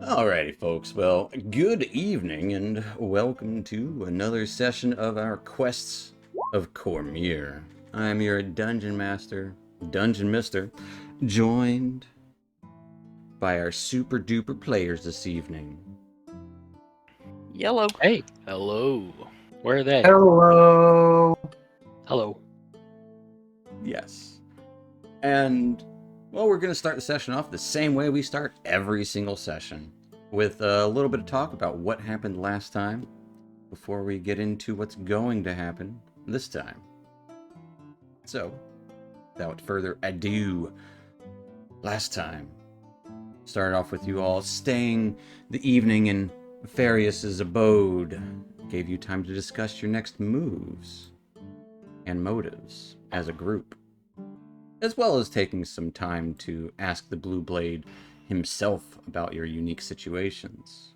Alrighty, folks. Well, good evening and welcome to another session of our Quests of Cormyr. I'm your Dungeon Master, Dungeon Mister, joined by our super duper players this evening. Yellow. Hey, hello. Where are they? Hello. Hello. Yes. And, well, we're going to start the session off the same way we start every single session, with a little bit of talk about what happened last time before we get into what's going to happen this time. So, without further ado, last time started off with you all staying the evening in Farius's abode, gave you time to discuss your next moves and motives as a group, as well as taking some time to ask the Blue Blade himself about your unique situations.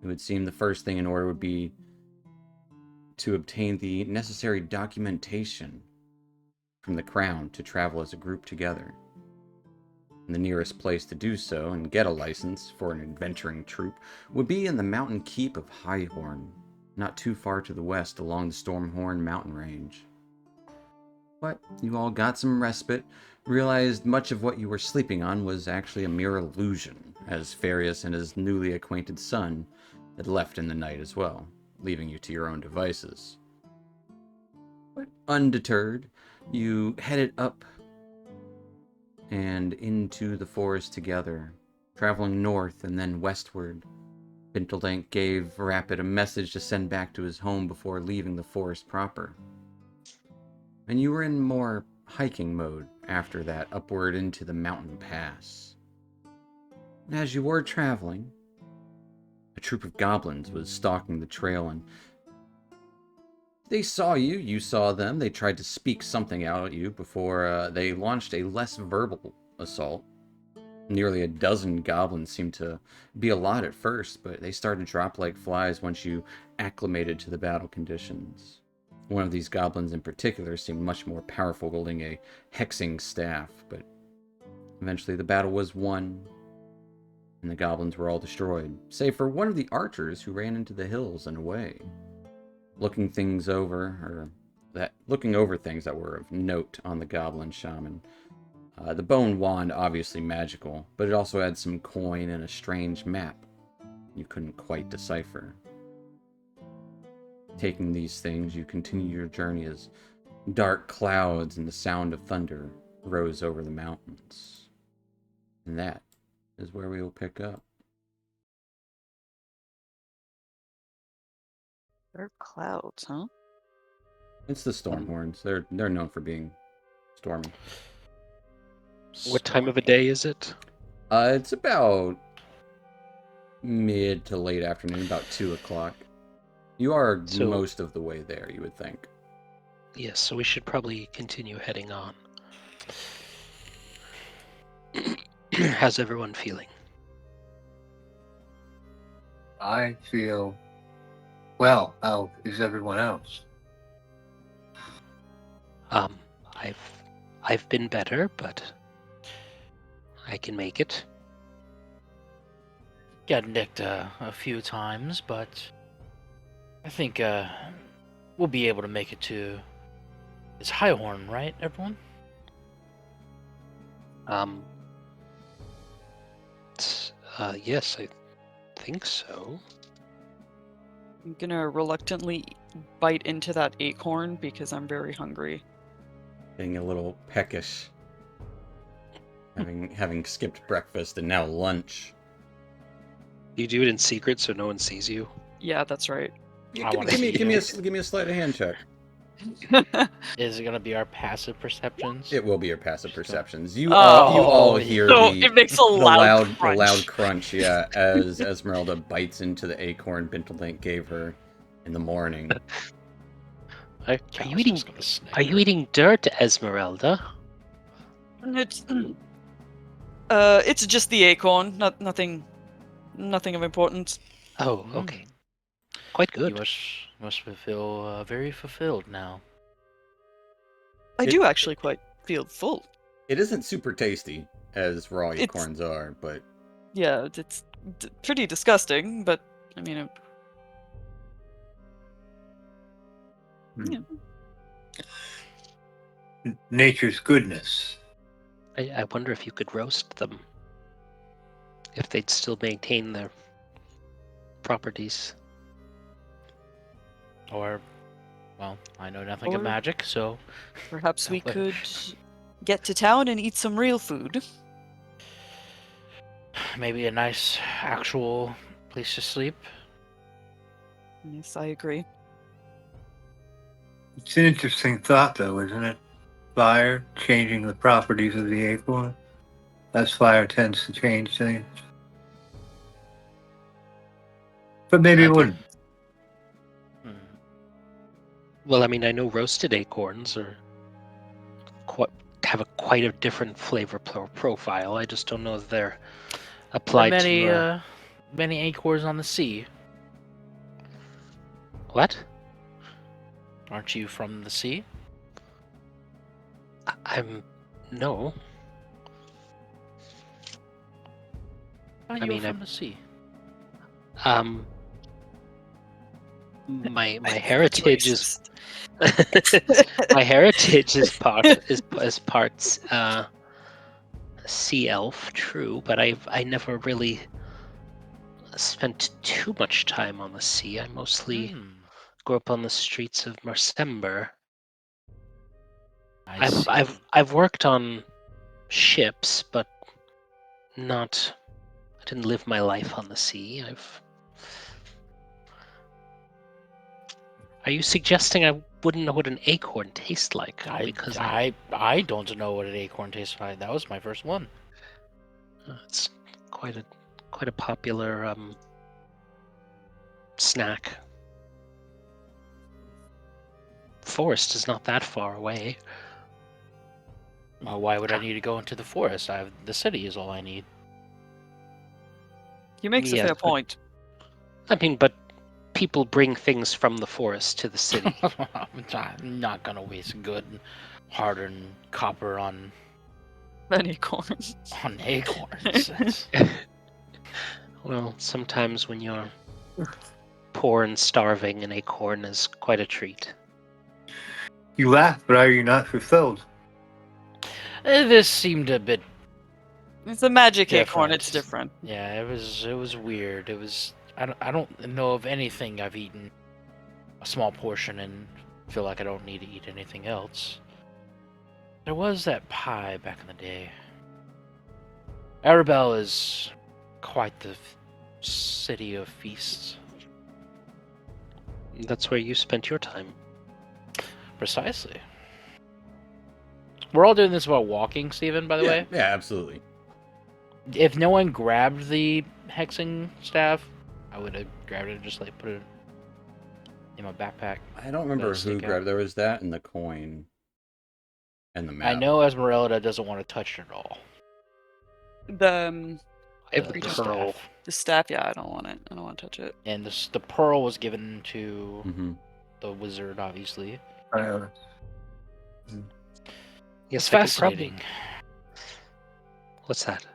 It would seem the first thing in order would be to obtain the necessary documentation from the Crown to travel as a group together. And the nearest place to do so and get a license for an adventuring troop would be in the mountain keep of Highhorn, not too far to the west along the Stormhorn mountain range. But you all got some respite, realized much of what you were sleeping on was actually a mere illusion, as Farius and his newly acquainted son had left in the night as well, leaving you to your own devices. But undeterred, you headed up and into the forest together, traveling north and then westward. Binteldank gave Rapid a message to send back to his home before leaving the forest proper. And you were in more hiking mode after that, upward into the mountain pass. And as you were traveling, a troop of goblins was stalking the trail, and they saw you, you saw them. They tried to speak something out at you before they launched a less verbal assault. Nearly a dozen goblins seemed to be a lot at first, but they started to drop like flies once you acclimated to the battle conditions. One of these goblins in particular seemed much more powerful, wielding a hexing staff, but eventually the battle was won, and the goblins were all destroyed, save for one of the archers who ran into the hills and away. Looking over things that were of note on the goblin shaman. The bone wand, obviously magical, but it also had some coin and a strange map you couldn't quite decipher. Taking these things, you continue your journey as dark clouds and the sound of thunder rose over the mountains. And that is where we will pick up. Dark clouds, huh? It's the Stormhorns. They're known for being stormy. What time of a day is it? It's about mid to late afternoon, about 2 o'clock. You are most of the way there, you would think. Yes, so we should probably continue heading on. How's everyone feeling? I feel well. How is everyone else? I've been better, but I can make it. Got nicked a few times, but I think we'll be able to make it to... It's Highhorn, right, everyone? Yes, I think so. I'm gonna reluctantly bite into that acorn because I'm very hungry. Getting a little peckish. Having skipped breakfast and now lunch. You do it in secret so no one sees you? Yeah, that's right. Give me a sleight of hand check. Is it gonna be our passive perceptions? It will be your passive perceptions. You all hear so the, it makes a the loud crunch. The loud crunch, yeah, as Esmeralda bites into the acorn Binteldank gave her in the morning. Are you eating dirt, Esmeralda? It's just the acorn, nothing of importance. Oh, okay. Quite good. You must feel very fulfilled now. I do actually quite feel full. It isn't super tasty, as raw acorns are, but... Yeah, it's pretty disgusting, but I mean, Hmm. Yeah. Nature's goodness. I wonder if you could roast them. If they'd still maintain their properties. Or, well, I know nothing of Or- magic, so perhaps we But- could get to town and eat some real food. maybe a nice actual place to sleep. Yes, I agree. It's an interesting thought, though, isn't it? Fire changing the properties of the acorn. As fire tends to change things. But maybe it Okay. wouldn't. Hmm. Well, I mean, I know roasted acorns are have quite a different flavor profile. I just don't know if they're There are applied many, to many acorns on the sea. what? Aren't you from the sea? I'm no. Oh, you I mean, were from the sea. Um, my I think that's heritage is racist. my heritage is parts sea elf, true, but I never really spent too much time on the sea. I mostly Hmm, grew up on the streets of Marsember. I see. I've worked on ships, but not. I didn't live my life on the sea. Are you suggesting I wouldn't know what an acorn tastes like? Because I don't know what an acorn tastes like. That was my first one. it's quite a popular snack. Forest is not that far away. Well, why would I need to go into the forest? The city is all I need. He makes a Yes, fair but- point. I mean, but people bring things from the forest to the city. I'm not gonna waste good, hard-earned copper on Many corns. acorns. That's- Well, sometimes when you're poor and starving, an acorn is quite a treat. You laugh, but are you not fulfilled? This seemed a bit. It's a magic acorn. Different. It's different. Yeah, it was weird. It was. I don't know of anything I've eaten a small portion and feel like I don't need to eat anything else. There was that pie back in the day. Arabelle is quite the city of feasts. That's where you spent your time. Precisely. We're all doing this while walking, Steven, by the way. Yeah, absolutely. If no one grabbed the hexing staff, I would have grabbed it and just like put it in my backpack. I don't remember Gotta stick who out. grabbed. There was that and the coin, and the map. I know Esmeralda doesn't want to touch it at all. The I have The the Freedom pearl. staff. the staff. Yeah, I don't want it. I don't want to touch it. And the pearl was given to Mm-hmm. the wizard, obviously. Yes, It's I could probably- fascinating. What's that?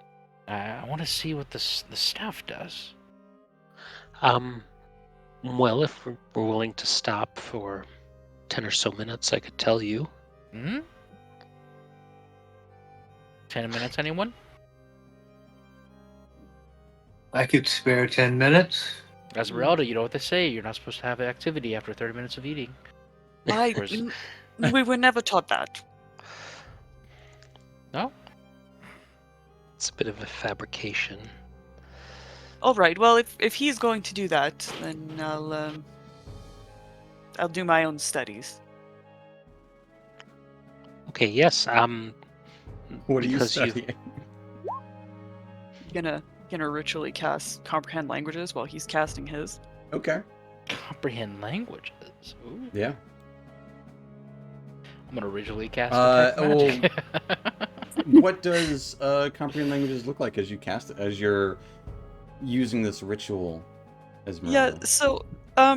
I want to see what the staff does. Well, if we're willing to stop for 10 or so minutes, I could tell you. Hmm? 10 minutes, anyone? I could spare 10 minutes. Esmeralda, you know what they say. You're not supposed to have activity after 30 minutes of eating. Whereas- We were never taught that. No? It's a bit of a fabrication. All right. Well, if he's going to do that, then I'll do my own studies. Okay, yes, What are you because you- studying? Gonna ritually cast comprehend languages while he's casting his. Okay. Comprehend languages. Ooh. Yeah. I'm gonna originally cast well, magic. What does comprehend languages look like as you cast it? As you're using this ritual, Esmeralda? Yeah. So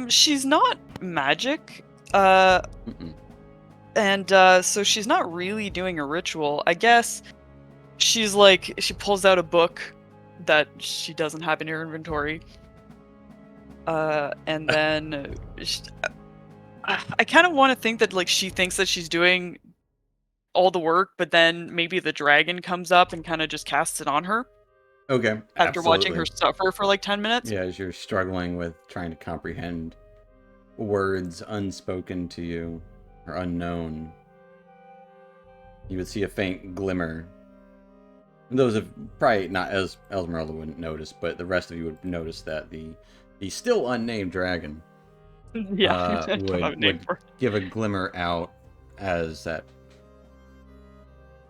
she's not magic. Mm-mm. And so she's not really doing a ritual. I guess she's like, she pulls out a book that she doesn't have in her inventory. And then I kind of want to think that like she thinks that she's doing all the work, but then maybe the dragon comes up and kind of just casts it on her Okay, after watching her absolutely. suffer for like 10 minutes. Yeah, as you're struggling with trying to comprehend words unspoken to you or unknown, you would see a faint glimmer. Those of probably not as Esmeralda wouldn't notice, but the rest of you would notice that the still unnamed dragon Yeah, I don't have a name would for it. give a glimmer out as that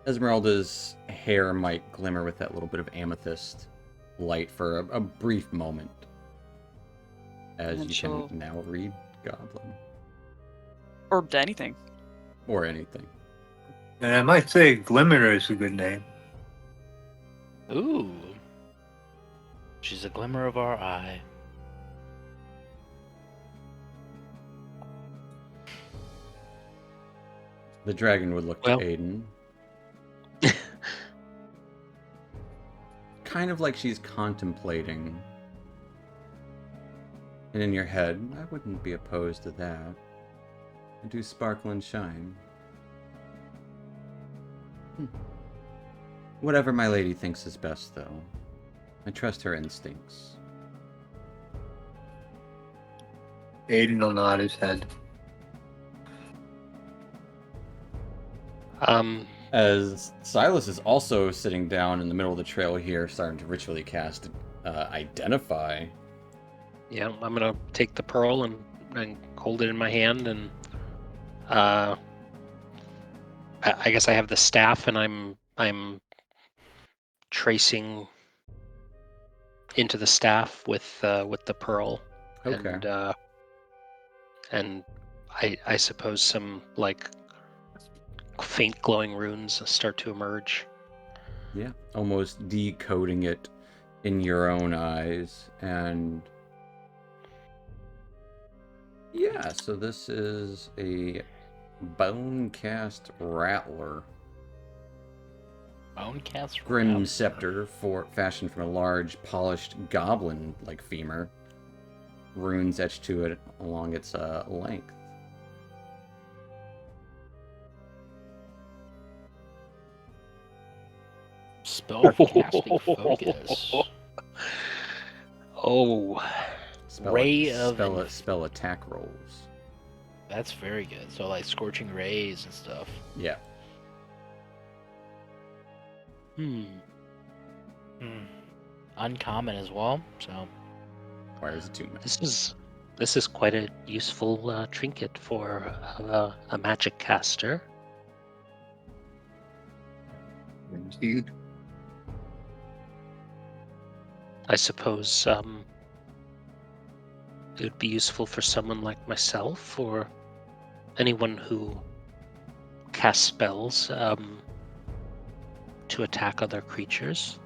Esmeralda's hair might glimmer with that little bit of amethyst light for a brief moment. As And you she'll- can now read Goblin. Or anything. Or anything. And I might say Glimmer is a good name. Ooh. She's a glimmer of our eye. The dragon would look Well- to Aiden. Kind of like she's contemplating. And in your head, I wouldn't be opposed to that. I do sparkle and shine. Whatever my lady thinks is best, though. I trust her instincts. Aiden will nod his head. As Silas is also sitting down in the middle of the trail here, starting to ritually cast Identify. Yeah, I'm gonna take the pearl and hold it in my hand, and I guess I have the staff, and I'm tracing into the staff with the pearl, Okay. and I suppose some like faint glowing runes start to emerge. Yeah, almost decoding it in your own eyes. And yeah, so this is a bone cast rattler. Bonecast Grim Rattler. scepter fashioned from a large polished goblin like femur. Runes etched to it along its length. Spellcasting focus. Oh, Ray of spell attack rolls. That's very good. So like scorching rays and stuff. Yeah. Uncommon as well. So Requires attunement. this is quite a useful trinket for a magic caster. Indeed. I suppose it would be useful for someone like myself or anyone who casts spells to attack other creatures.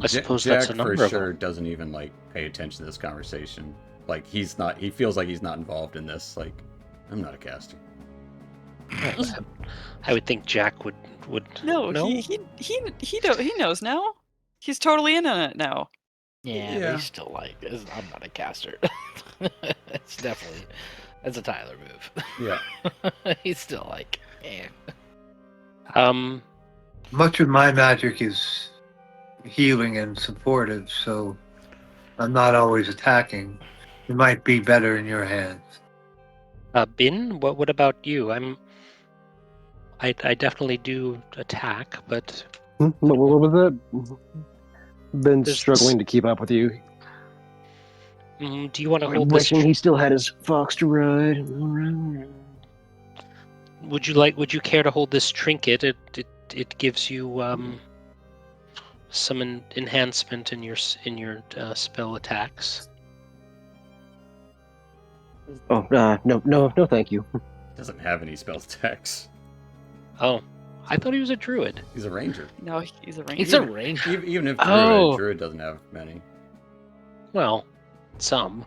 I suppose Jack that's a number for of sure them. doesn't even like pay attention to this conversation. Like he feels like he's not involved in this. Like, I'm not a caster. I would think Jack would No, know. he knows now. He's totally in on it now. yeah, Yeah. but he's still like, I'm not a caster. It's definitely that's a Tyler move. Yeah. He's still like, eh. Much of my magic is healing and supportive, so I'm not always attacking. It might be better in your hands. Bin, what about you? I definitely do attack, but What was it? Been There's struggling to keep up with you. do you want to I'm hold this? wishing he still had his fox to ride. Would you care to hold this trinket? It gives you some enhancement in your spell attacks. Oh, no, thank you. Doesn't have any spell attacks. Oh, I thought he was a druid. He's a ranger. No, he's a ranger. He's a ranger. Even if Oh. druid doesn't have many. Well, some.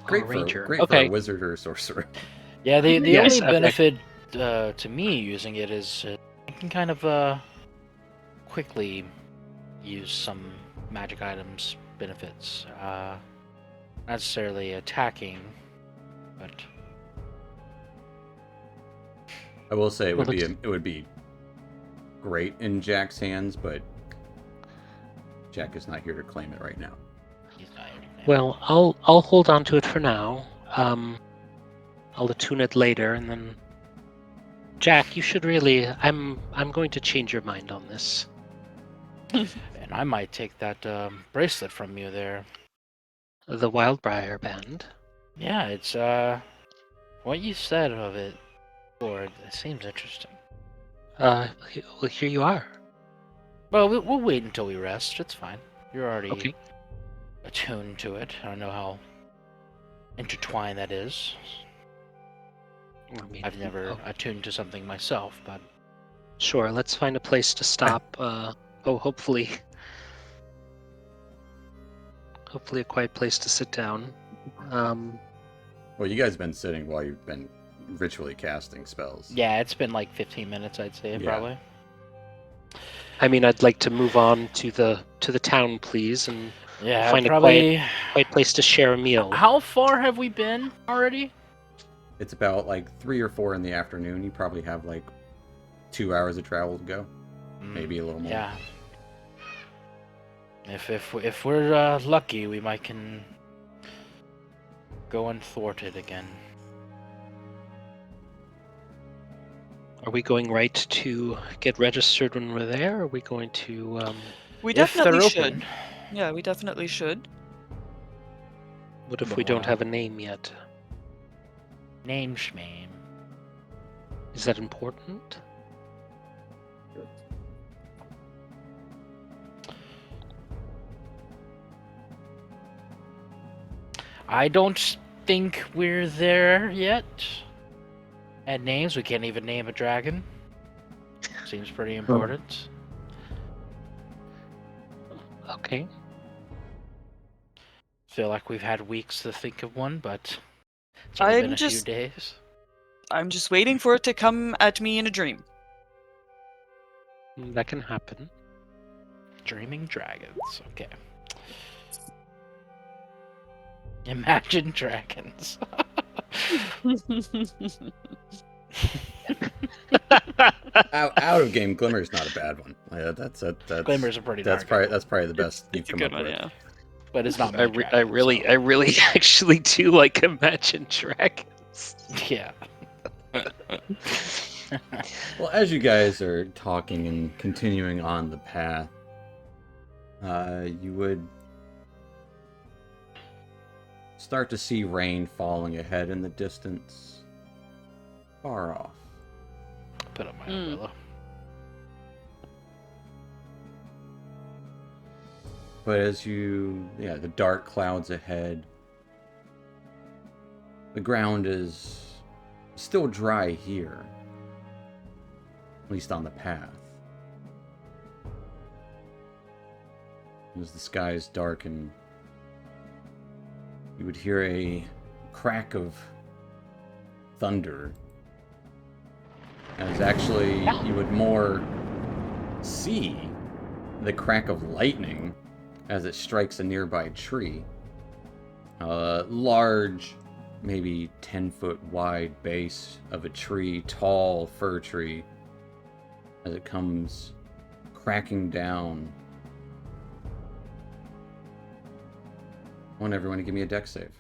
Great a for ranger. great Okay. for a wizard or a sorcerer. Yeah, the Yes, only okay. benefit to me using it is I can kind of quickly use some magic items benefits. Not necessarily attacking, but I will say Well, it would be great in Jack's hands, but Jack is not here to claim it right now. he's not here to claim Well, I'll hold on to it for now. I'll attune it later, and then Jack, you should really. I'm going to change your mind on this. it. And I might take that bracelet from you there. The Wildbriar Band. Yeah, it's what you said of it, Lord, it seems interesting. Well, here you are. Well, we'll wait until we rest. It's fine. You're already Okay. attuned to it. I don't know how intertwined that is. I mean, I've never attuned to something myself, but Sure. Let's find a place to stop. Hopefully a quiet place to sit down. Well, you guys have been sitting while you've been ritually casting spells. yeah, it's been like 15 minutes, I'd say, Yeah. probably. I mean, I'd like to move on to the town, please, and Yeah, find probably. a quiet place to share a meal. How far have we been already? It's about like 3 or 4 in the afternoon. You probably have like 2 hours of travel to go, maybe a little more. Yeah. If we're lucky, we might can go unthwarted again. Are we going right to get registered when we're there? Or are we going to? We If they're definitely open. should. Yeah, we definitely should. What if But we don't wow. have a name yet? Name schmame. Is that important? I don't think we're there yet. And names, we can't even name a dragon. Seems pretty important. Okay. Feel like we've had weeks to think of one, but it's only been a few days. I'm just waiting for it to come at me in a dream. That can happen. Dreaming dragons. Okay. Imagine dragons. Out of game, Glimmer is not a bad one. Yeah, that's Glimmer's a pretty that's darn good probably the best you've It's a come good up one, with. yeah. but it's not. I really actually do like Imagine Dragons. Yeah. Well, as you guys are talking and continuing on the path, you would start to see rain falling ahead in the distance, far off. Put up my umbrella. But as the dark clouds ahead, the ground is still dry here, at least on the path. As the skies darken, you would hear a crack of thunder. As actually, you would more see the crack of lightning as it strikes a nearby tree. A large, maybe 10-foot wide base of a tree, tall fir tree, as it comes cracking down. I want everyone to give me a dex save.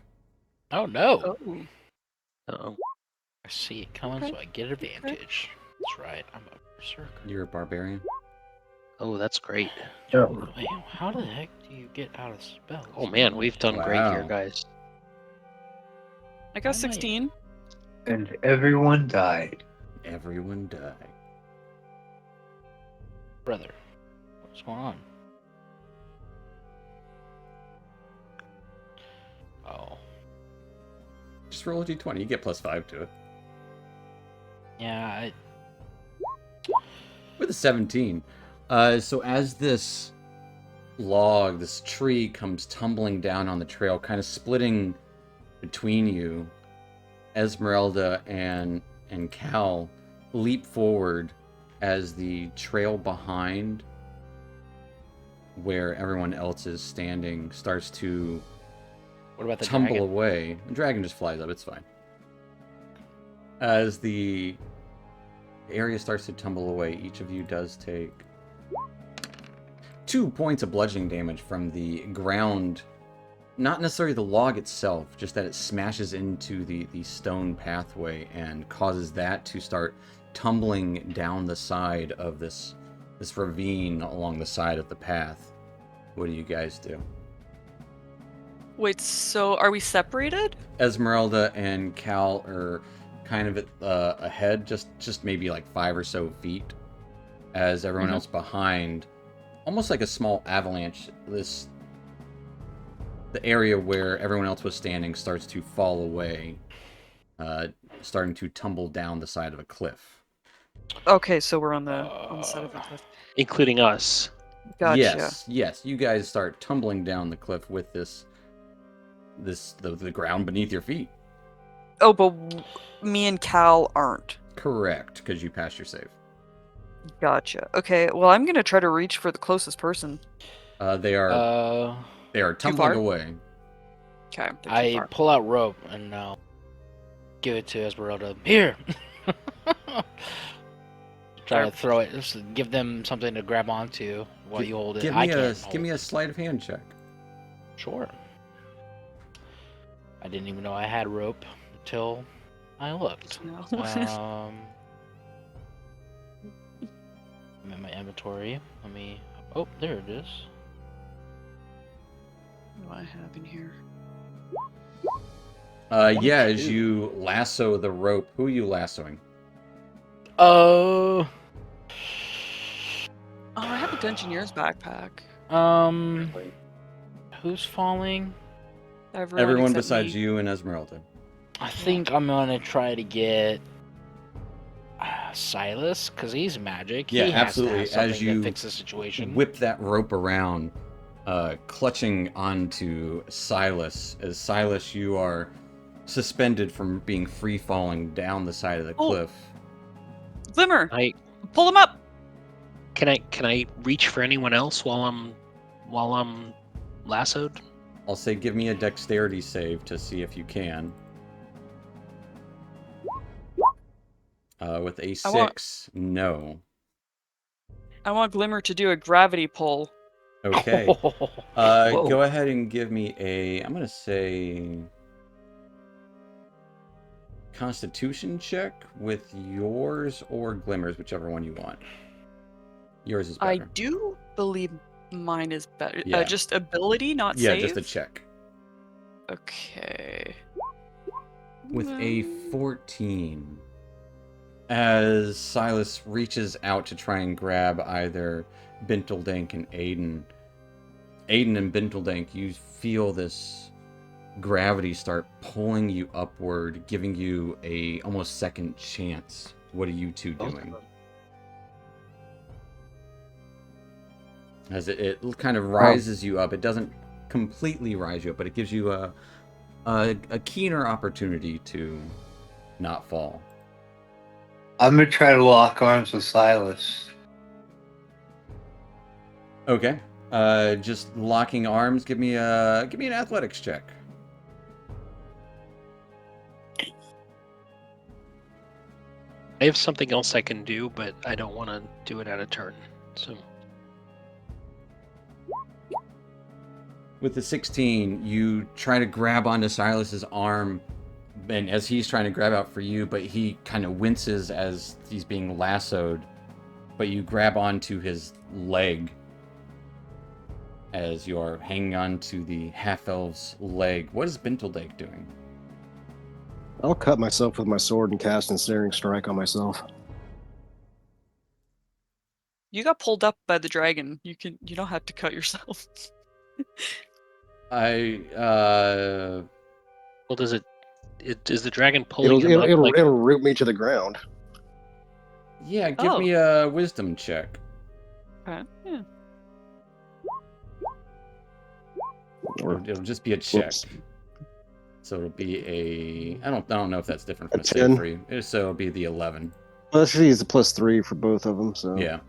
Oh no! Uh-oh. I see it coming, so I get advantage. That's right. I'm a berserker. You're a barbarian? Oh, that's great. Oh, Wait, how the heck do you get out of spells? Oh man, we've done great here, Wow. guys. I got Oh, 16. and everyone died. Everyone died. Brother, what's going on? Oh, Just roll a d20. You get +5 to it. yeah. With a 17. So as this tree comes tumbling down on the trail, kind of splitting between you, Esmeralda and Cal leap forward as the trail behind where everyone else is standing starts to What about the tumble dragon? away. The dragon just flies up. It's fine. As the area starts to tumble away, each of you does take 2 points of bludgeoning damage from the ground. Not necessarily the log itself, just that it smashes into the stone pathway and causes that to start tumbling down the side of this ravine along the side of the path. What do you guys do? Wait, so are we separated? Esmeralda and Cal are kind of ahead, just maybe like 5 or so feet, as everyone else behind, almost like a small avalanche. The area where everyone else was standing starts to fall away, starting to tumble down the side of a cliff. Okay, so we're on the side of the cliff. Including us. Gotcha. Yes. You guys start tumbling down the cliff with the ground beneath your feet. Oh, but me and Cal aren't. Correct, because you passed your save. Gotcha. Okay, well, I'm gonna try to reach for the closest person. They are tumbling far? away. Okay, I pull out rope and give it to Esmeralda. Here. Try to throw it. Just give them something to grab onto while you hold it. Give me a sleight of hand check. Sure. I didn't even know I had rope until I looked. No. I'm in my inventory. Let me. Oh, there it is. What do I have in here? Yeah, as you lasso the rope, who are you lassoing? Oh. Oh, I have a Dungeoneer's backpack. Who's falling? Everyone except besides me. you and Esmeralda. I think I'm gonna try to get Silas, because he's magic. Yeah, he has absolutely. To have As something you to fix the situation. whip that rope around, clutching onto Silas. As Silas, you are suspended from being free falling down the side of the cliff. Glimmer, I pull him up. can I reach for anyone else while I'm lassoed? I'll say give me a dexterity save to see if you can. With a 6, no. I want Glimmer to do a gravity pull. Okay. Whoa. Go ahead and give me I'm gonna say Constitution check with yours or Glimmer's, whichever one you want. Yours is better. I do believe mine is better. Yeah. Just ability, not Yeah, save? just a check. Okay. With a 14. As Silas reaches out to try and grab either Binteldank and Aiden and Binteldank, you feel this gravity start pulling you upward, giving you a almost second chance. What are you two doing? As it kind of rises you up. It doesn't completely rise you up, but it gives you a keener opportunity to not fall. I'm gonna try to lock arms with Silas. Okay. Just locking arms. Give me an athletics check. I have something else I can do, but I don't want to do it at a turn. So With the 16, you try to grab onto Silas's arm, and as he's trying to grab out for you, but he kind of winces as he's being lassoed. But you grab onto his leg as you're hanging on to the half-elf's leg. What is Binteldank doing? I'll cut myself with my sword and cast Ensnaring Strike on myself. You got pulled up by the dragon. You don't have to cut yourself. well, does the dragon pulling him up? It'll root me to the ground. Yeah, give me a wisdom check. Okay. Yeah. Or It'll just be a check. whoops. So it'll be I don't know if that's different from A a save 10. for you. So it'll be the 11. Well, let's use a +3 for both of them. So Yeah.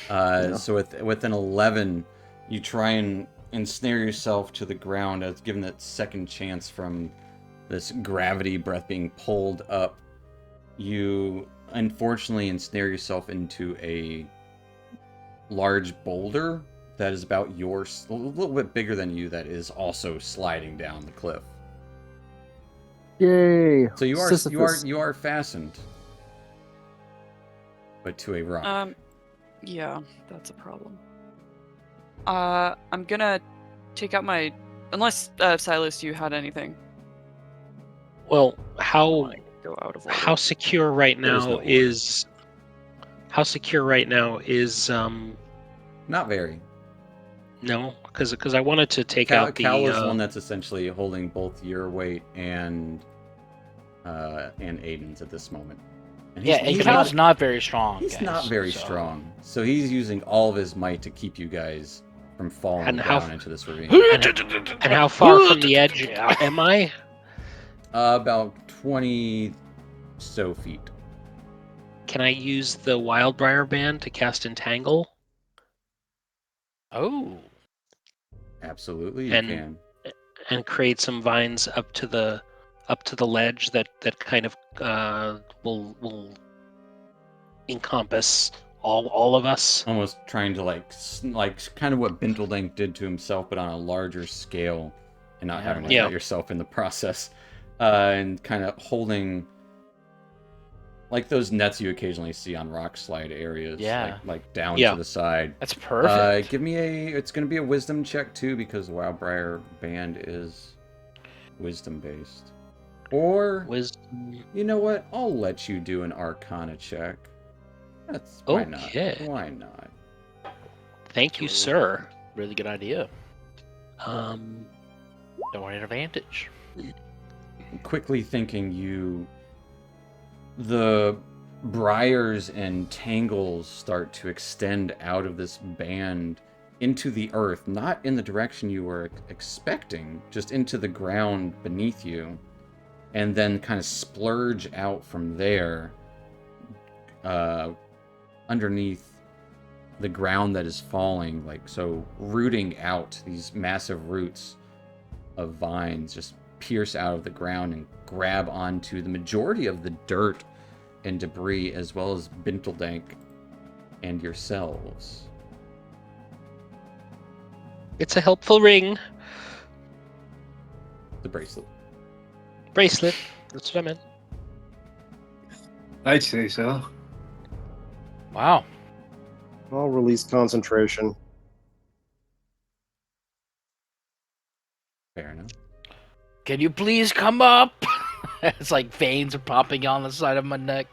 Yeah. So with an 11, You try and ensnare yourself to the ground as given that second chance from this gravity breath being pulled up. You unfortunately ensnare yourself into a large boulder that is about a little bit bigger than you, that is also sliding down the cliff. Yay! So Sisyphus. you are fastened, but to a rock. Yeah, that's a problem. I'm gonna take out my, unless Silas, you had anything. Well, I don't how wanna go out of order. how secure right There is now no order. is how secure right now is Not very. no, because I wanted to take out the Cal is the one that's essentially holding both your weight and Aiden's at this moment. And Yeah, and Cal's not very strong. He's guys, not very so- strong, so he's using all of his might to keep you guys from falling And how down into this ravine. and how far from the edge am I? About 20 so feet. Can I use the Wildbriar Band to cast Entangle? Oh, Absolutely, you And- can. And create some vines up to the ledge that kind of will encompass all of us. Almost trying to like kind of what Binteldank did to himself, but on a larger scale, and not having to Yeah. cut yourself in the process, and kind of holding like those nets you occasionally see on rock slide areas, Yeah. like down Yeah. to the side. that's perfect. Give me it's going to be a wisdom check too, because the Wildbriar Band is wisdom based. Or Wisdom. you know what? I'll let you do an Arcana check. That's why Okay. not? Why not? Thank you, sir. Really good idea. Um, Don't want an advantage. Quickly thinking, the briars and tangles start to extend out of this band into the earth, not in the direction you were expecting, just into the ground beneath you, and then kind of splurge out from there, underneath the ground that is falling, so rooting out. These massive roots of vines just pierce out of the ground and grab onto the majority of the dirt and debris, as well as Binteldank and yourselves. it's a helpful ring. The bracelet. Bracelet. That's what I meant. I'd say so. Wow. I'll release concentration. Fair enough. Can you please come up? It's like veins are popping on the side of my neck.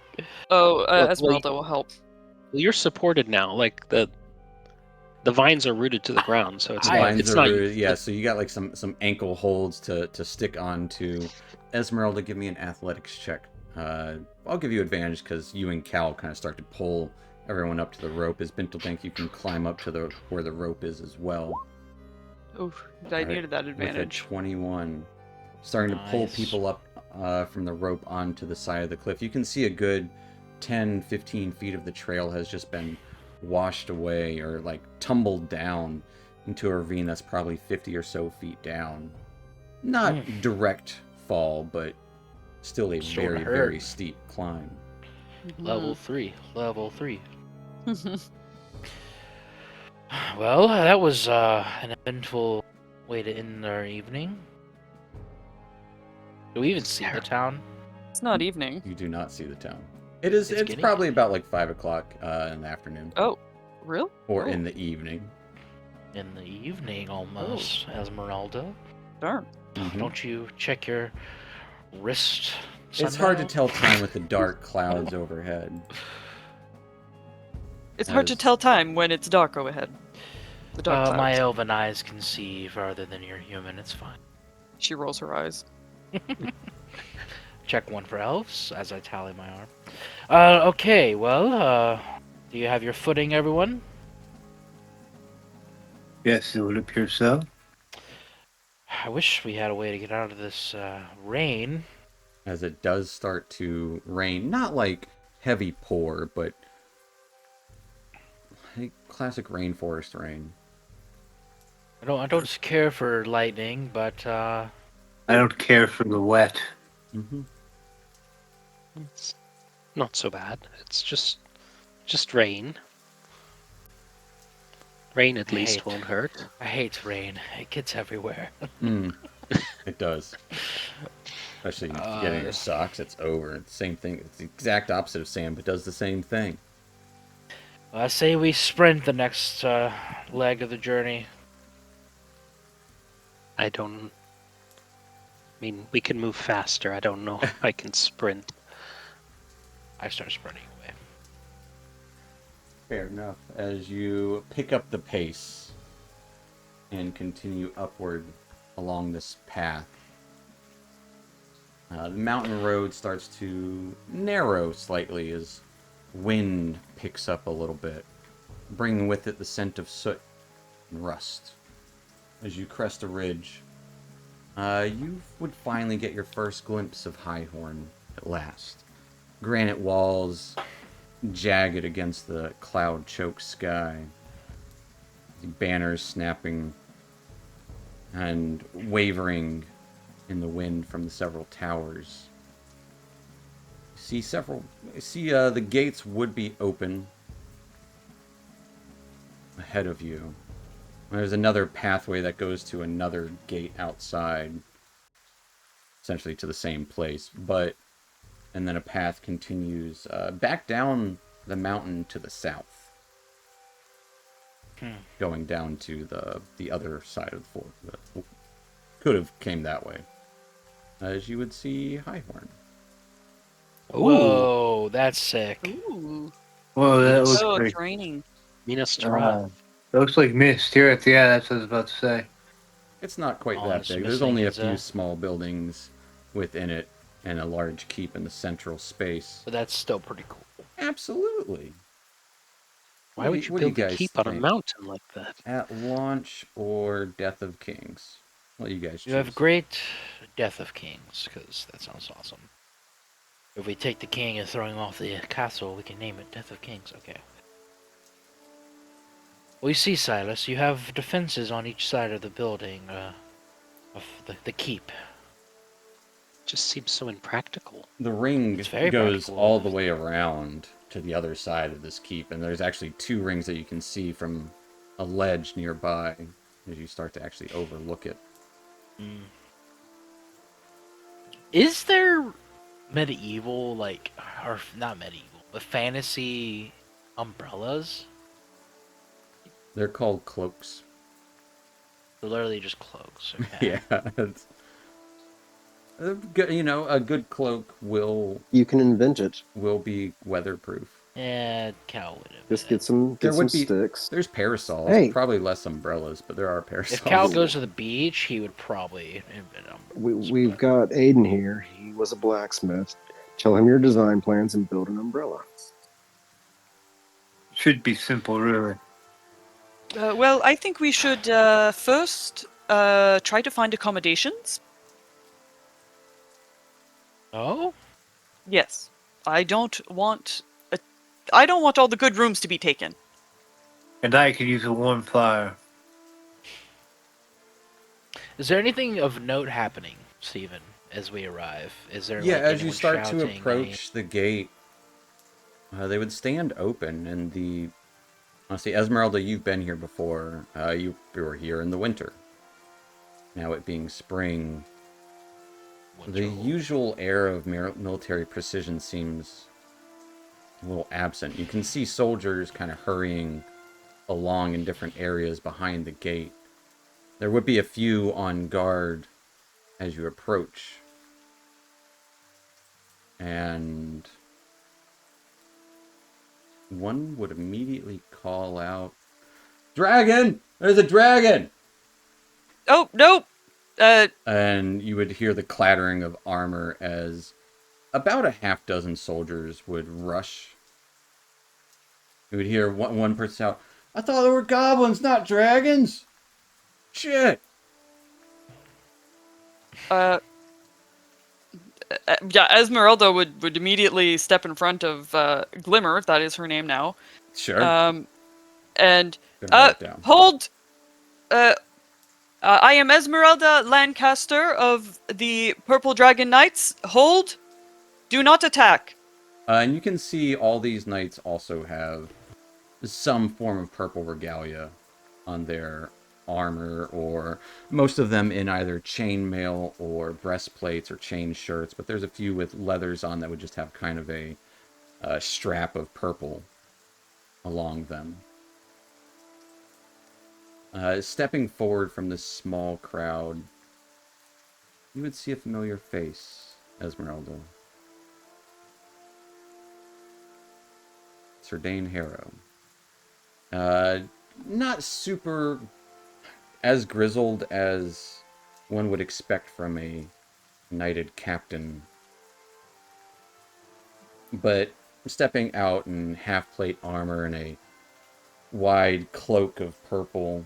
Oh, Well, Esmeralda will help. Well, you're supported now. Like the vines are rooted to the ground, so it's The not. Vines It's are not. rooted, yeah, so you got like some ankle holds to stick onto. Esmeralda, give me an athletics check. I'll give you advantage because you and Cal kind of start to pull everyone up to the rope. As Binteldank, you can climb up to where the rope is as well. Oh, I Alright, needed that With advantage. a 21. Starting to pull Nice. people up from the rope onto the side of the cliff. You can see a good 10-15 feet of the trail has just been washed away, or like tumbled down into a ravine that's probably 50 or so feet down. Not direct fall, but still a Sort of very, hurt. very steep climb. Level 3. Level 3. Mhm. Well, that was an eventful way to end our evening. Do we even see the town? It's not evening. You do not see the town. It's getting- probably about like 5 o'clock in the afternoon. Oh, real? Or oh. in the evening. In the evening, almost, Esmeralda. Darn. Mhm. Don't you check your wrist? It's hard to sundial? tell time with the dark clouds overhead. It's hard to As- tell time when it's dark overhead. The dark My clouds. elven eyes can see farther than your human. It's fine. She rolls her eyes. Check one for elves as I tally my arm. Okay, well, do you have your footing, everyone? Yes, it would appear so. I wish we had a way to get out of this rain. As it does start to rain, not like heavy pour, but like classic rainforest rain. I don't care for lightning, but I don't care for the wet. Mm-hmm. It's not so bad. It's just rain. Rain at I least hate- won't hurt. I hate rain. It gets everywhere. It does. Especially if you get in your socks, it's over. It's the same thing. It's the exact opposite of sand, but does the same thing. I say we sprint the next leg of the journey. I mean, we can move faster. I don't know if I can sprint. I start sprinting away. Fair enough. As you pick up the pace and continue upward along this path, the mountain road starts to narrow slightly as wind picks up a little bit, bringing with it the scent of soot and rust. As you crest a ridge, you would finally get your first glimpse of Highhorn at last. Granite walls jagged against the cloud-choked sky, the banners snapping and wavering in the wind from the several towers. You see the gates would be open ahead of you. There's another pathway that goes to another gate outside, essentially to the same place, and then a path continues back down the mountain to the south, going down to the other side of the fort. But could have came that way, as you would see Highhorn. Whoa, that's sick. Ooh. Whoa, that looks Oh, like it's raining. Minas Tirith. that looks like mist. Here, yeah, that's what I was about to say. It's not quite Oh, that it's big. There's missing only a his, few small buildings within it, and a large keep in the central space. But that's still pretty cool. Absolutely. Why would you what do build a guys keep on a think? mountain like that? At launch or Death of Kings? What do you guys choose? You have great Death of Kings, because that sounds awesome. If we take the king and throw him off the castle, we can name it Death of Kings. Okay. Well, you see, Silas, you have defenses on each side of the building, of the keep. Just seems so impractical. The ring It's very goes practical. all the way around to the other side of this keep, and there's actually two rings that you can see from a ledge nearby as you start to actually overlook it. Is there medieval, like, or not medieval, but fantasy umbrellas? They're called cloaks. They're literally just cloaks. Okay. Yeah, it's, you know, a good cloak will You can invent it. be weatherproof. Yeah, Cal would have. Just get some There would be sticks. There's parasols, Hey. probably less umbrellas, but there are parasols. If Cal goes to the beach, he would probably invent umbrellas. We've got Aiden here. He was a blacksmith. Tell him your design plans and build an umbrella. Should be simple, really. Well, I think we should first try to find accommodations. Oh? Yes, I don't want all the good rooms to be taken. And I could use a warm fire. Is there anything of note happening, Stephen, as we arrive? Is there Yeah, like, as you anyone start to shouting, approach the gate, they would stand open, and honestly, Esmeralda, you've been here before. You were here in the winter. Now it being spring, the usual air of military precision seems a little absent. You can see soldiers kind of hurrying along in different areas behind the gate. There would be a few on guard as you approach. And one would immediately call out, "Dragon! There's a dragon!" Oh no! And you would hear the clattering of armor as about a half dozen soldiers would rush. You would hear one person shout, "I thought there were goblins, not dragons! Shit!" Yeah, Esmeralda would immediately step in front of Glimmer. That is her name now. Sure. And Gonna write it down. hold. I am Esmeralda Lancaster of the Purple Dragon Knights. Hold. Do not attack. And you can see all these knights also have some form of purple regalia on their armor, or most of them in either chainmail or breastplates or chain shirts, but there's a few with leathers on that would just have kind of a strap of purple along them. Stepping forward from this small crowd, you would see a familiar face, Esmeralda. Sir Dane Harrow. Not super as grizzled as one would expect from a knighted captain, but stepping out in half-plate armor and a wide cloak of purple,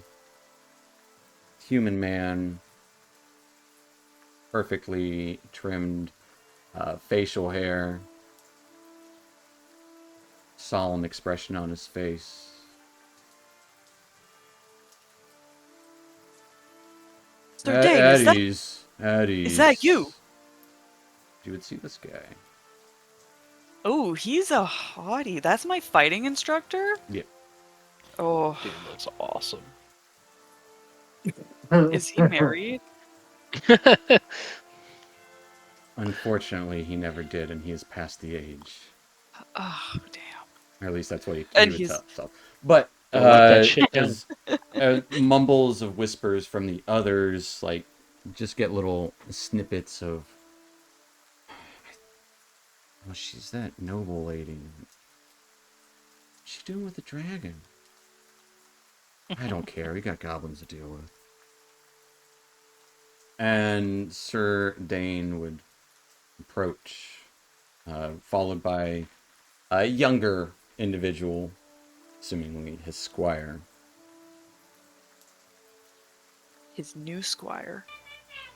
human man, perfectly trimmed facial hair, solemn expression on his face. Sir Dane, At ease. is that you? You would see this guy. Oh, he's a hottie. That's my fighting instructor? Yeah. Oh, Dude, that's awesome. is he married? Unfortunately, he never did, and he is past the age. Oh, damn. Or at least that's what he And would he's- tell himself. But Don't let that shit down. as mumbles of whispers from the others, like, just get little snippets of, well, she's that noble lady. What's she doing with the dragon? I don't care. We got goblins to deal with. And Sir Dane would approach, followed by a younger individual, assumingly his squire. His new squire.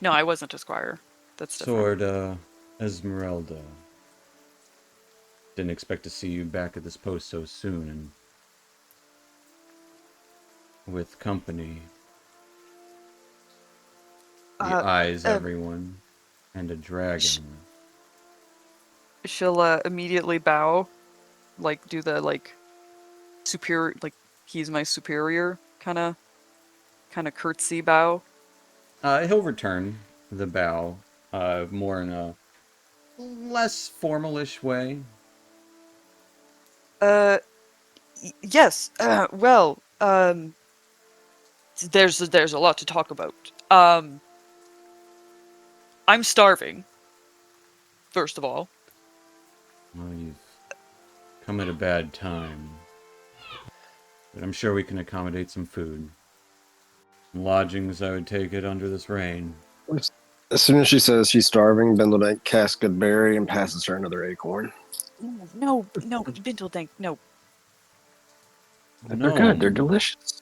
No, I wasn't a squire. That's different. Sword Esmeralda. Didn't expect to see you back at this post so soon, and with company. The eyes everyone, and a dragon. She'll immediately bow, like do the superior, like he's my superior kind of curtsy bow. He'll return the bow, more in a less formalish way. Yes. Well, there's a lot to talk about. I'm starving. First of all. Well, you've come at a bad time. But I'm sure we can accommodate some food. Some lodgings, I would take it, under this rain. As soon as she says she's starving, Bindledink casts good berry and passes her another acorn. No, Bindledink, no. They're good. They're delicious.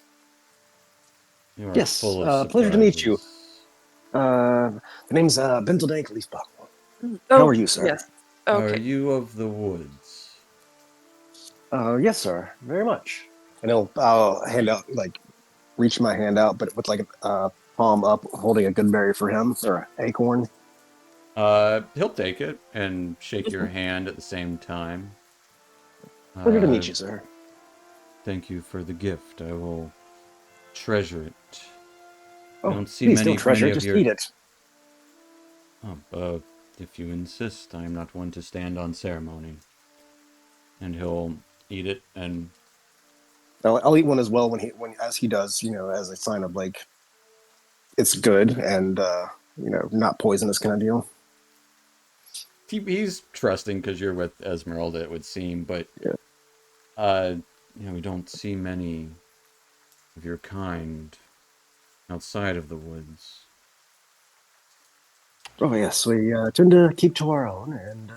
You are Yes, full of pleasure to meet you. surprises. The name's Bindledink Leafbuckle. Oh, How are you, sir? Yes. Are Okay. you of the woods? Yes, sir. Very much. And I'll hand out, reach my hand out, but with a palm up, holding a good berry for him, or an acorn. He'll take it and shake your hand at the same time. Pleasure to meet you, sir. Thank you for the gift. I will treasure it. I Oh, don't see please many, don't treasure many it, of just your... eat it. Oh, if you insist, I am not one to stand on ceremony. And he'll eat it, and I'll eat one as well as he does, as a sign of it's good and not poisonous kind of deal. he's trusting because you're with Esmeralda, it would seem, but Yeah. we don't see many of your kind outside of the woods. Oh yes, we tend to keep to our own and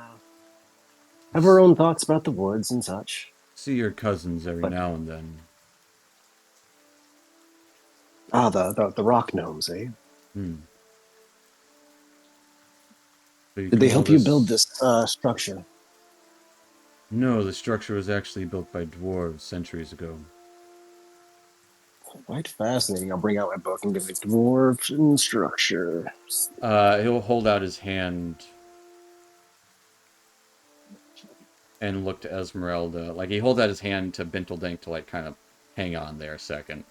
have our own thoughts about the woods and such. See your cousins every now and then. Ah, the rock gnomes, eh? Hmm. So Did they help you build this structure? No, the structure was actually built by dwarves centuries ago. Quite fascinating. I'll bring out my book and give it dwarf structure. He'll hold out his hand and look to Esmeralda. Like, he holds out his hand to Bintledink to, like, kind of hang on there a second.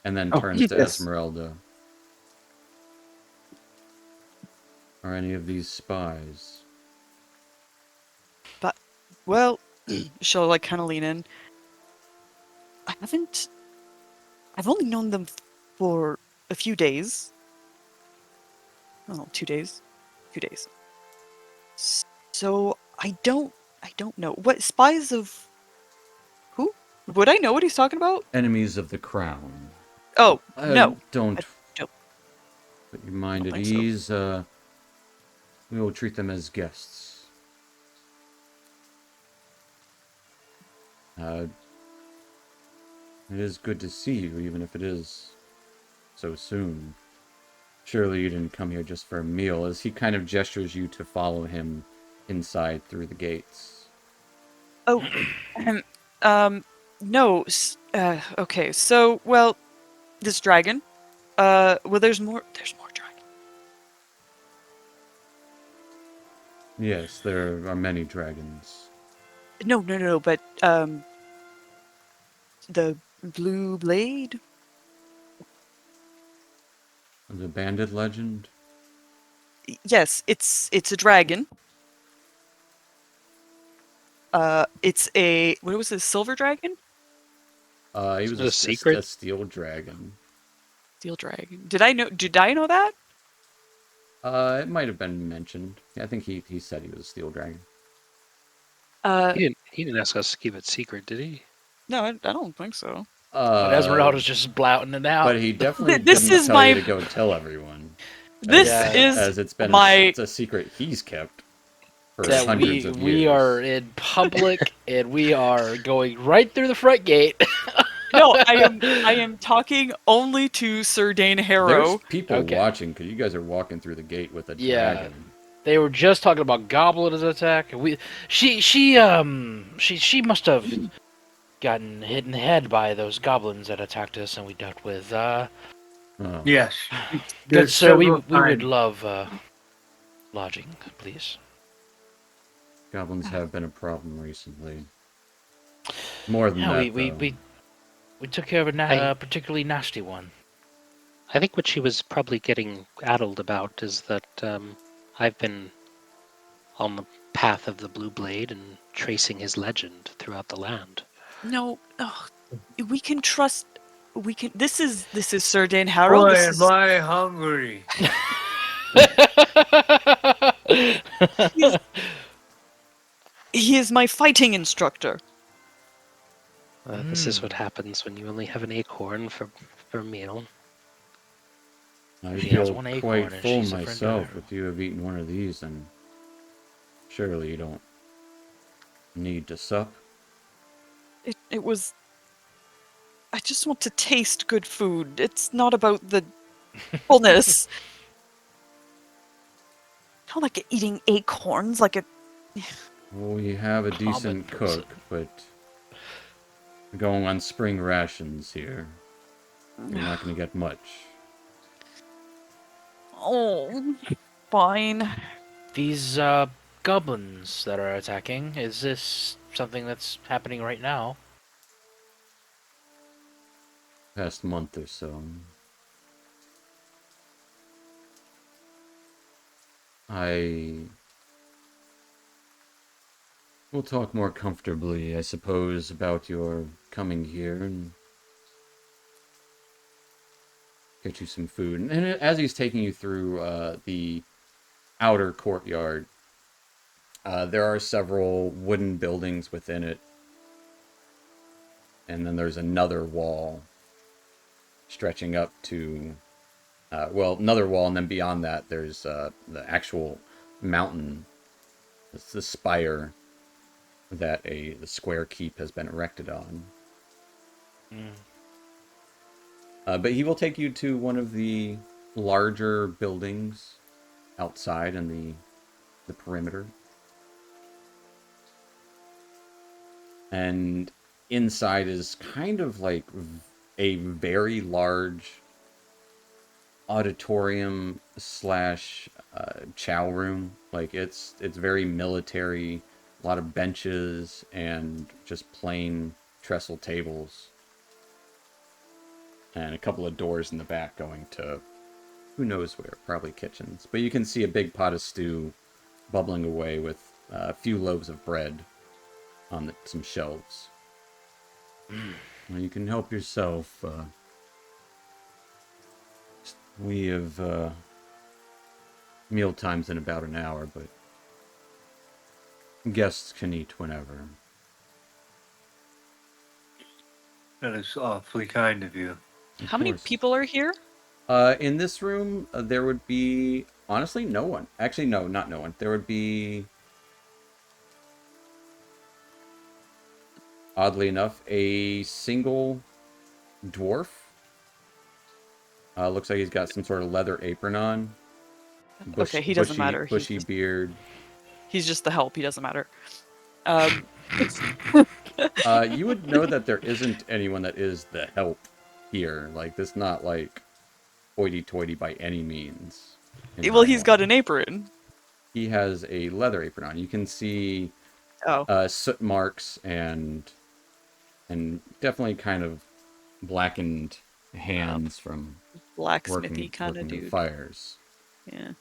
And then Oh, turns to yes. Esmeralda. Are any of these spies? Well, she'll like kind of lean in. I've only known them for a few days. Oh, 2 days. 2 days. So I don't know. What spies of who? Would I know what he's talking about? Enemies of the crown. Oh, no. Don't I don't- put your mind don't at think so. ease. We will treat them as guests. It is good to see you, even if it is so soon. Surely you didn't come here just for a meal, as he kind of gestures you to follow him inside through the gates. Oh, no. Okay. So, well, this dragon. Well, there's more. There's more dragon. Yes, there are many dragons. No. But the blue blade. The bandit legend? Yes, it's a dragon. It's a what was it? Silver dragon? He Is was it a secret? a steel dragon. Steel dragon. Did I know that? It might have been mentioned. I think he said he was a steel dragon. He didn't ask us to keep it secret, did he? No, I don't think so. But Esmeralda's just blouting it out. But he definitely This didn't is tell you my- to go tell everyone. This Yeah. is As it's been my it's a secret he's kept for that hundreds of years. we are in public and we are going right through the front gate. no. I am talking only to Sir Dane There's Harrow. people Okay. watching because you guys are walking through the gate with a Yeah. dragon. They were just talking about goblins attack. She must have gotten hit in the head by those goblins that attacked us, and we dealt with. Oh. Yes. Good There's sir, we several would times. love lodging, please. Goblins have been a problem recently. More than Yeah, that, we though. took care of a I- particularly nasty one. I think what she was probably getting addled about is that I've been on the path of the Blue Blade and tracing his legend throughout the land. No, we can trust. We can. This is Sir Dane Harrow. Boy, This am is, I hungry. he is my fighting instructor. This is what happens when you only have an acorn for a meal. I She has feel one acorn quite and full she's a friend of myself ours. with you have eaten one of these, and surely you don't need to sup. It was. I just want to taste good food. It's not about the fullness. Not like eating acorns, like a. Well, we have a Common decent person. cook, but we're going on spring rations here. You're not going to get much. Oh, fine. These goblins that are attacking, is this something that's happening right now? Past month or so. We'll talk more comfortably, I suppose, about your coming here and get you some food. And as he's taking you through the outer courtyard, there are several wooden buildings within it. And then there's another wall stretching up to, another wall, and then beyond that, there's the actual mountain. It's the spire that the square keep has been erected on. But he will take you to one of the larger buildings outside in the perimeter. And inside is kind of like a very large auditorium slash chow room. Like it's very military, a lot of benches and just plain trestle tables, and a couple of doors in the back going to who knows where, probably kitchens. But you can see a big pot of stew bubbling away with a few loaves of bread on some shelves. Well, you can help yourself. We have meal times in about an hour, but guests can eat whenever. That is awfully kind of you. How many course. people are here? In this room, there would be honestly no one. Actually, no, not no one. There would be, oddly enough, a single dwarf. Looks like he's got some sort of leather apron on. Okay, he doesn't matter. Bushy beard. He's just the help. He doesn't matter. You would know that there isn't anyone that is the help here. Like, this not like hoity-toity by any means. Well, he's got an apron. He has a leather apron on. You can see Oh. soot marks and definitely kind of blackened hands from Blacksmithy kind working of the dude. fires. Yeah.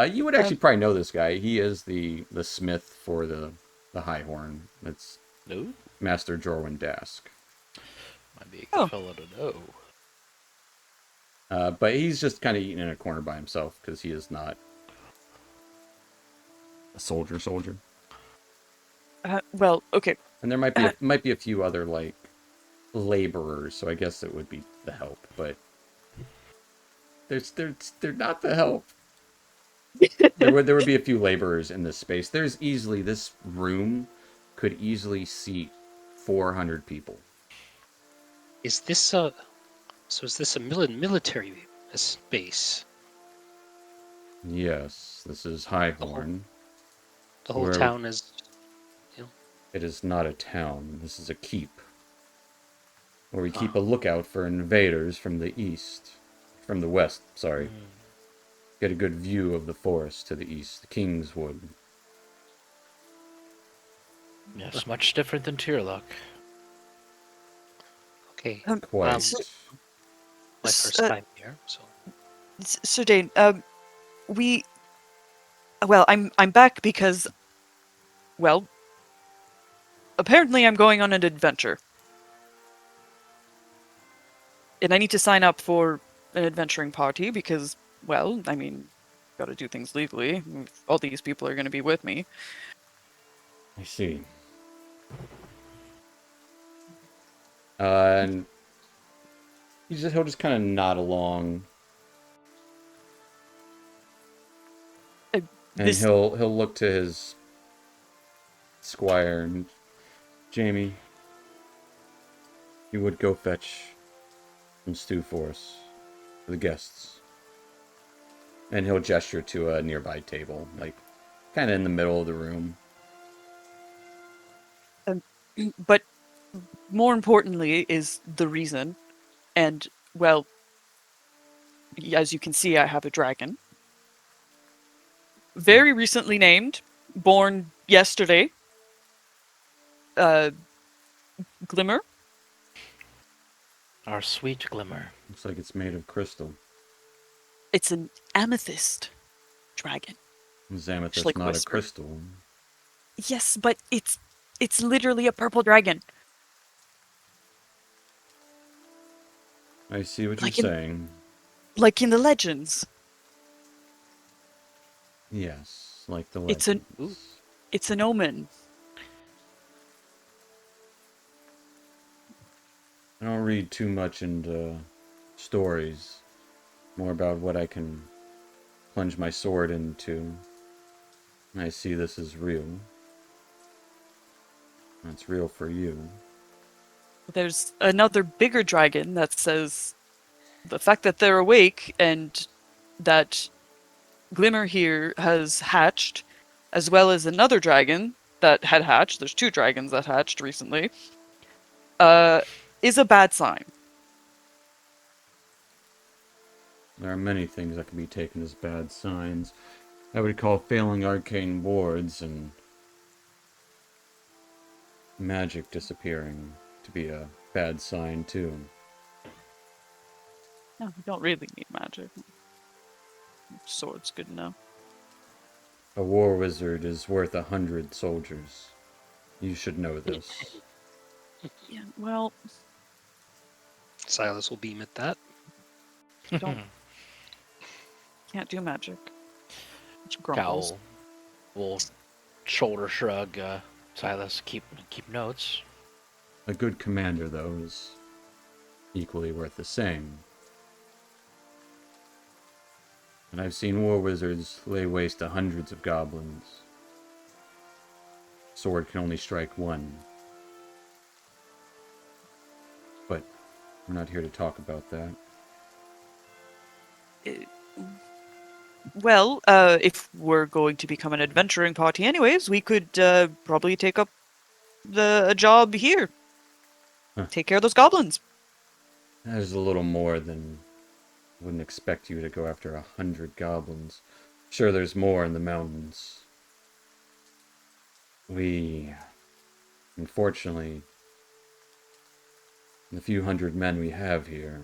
You would actually probably know this guy. He is the smith for the High Horn. It's No? Master Jorwin Dask. Might be a good Oh. fellow to know. But he's just kind of eating in a corner by himself because he is not a soldier. Well, okay. And there might be a few other like laborers, so I guess it would be the help, but they're not the help. There would be a few laborers in this space. This room could easily seat 400 people. Is this a military base? Yes, this is Highhorn. The whole Where- town is. It is not a town. This is a keep, where we keep a lookout for invaders from the west. Sorry. Get a good view of the forest to the east, the Kingswood. Yes, much different than Tyrlock. Okay, Quite. my first time here, so. So Dane, I'm back because, well, apparently I'm going on an adventure. And I need to sign up for an adventuring party because, well, I mean, gotta do things legally. All these people are gonna be with me. I see. And he'll just kind of nod along, and This, he'll look to his squire and Jamie. You would go fetch some stew for us, for the guests. And he'll gesture to a nearby table, like kind of in the middle of the room. but more importantly is the reason. And, well, as you can see, I have a dragon. Very recently named, born yesterday. Glimmer. Our sweet Glimmer. Looks like it's made of crystal. It's an amethyst dragon. Amethyst, like not whisper. a crystal. Yes, but it's literally a purple dragon. I see what Like you're in- saying. Like in the legends. Yes, like the It's an- legends. It's an omen. I don't read too much into stories. More about what I can plunge my sword into. I see this is real. That's real for you. There's another bigger dragon that says the fact that they're awake and that Glimmer here has hatched, as well as another dragon that had hatched. There's two dragons that hatched recently. is a bad sign. There are many things that can be taken as bad signs. I would call failing arcane wards and magic disappearing to be a bad sign too. No, we don't really need magic. Sword's good enough. A war wizard is worth 100 soldiers. You should know this. Yeah, well, Silas will beam at that. don't can't do magic. Which grumbles. Cowl will shoulder shrug. Silas, keep notes. A good commander, though, is equally worth the same. And I've seen war wizards lay waste to hundreds of goblins. Sword can only strike one. But we're not here to talk about that. Well, if we're going to become an adventuring party anyways, we could probably take up a job here. Huh. Take care of those goblins. That is a little more than I wouldn't expect you to go after 100 goblins. Sure, there's more in the mountains. We, unfortunately, the few hundred men we have here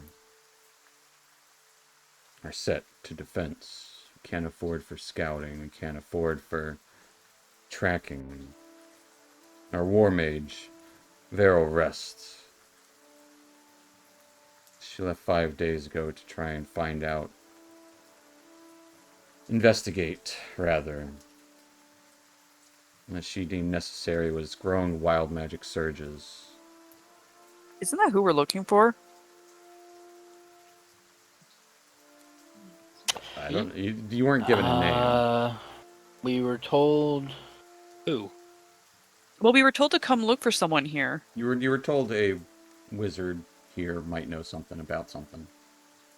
are set to defense. We can't afford for scouting. We can't afford for tracking. Our war mage, Vero, rests. She left 5 days ago to try and find out. Investigate, rather. That she deemed necessary was growing wild magic surges. Isn't that who we're looking for? I don't. You weren't given a name. We were told. Who? Well, we were told to come look for someone here. You were told a wizard here might know something about something.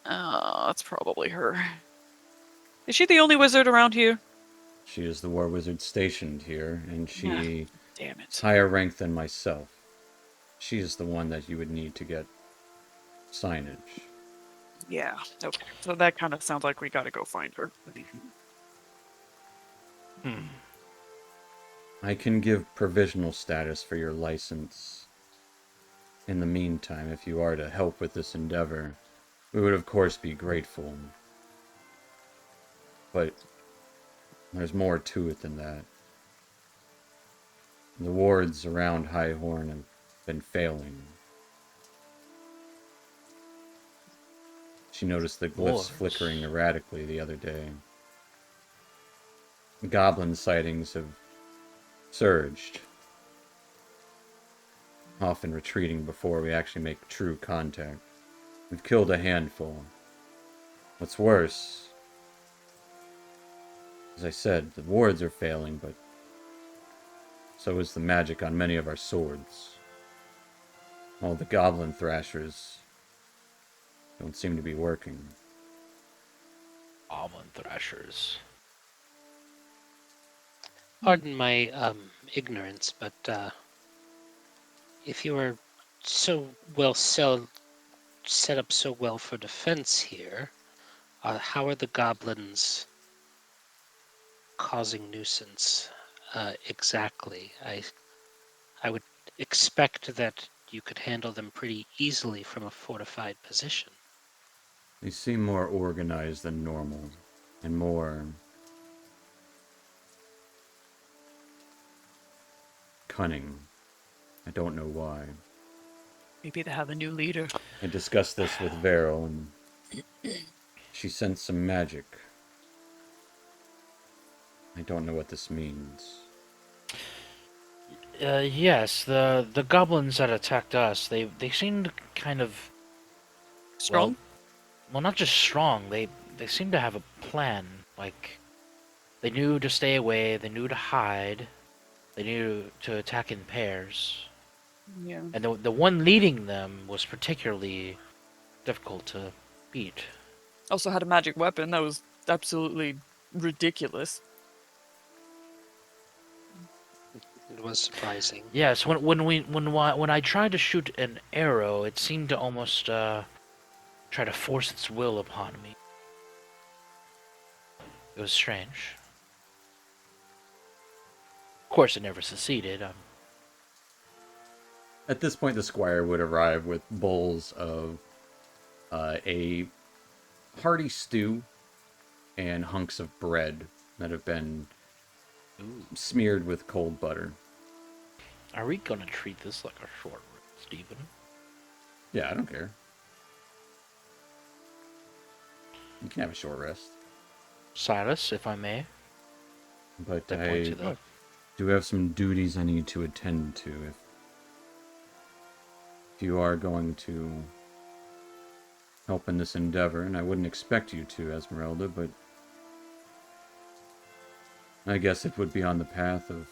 That's probably her. Is she the only wizard around here? She is the war wizard stationed here, and she Damn it. is higher ranked than myself. She is the one that you would need to get signage. Yeah. Okay. So that kind of sounds like we gotta go find her. I can give provisional status for your license. In the meantime, if you are to help with this endeavor, we would of course be grateful. But there's more to it than that. The wards around Highhorn have been failing. She noticed the glyphs Wards? flickering erratically the other day. Goblin sightings have surged, often retreating before we actually make true contact. We've killed a handful. What's worse, as I said, the wards are failing, but so is the magic on many of our swords. All the goblin thrashers don't seem to be working. Almond thrashers. Pardon my ignorance, but if you are so well set up so well for defense here, how are the goblins causing nuisance exactly? I would expect that you could handle them pretty easily from a fortified position. They seem more organized than normal, and more cunning. I don't know why. Maybe they have a new leader. I discussed this with Vero, and she sensed some magic. I don't know what this means. Yes, the goblins that attacked us, they seemed kind of Strong? well, not just strong. They seemed to have a plan. Like they knew to stay away, they knew to hide, they knew to attack in pairs. Yeah. And the one leading them was particularly difficult to beat. Also had a magic weapon that was absolutely ridiculous. It was surprising. Yes, when I tried to shoot an arrow, it seemed to almost try to force its will upon me. It was strange. Of course, it never succeeded. At this point, the squire would arrive with bowls of a hearty stew and hunks of bread that have been Ooh. smeared with cold butter. Are we gonna treat this like a short rest, Stephen? Yeah, I don't care. You can have a short rest. Silas, if I may. But I point to I the do have some duties I need to attend to. If you are going to help in this endeavor, and I wouldn't expect you to, Esmeralda, but I guess it would be on the path of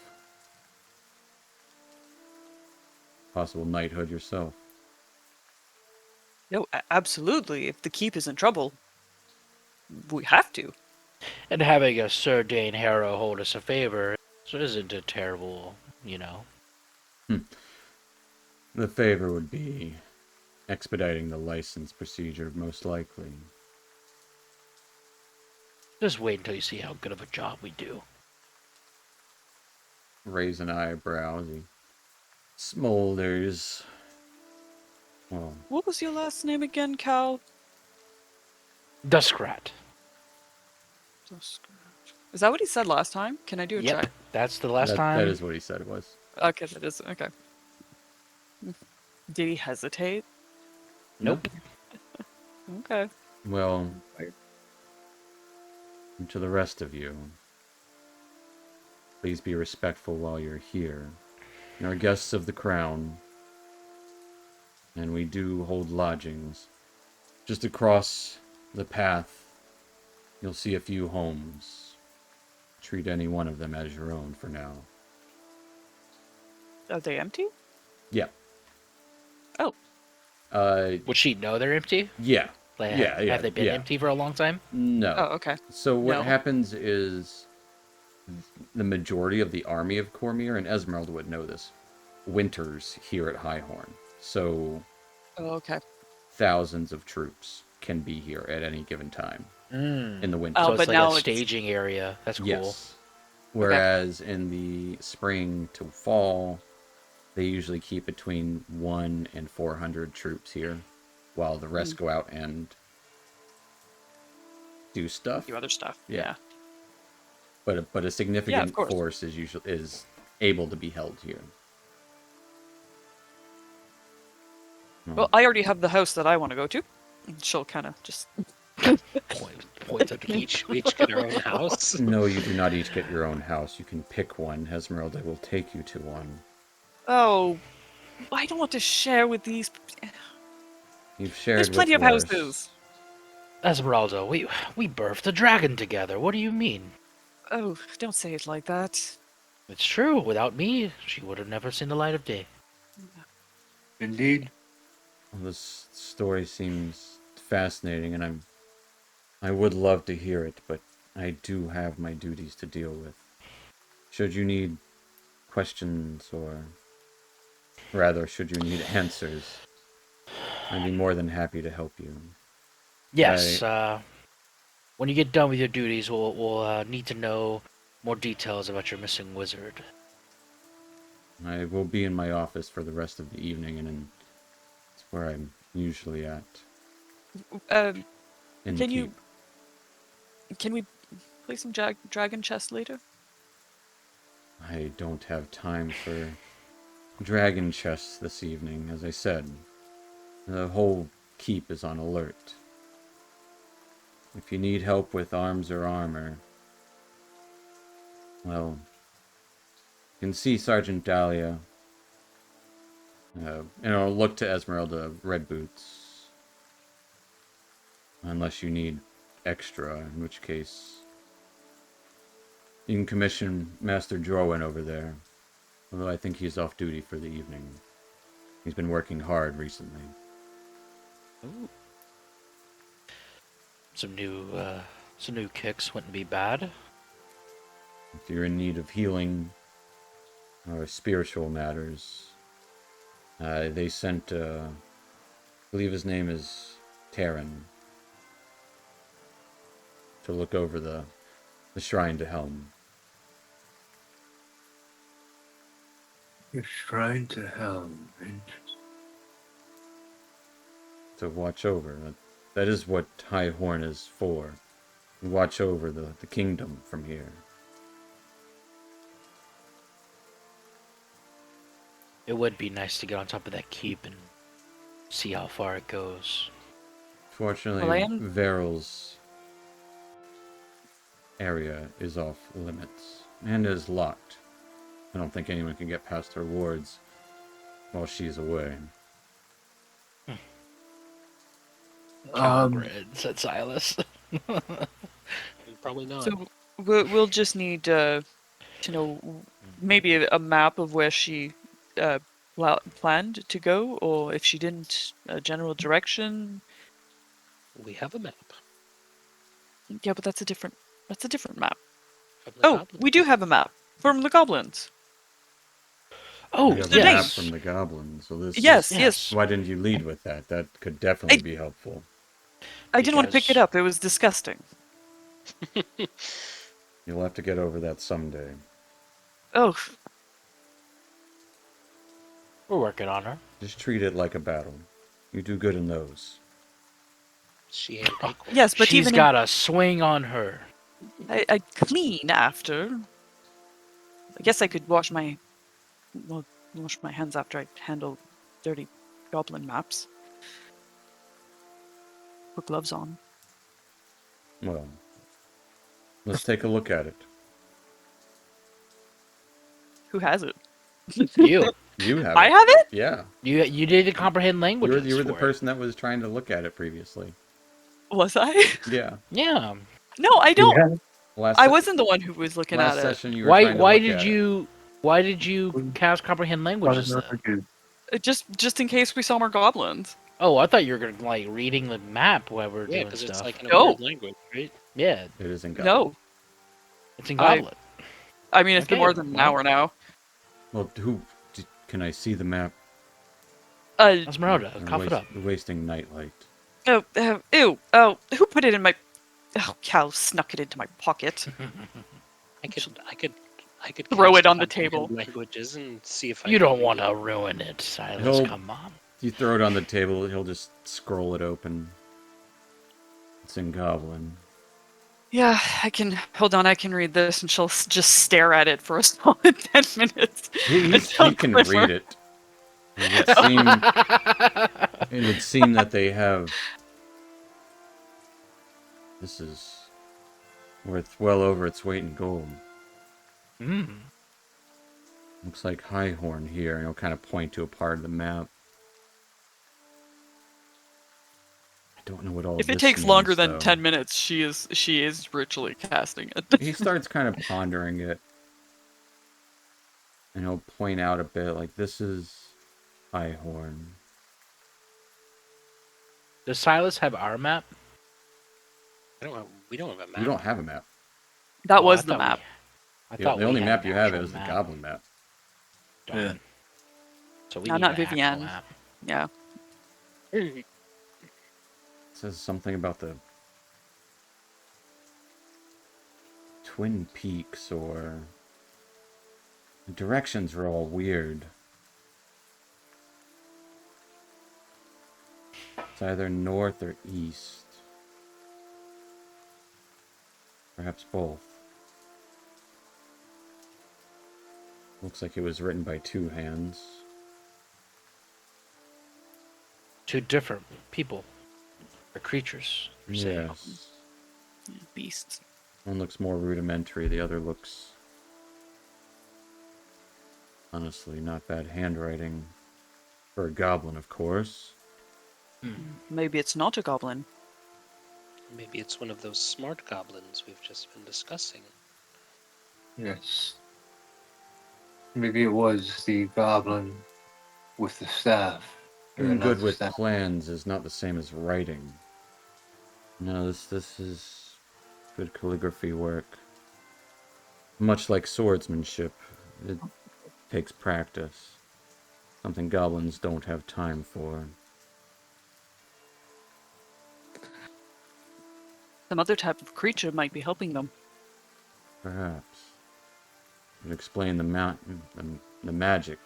possible knighthood yourself. No, absolutely. If the keep is in trouble, we have to. and having a Sir Dane Harrow hold us a favor isn't a terrible, you know. The favor would be expediting the license procedure, most likely. Just wait until you see how good of a job we do. Raise an eyebrow as he smolders. Well, What was your last name again, Cal? Duskrat. Is that what he said last time? Can I do a Yep, check? that's the last time. that is what he said it was. Okay, that is okay. Did he hesitate? Nope. Okay. Well, and to the rest of you, please be respectful while you're here. You're guests of the crown, and we do hold lodgings. Just across the path, you'll see a few homes. Treat any one of them as your own for now. Are they empty? Yeah. Oh. Would she know they're empty? Yeah. Like, Yeah, have they been empty for a long time? No. Oh, okay. So what No. happens is the majority of the army of Cormyr, and Esmeralda would know this, winters here at Highhorn. So Oh, okay. thousands of troops can be here at any given time in the winter. Oh, So it's but like now a it's- staging area. That's cool. Yes. Whereas in the spring to fall, they usually keep between 1 and 400 troops here, while the rest go out and do stuff. Do other stuff. Yeah. Yeah. But a significant course. force is able to be held here. Well, I already have the house that I want to go to. And she'll kind of just. Point at each. We each get our own house. No, you do not each get your own house. You can pick one. Esmeralda will take you to one. Oh, I don't want to share with these. You've shared There's plenty with of worse. houses. Esmeralda, we birthed a dragon together. What do you mean? Oh, don't say it like that. It's true. Without me, she would have never seen the light of day. Indeed. Well, this story seems fascinating, and I would love to hear it, but I do have my duties to deal with. Should you need questions, or rather, should you need answers, I'd be more than happy to help you. Yes. When you get done with your duties, we'll need to know more details about your missing wizard. I will be in my office for the rest of the evening, and it's where I'm usually at. Um, In the can you? keep. Can we play some dragon chess later? I don't have time for dragon chess this evening, as I said. The whole keep is on alert. If you need help with arms or armor, well, you can see Sergeant Dahlia. Look to Esmeralda, Red Boots. Unless you need extra, in which case you can commission Master Jorwin over there. Although I think he's off duty for the evening. He's been working hard recently. Ooh. Some new kicks wouldn't be bad. If you're in need of healing, or spiritual matters. They sent, I believe his name is Terran, to look over the shrine to Helm. The shrine to Helm. To watch over. That is what High Horn is for. Watch over the kingdom from here. It would be nice to get on top of that keep and see how far it goes. Fortunately, Well, I am- Veryl's area is off limits and is locked. I don't think anyone can get past her wards while she's away. Grid, said Silas. Probably not. So we'll just need to know maybe a map of where she planned to go, or if she didn't, a general direction. We have a map Yeah, but that's a different map. from the Oh, goblin. we do have a map from the goblins. Oh, We have the a map name? from the goblins, so this Yes, is... yes. Why didn't you lead with that? That could definitely be helpful. I didn't want to pick it Because- up. It was disgusting. You'll have to get over that someday. Oh, We're working on her. Just treat it like a battle. You do good in those. She ate an acorn. yes, but She's even got a swing on her. I clean after. I guess I could wash my hands after I handle dirty goblin maps. Put gloves on. Well, let's take a look at it. Who has it? You. You have I it. have it? Yeah. You did the comprehend You languages. were the for it. person that was trying to look at it previously. Was I? Yeah. Yeah. No, I don't. Yeah. Last I se- wasn't the one who was looking last at it. session you were trying to Why look did at you cast comprehend languages then? Just in case we saw more goblins. Oh, I thought you were gonna like reading the map while we're Yeah, doing because stuff. it's like in a No. weird language, right? Yeah, it? It isn't No, it's in I- Goblet. I mean it's been Okay, more than an well. hour now. Well, can I see the map? Esmeralda, You're cough it up. wasting nightlight. Ew. Oh, who put it in my? Oh, Cal snuck it into my pocket. I could Throw cast it on the comprehend table. languages and see if I You can don't read want it. to ruin it, Silas. He'll- Come on. You throw it on the table, he'll just scroll it open. It's in Goblin. Yeah, I can. Hold on, I can read this, and she'll just stare at it for a solid 10 minutes. He until can Glimmer- read it. It would seem that they have... This is worth well over its weight in gold. Mm. Looks like Highhorn here, and he'll kind of point to a part of the map. I don't know what all If it this takes longer means, than though. 10 minutes, she is ritually casting it. He starts kind of pondering it. And he'll point out a bit, like, this is Highhorn. Does Silas have our map? We don't have a map. You don't have a map. That Oh, was I the thought map. I The thought only we had map an you have actual is the map. Goblin map. Darn. Yeah. So we No, need not an actual Vivienne. map. Yeah. It says something about the Twin Peaks, or the directions are all weird. It's either north or east. Perhaps both. Looks like it was written by two hands. Two different people or creatures. per se. Yes. Yeah, beasts. One looks more rudimentary, the other looks... honestly, not bad handwriting. For a goblin, of course. Maybe it's not a goblin. Maybe it's one of those smart goblins we've just been discussing. Yes. Maybe it was the goblin with the staff. or Being good another with staff. plans is not the same as writing. No, this is good calligraphy work. Much like swordsmanship, it takes practice. Something goblins don't have time for. Some other type of creature might be helping them. Perhaps. Would explain the mountain, the magic.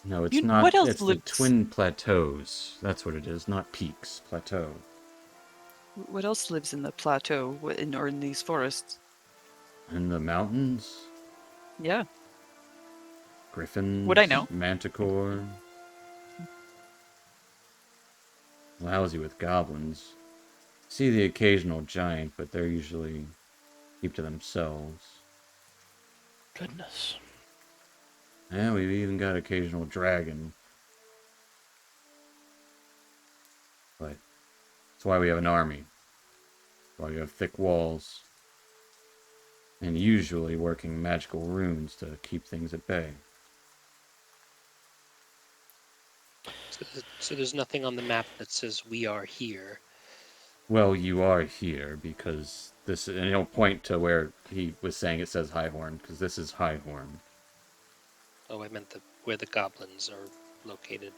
No, it's not. What else It's the lives? twin plateaus. That's what it is, not peaks. Plateau. What else lives in the plateau or in these forests? In the mountains, Yeah. griffins, Would I know? manticore. Lousy with goblins. See the occasional giant, but they're usually keep to themselves. Goodness. Yeah, we've even got occasional dragon. But that's why we have an army. That's why we have thick walls. And usually working magical runes to keep things at bay. So there's nothing on the map that says we are here. Well, you are here because this, and he'll point to where he was saying it says Highhorn, because this is Highhorn. Oh, I meant where the goblins are located.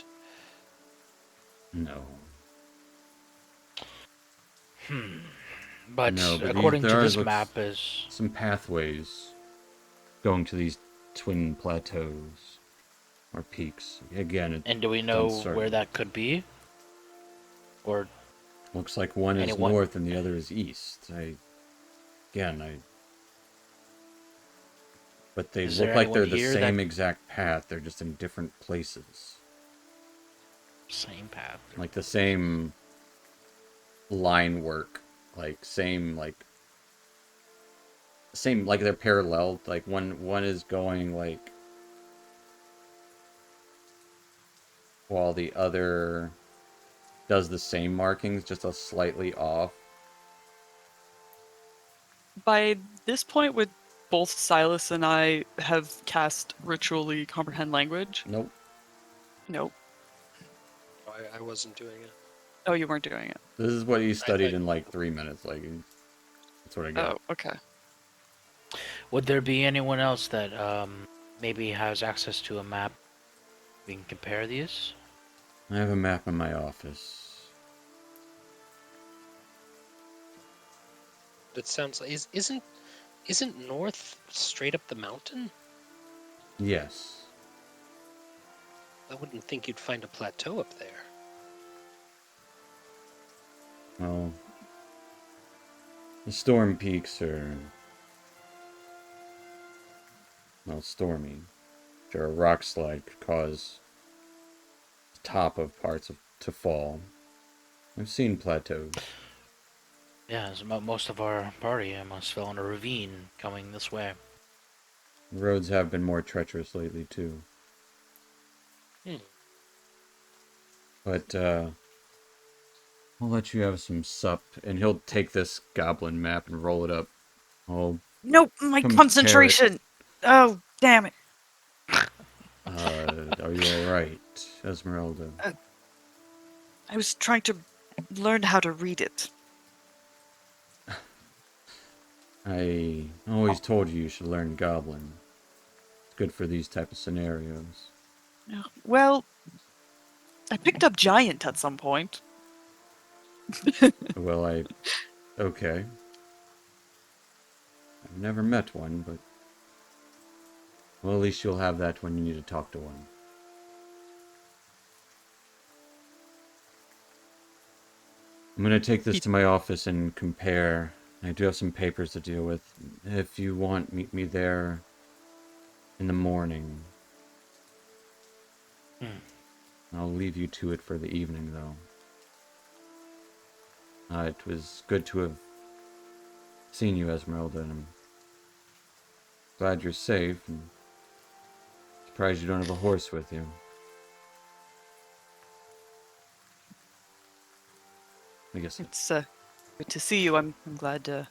No. But No, but according there to are this looks- map is Some pathways going to these twin plateaus or peaks. Again, it and do we know uncertain. where that could be? Or looks like one is Anyone- north and the other is east. But they Is look there like they're anyone the here same that- exact path. They're just in different places. same path? Like the same line work. Like they're parallel. Like one is going like while the other does the same markings, just a slightly off. By this point, would both Silas and I have cast Ritually Comprehend Language? Nope. Nope. I wasn't doing it. Oh, you weren't doing it. This is what he studied in like 3 minutes. Like that's what I got. Oh, okay. Would there be anyone else that maybe has access to a map? We can compare these. I have a map in my office. It sounds like isn't north straight up the mountain? Yes. I wouldn't think you'd find a plateau up there. Well, the storm peaks are, well, stormy. Sure, a rock slide could cause the top of parts to fall. I've seen plateaus. Yeah, as most of our party almost fell in a ravine coming this way. The roads have been more treacherous lately, too. But, I'll let you have some sup, and he'll take this goblin map and roll it up. I'll, Nope, my Compare it. concentration! Oh, damn it. are you alright, Esmeralda? I was trying to learn how to read it. I always told you should learn Goblin. It's good for these type of scenarios. Well, I picked up Giant at some point. Well, okay. I've never met one, but... Well, at least you'll have that when you need to talk to one. I'm gonna take this to my office and compare. I do have some papers to deal with. If you want, meet me there in the morning. I'll leave you to it for the evening, though. It was good to have seen you, Esmeralda, and I'm glad you're safe, and surprised you don't have a horse with you. I guess It's good to see you. I'm glad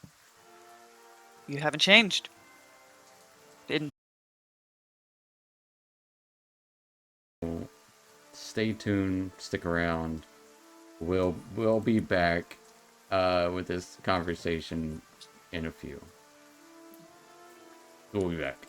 you haven't changed. stay tuned, stick around. We'll be back with this conversation in a few. We'll be back.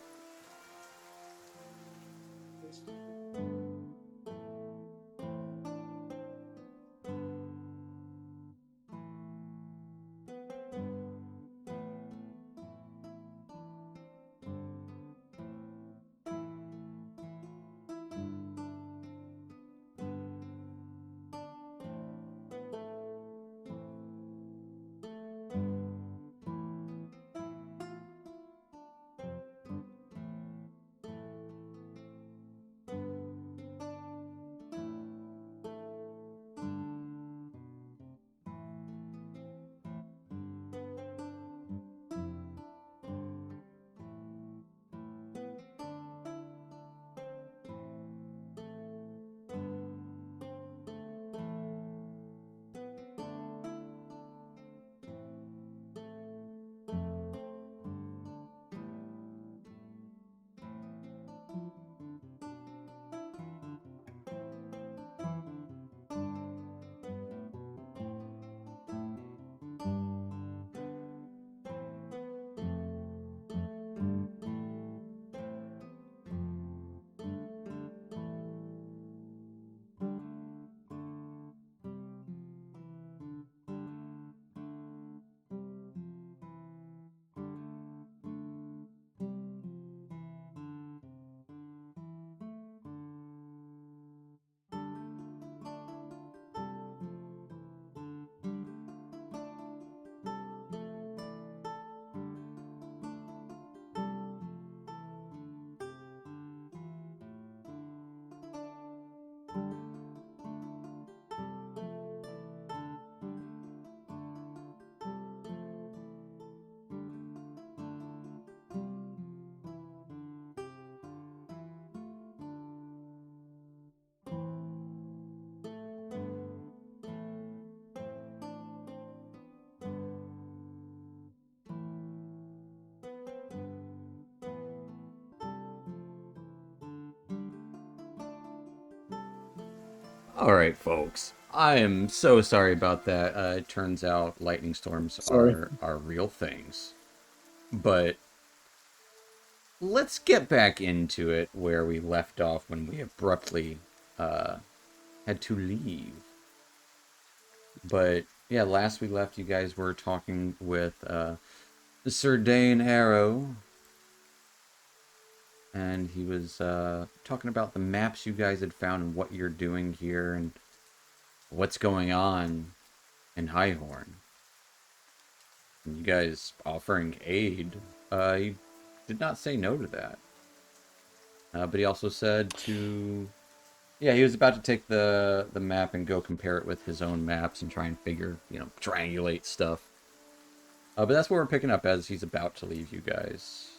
All right, folks. I am so sorry about that. It turns out lightning storms Sorry. are real things. But let's get back into it where we left off when we abruptly had to leave. But yeah, last we left, you guys were talking with Sir Dane Harrow. And he was talking about the maps you guys had found and what you're doing here and what's going on in Highhorn. And you guys offering aid. He did not say no to that. But he also said to... Yeah, he was about to take the map and go compare it with his own maps and try and figure, triangulate stuff. But that's what we're picking up as he's about to leave you guys.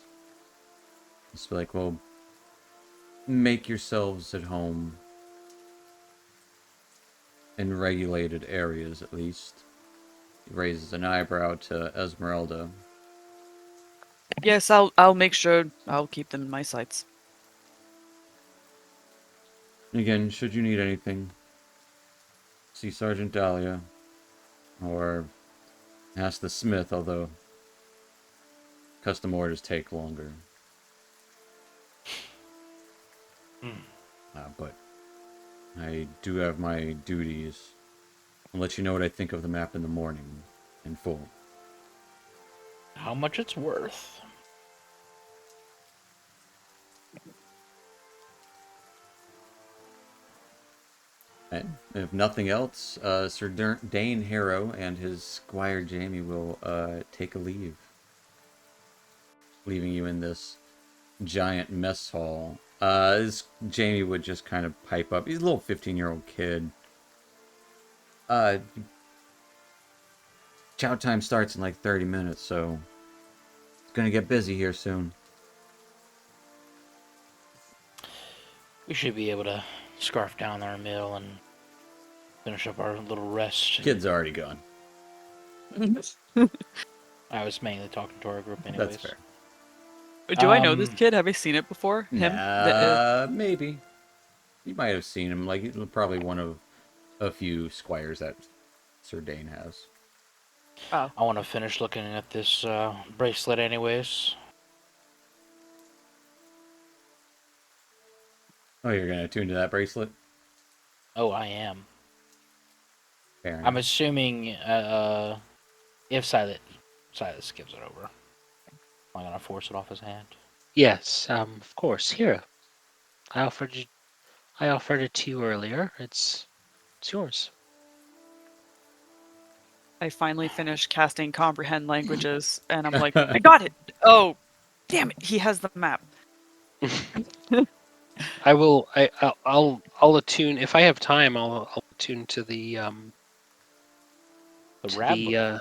It's like, well, make yourselves at home. In regulated areas, at least. He raises an eyebrow to Esmeralda. Yes, I'll make sure I'll keep them in my sights. Again, should you need anything, see Sergeant Dahlia, or ask the smith, although custom orders take longer. But I do have my duties. I'll let you know what I think of the map in the morning, in full. How much it's worth. And if nothing else, Sir Dane Harrow and his squire Jamie will take a leave. Leaving you in this giant mess hall. Jamie would just kind of pipe up. He's a little 15-year-old kid. Chow time starts in like 30 minutes, so it's gonna get busy here soon. We should be able to scarf down our meal and finish up our little rest. Kid's already gone. I was mainly talking to our group anyways. That's fair. Do I know this kid? Have I seen it before? Him? Maybe. You might have seen him. Like, he's probably one of a few squires that Sir Dane has. Oh. I want to finish looking at this bracelet anyways. Oh, you're gonna attune to that bracelet? Oh, I am. Fair I'm enough. assuming if Silas gives it over, I'm gonna force it off his hand. Yes, of course. Here, I offered you. I offered it to you earlier. It's yours. I finally finished casting comprehend languages, and I'm like, I got it. Oh, damn it! He has the map. I will. I'll attune if I have time. I'll attune to The to Rattler.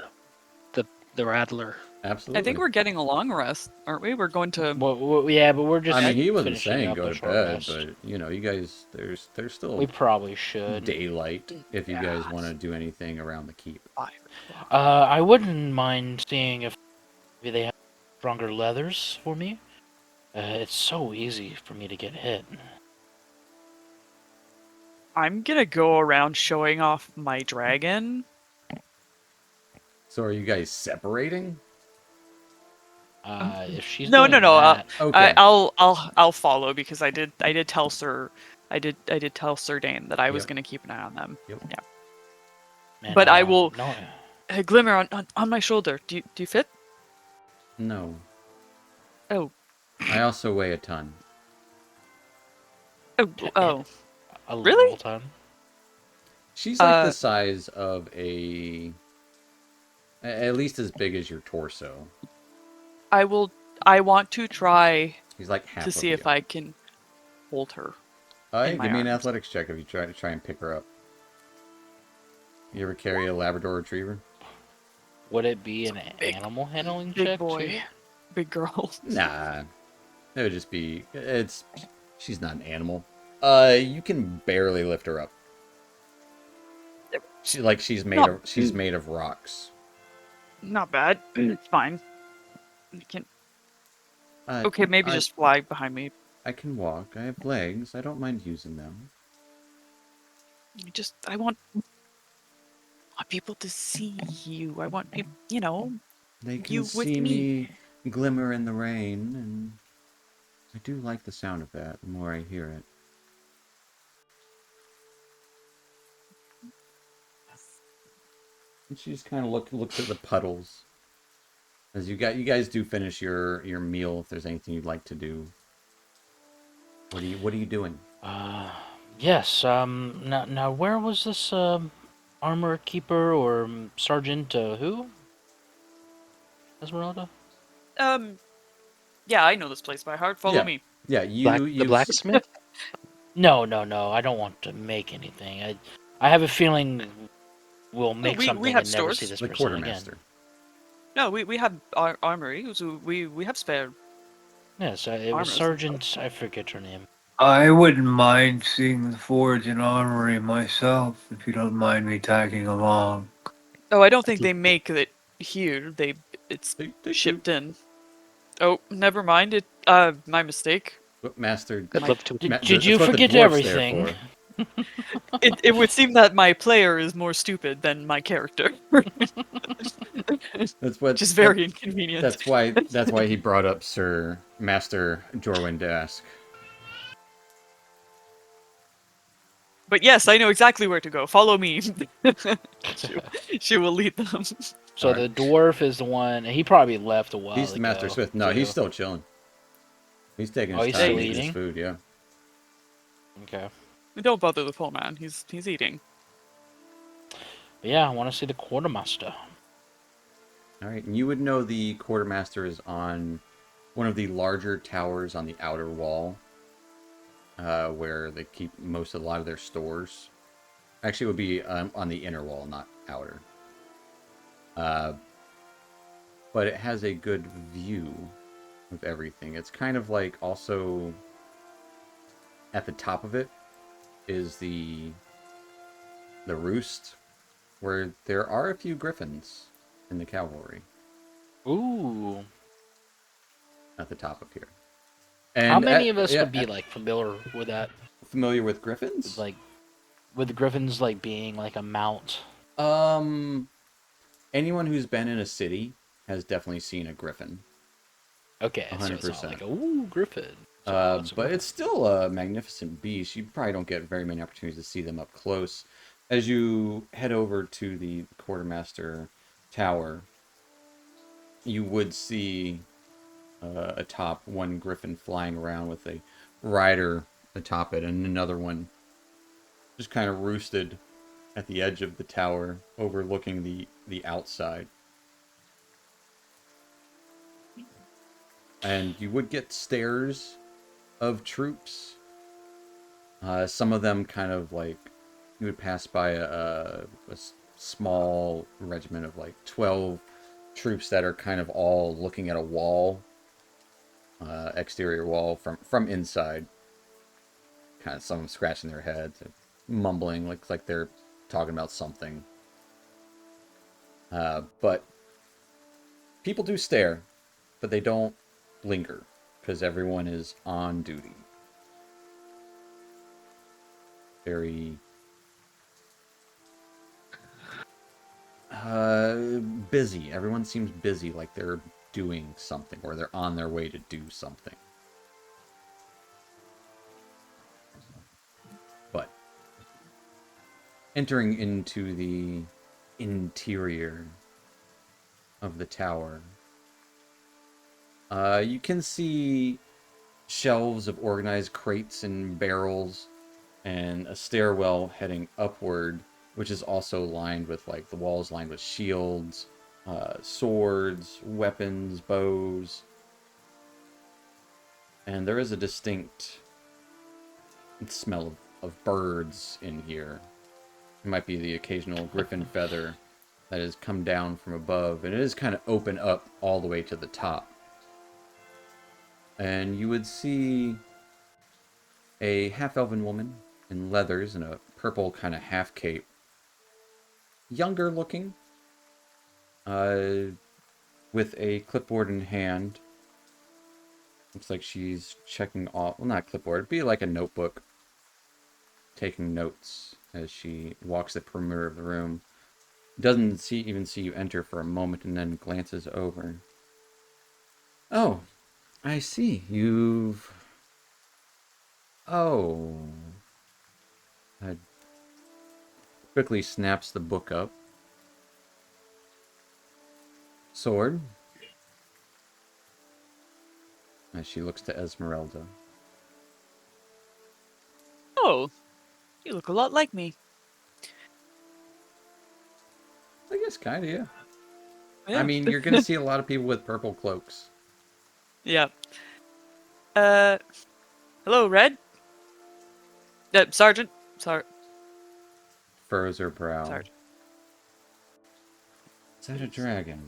the Rattler. I think Absolutely. we're getting a long rest, aren't we? We're going to. Well, yeah, but we're just I mean, he wasn't finishing saying up go a to short bed, rest. but you guys, there's We still probably should. daylight if you guys want to do anything around the keep. 5 o'clock. I wouldn't mind seeing if maybe they have stronger leathers for me. It's so easy for me to get hit. I'm gonna go around showing off my dragon. So are you guys separating? If she's No, doing no. that, Okay. I'll follow because I did tell Sir Dane that I was Yep. gonna keep an eye on them. Yep. Yeah. man, But I will. No, Glimmer on my shoulder. Do you fit? No. Oh. I also weigh a ton. Oh. a Really? little ton. She's like the size of at least as big as your torso. I want to try She's like half to of see you. if I can hold her. Hey, in my give me an arms. athletics check if you try and pick her up. You ever carry a Labrador Retriever? Would it be an big- animal handling Big check boy. too? Big girl. Nah. It would just be she's not an animal. You can barely lift her up. She's made of rocks. Not bad. It's fine. I can. Okay, maybe just fly behind me. I can walk. I have legs. I don't mind using them. I want people to see you. I want people, They can you with see me. me glimmer in the rain, and I do like the sound of that the more I hear it. And she just kind of looks at the puddles. As you guys do finish your meal, if there's anything you'd like to do. What are you doing? Yes. Now, where was this armor keeper or sergeant? Who? Esmeralda. Yeah, I know this place by heart. Follow Yeah. me. Yeah, The blacksmith. No. I don't want to make anything. I have a feeling we'll make we something have and never stores. see this the person again. quartermaster. No, we have our armory. So we have spare. Yes, it was Armors. Sergeant. I forget her name. I wouldn't mind seeing the forge and armory myself, if you don't mind me tagging along. Oh, I don't think they make it here. It's They shipped do. in. Oh, never mind. My mistake. What master? I'd love to. Did that's you what the forget dwarf's there everything? for. It would seem that my player is more stupid than my character. That's what. Which is very inconvenient. That's why he brought up Sir Master Jorwin to ask. But yes, I know exactly where to go. Follow me. she will lead them. So Alright. the dwarf is the one. He probably left a while He's the ago. Master Smith. No, he's too. still chilling. He's taking Oh, his he's time still eating his eating? food. Yeah. Okay. Don't bother the poor man. He's eating. But yeah, I want to see the quartermaster. All right, and you would know the quartermaster is on one of the larger towers on the outer wall, where they keep a lot of their stores. Actually, it would be on the inner wall, not outer. But it has a good view of everything. It's kind of like also at the top of it is the roost, where there are a few griffins in the cavalry Ooh. at the top of here. And How many of us would be like familiar with that? familiar with griffins? Like, with the griffins like being like a mount. Anyone who's been in a city has definitely seen a griffin. Okay, so it's 100%. not like ooh griffin. that's a But good it's still a magnificent beast. You probably don't get very many opportunities to see them up close. As you head over to the quartermaster tower, you would see atop one griffin flying around with a rider atop it, and another one just kind of roosted at the edge of the tower, overlooking the outside. And you would get stares of troops. Some of them kind of like you would pass by a small regiment of like 12 troops that are kind of all looking at a wall, exterior wall from inside. Kind of some of them scratching their heads, mumbling like they're talking about something. But people do stare, but they don't linger because everyone is on duty. Very busy. Everyone seems busy, like they're doing something or they're on their way to do something. But entering into the interior of the tower, you can see shelves of organized crates and barrels and a stairwell heading upward, which is also lined with, like, the walls lined with shields, swords, weapons, bows. And there is a distinct smell of birds in here. It might be the occasional griffin feather that has come down from above, and it is kind of open up all the way to the top. And you would see a half-elven woman in leathers and a purple kind of half cape. Younger looking, with a clipboard in hand. Looks like she's checking off, well, not clipboard, it'd be like a notebook, taking notes as she walks the perimeter of the room. Doesn't even see you enter for a moment and then glances over. Oh, I see. You've... Oh. Quickly snaps the book up. Sword. As she looks to Esmeralda. Oh, you look a lot like me. I guess kind of, yeah. Yeah. I mean, you're going to see a lot of people with purple cloaks. Yeah. Hello, Red? Sergeant. Furrows her brow. Sergeant. Is that a dragon?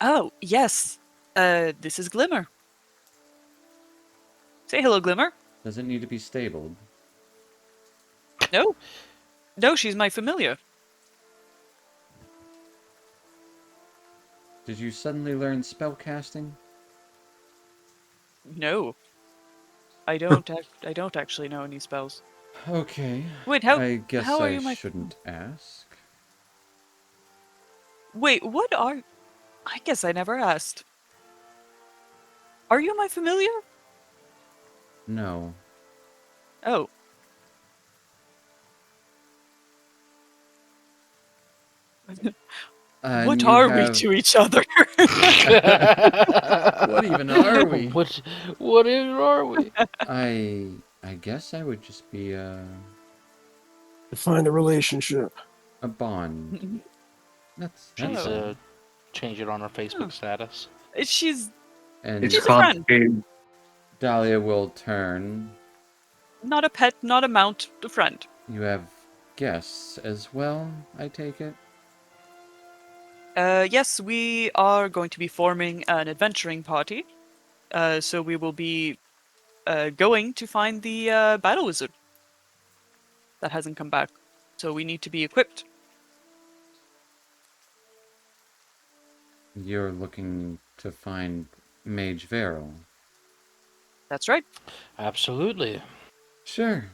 Oh, yes. This is Glimmer. Say hello, Glimmer. Does it need to be stabled? No. No, she's my familiar. Did you suddenly learn spellcasting? No. I don't actually know any spells. Okay. Wait, I guess how are I you my... shouldn't ask. Wait, what are... I guess I never asked. Are you my familiar? No. Oh. What you are we have- to each other? What even are we? What even are we? I guess I would just be Define the relationship. a bond. That's She's all. change it on her Facebook status. She's And It's She's a friend. complicated. Dahlia will turn. not a pet, not a mount, a friend. You have guests as well, I take it? Yes, we are going to be forming an adventuring party. So we will be going to find the battle wizard that hasn't come back. So we need to be equipped. You're looking to find Mage Vero. That's right. Absolutely. Sure.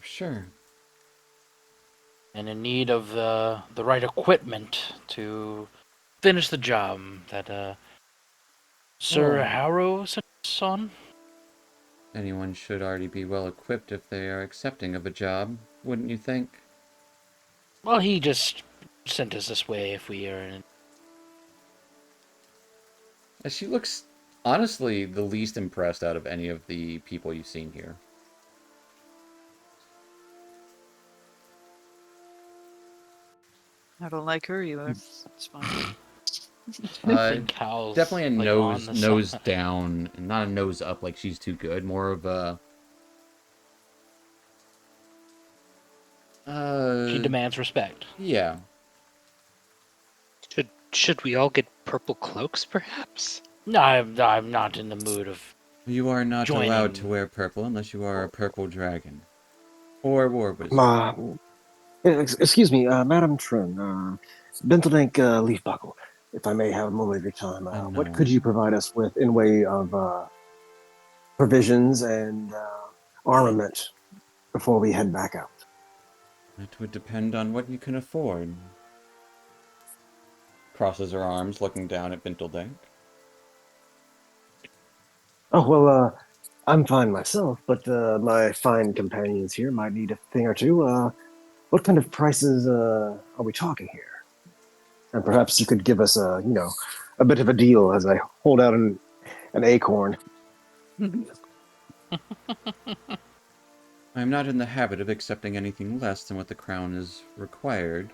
And in need of the right equipment to finish the job that Sir Oh. Harrow sent us on. anyone should already be well equipped if they are accepting of a job, wouldn't you think? Well, he just sent us this way if we are in. She looks, honestly, the least impressed out of any of the people you've seen here. I don't like her either. It's fine. I think Cal's Definitely a like, on nose the side. down, not a nose up like she's too good. More of a She demands respect. yeah. Should we all get purple cloaks, perhaps? No, I'm not in the mood of You are not allowed to joining. wear purple unless you are a purple dragon or a war wizard. Ma, excuse me, Madam Trin, Bentlink Leafbuckle, if I may have a moment of your time, what could you Unknown. provide us with in way of provisions and armament before we head back out? It would depend on what you can afford. Crosses her arms, looking down at Bintledank. Oh, well, I'm fine myself, but my fine companions here might need a thing or two. What kind of prices are we talking here? And perhaps you could give us a bit of a deal as I hold out an acorn. I am not in the habit of accepting anything less than what the crown is required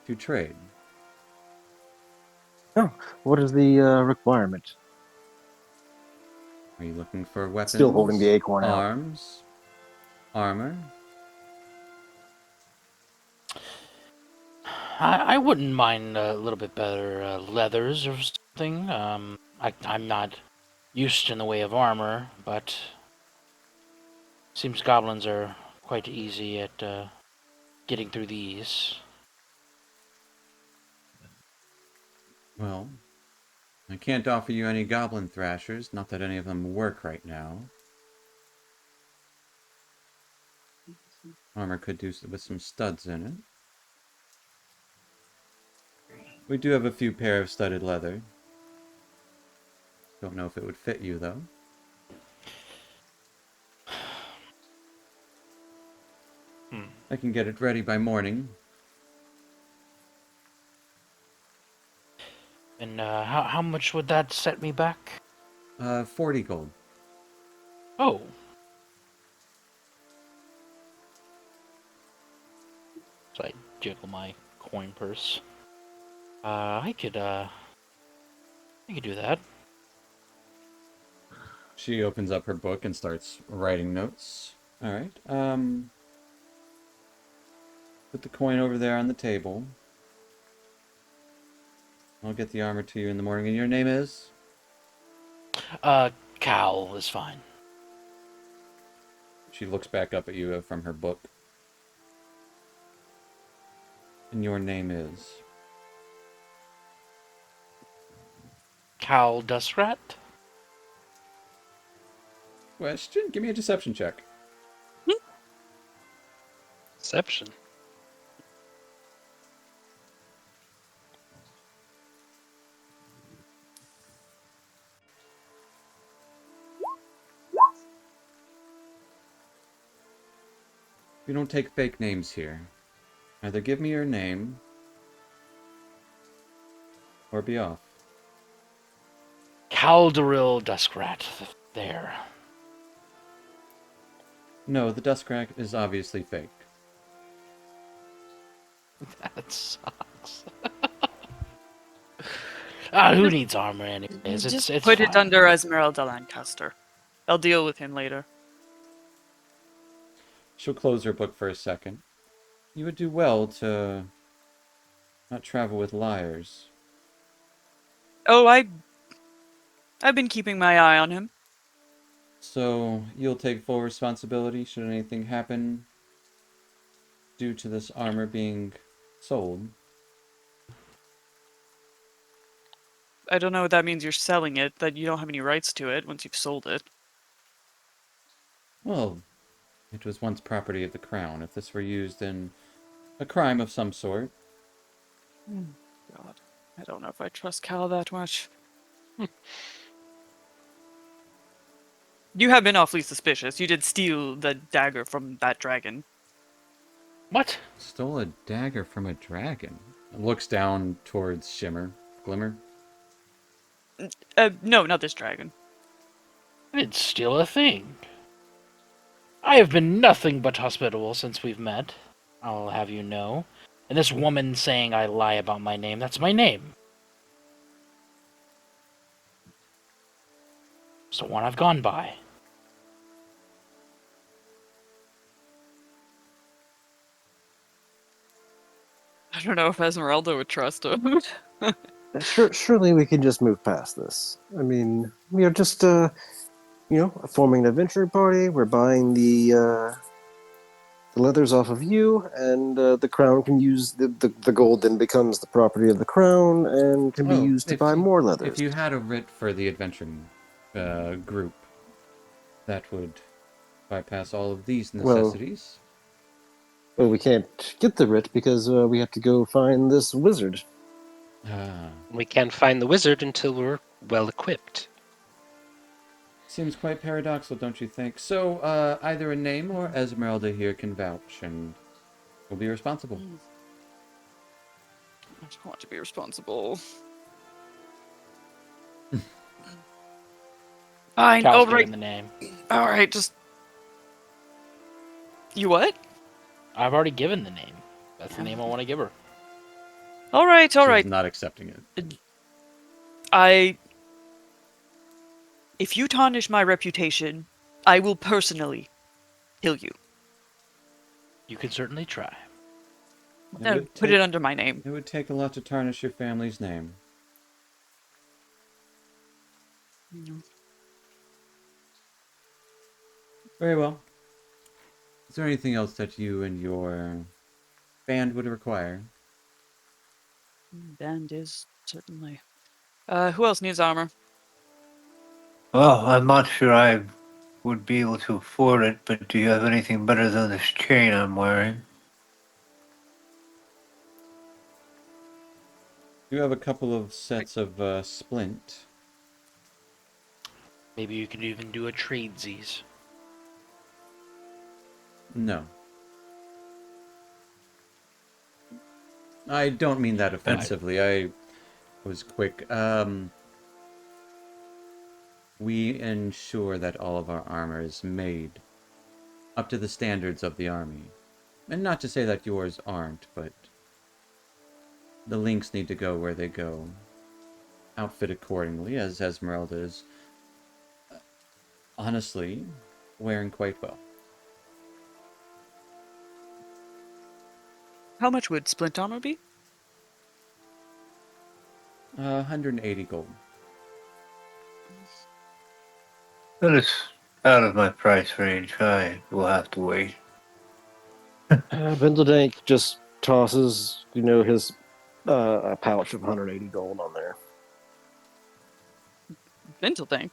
to trade. Oh, what is the requirement? Are you looking for Still holding the weapons, acorn out. arms, armor? I wouldn't mind a little bit better leathers or something. I'm not used in the way of armor, but seems goblins are quite easy at getting through these. Well, I can't offer you any goblin thrashers, not that any of them work right now. Armor could do with some studs in it. We do have a few pair of studded leather. Don't know if it would fit you, though. I can get it ready by morning. And how much would that set me back? 40 gold. Oh. So I jiggle my coin purse. I could do that. She opens up her book and starts writing notes. Alright, put the coin over there on the table. I'll get the armor to you in the morning. And your name is? Cal is fine. She looks back up at you from her book. And your name is? Cal Duskrat? Question? Give me a deception check. Deception. We don't take fake names here. Either give me your name, or be off. Calderil Duskrat. There. No, the Duskrat is obviously fake. That sucks. Who needs armor anyways? Just It's put it fine. under Esmeralda Lancaster. I'll deal with him later. She'll close her book for a second. You would do well to not travel with liars. Oh, I've been keeping my eye on him. So, you'll take full responsibility should anything happen due to this armor being sold. I don't know what that means. You're selling it, that you don't have any rights to it once you've sold it. Well, it was once property of the crown. If this were used in a crime of some sort, God, I don't know if I trust Cal that much. You have been awfully suspicious. You did steal the dagger from that dragon. What? Stole a dagger from a dragon. Looks down towards Glimmer. No, not this dragon. I didn't steal a thing. I have been nothing but hospitable since we've met. I'll have you know. And this woman saying I lie about my name, that's my name. It's the one I've gone by. I don't know if Esmeralda would trust him. Surely we can just move past this. I mean, we are just, forming an adventuring party. We're buying the leathers off of you, and the crown can use the gold then becomes the property of the crown and can be used to buy more leathers. If you had a writ for the adventuring group, that would bypass all of these necessities. Well, we can't get the writ because we have to go find this wizard. We can't find the wizard until we're well equipped. Seems quite paradoxical, don't you think? So, either a name or Esmeralda here can vouch, and we'll be responsible. I just want to be responsible. Fine, Cal's alright. given the name. Alright, just... You what? I've already given the name. That's the name I want to give her. Alright. She's not accepting it. If you tarnish my reputation, I will personally kill you. You can certainly try. No, put it under my name. It would take a lot to tarnish your family's name. Very well. Is there anything else that you and your band would require? Band is, certainly. Who else needs armor? Well, I'm not sure I would be able to afford it, but do you have anything better than this chain I'm wearing? You have a couple of sets of splint. Maybe you could even do a tradesies. No. I don't mean that offensively. I was quick. We ensure that all of our armor is made up to the standards of the army. And not to say that yours aren't, but the links need to go where they go. Outfit accordingly, as Esmeralda is honestly wearing quite well. How much would splint armor be? 180 gold. That is out of my price range. I will have to wait. Bendeldank just tosses, his a pouch of 180 gold on there. Vinteldank.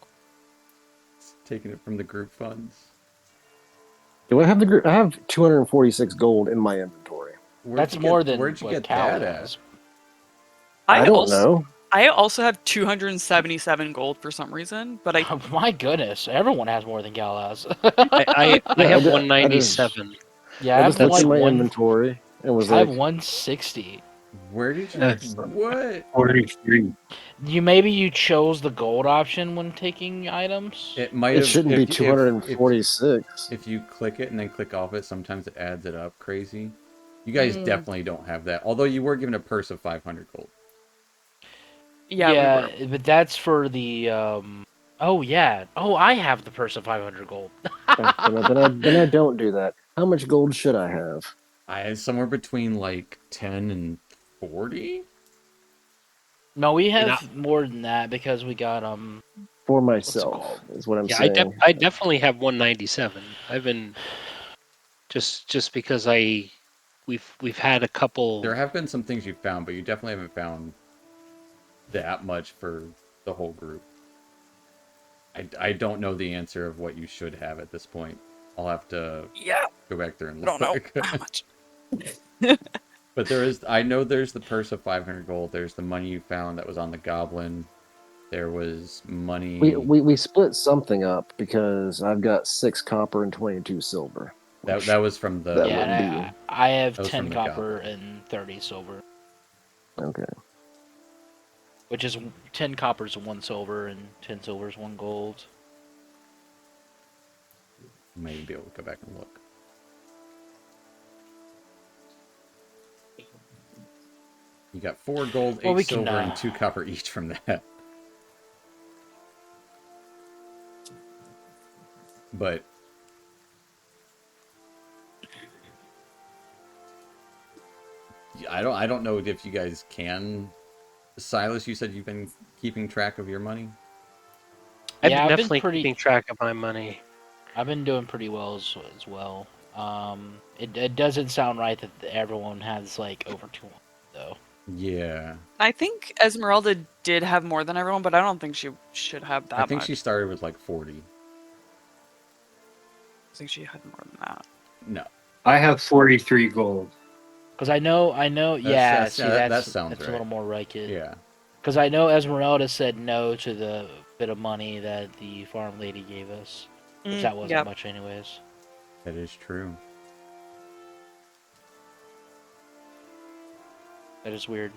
Taking it from the group funds. Do I have the group? I have 246 gold in my inventory. That's more than Where'd you what get Cal that has. I don't know. I also have 277 gold for some reason, but Oh, my goodness, everyone has more than Cal has. I Yeah, have I 197. Yeah, I I have just looked like in my one. inventory and was I have like, 160. Where did you... That's What? 43. Maybe you chose the gold option when taking items. It might it have... shouldn't if be you- 246. If you click it and then click off it, sometimes it adds it up crazy. You guys definitely don't have that. Although you were given a purse of 500 gold. yeah, we were. but that's for the. Oh yeah. Oh, I have the purse of 500 gold. then I don't do that. How much gold should I have? I had somewhere between like 10 and 40. No, we have know- more than that because we got For What's it myself, called? is what I'm Yeah, saying. I definitely have 197. I've been just because we've had a couple. There have been some things you found, but you definitely haven't found that much for the whole group. I don't know the answer of what you should have at this point. I'll have to go back there and I look. don't know how much. But I know there's the purse of 500 gold. There's the money you found that was on the goblin. There was money. We split something up because I've got 6 copper and 22 silver. That was from the. That yeah, wouldn't and be I have That was 10 from the copper goblin. and 30 silver, okay. which is 10 coppers, 1 silver, and 10 silvers, 1 gold. Maybe be able to go back and look. You got 4 gold, 8 Well, we can, silver, and 2 copper each from that. But I don't know if you guys can. Silas, you said you've been keeping track of your money. Yeah, I've been definitely pretty. keeping track of my money. I've been doing pretty well as well. It doesn't sound right that everyone has like over 200 though. Yeah, I think Esmeralda did have more than everyone, but I don't think she should have that I think much. she started with like 40. I think she had more than that. No, I have 43 gold. Because I know, yeah. See, that sounds that's a right. little more like it. Yeah, Because I know Esmeralda said no to the bit of money that the farm lady gave us, which that wasn't Yep. much anyways. that is true. That is weird.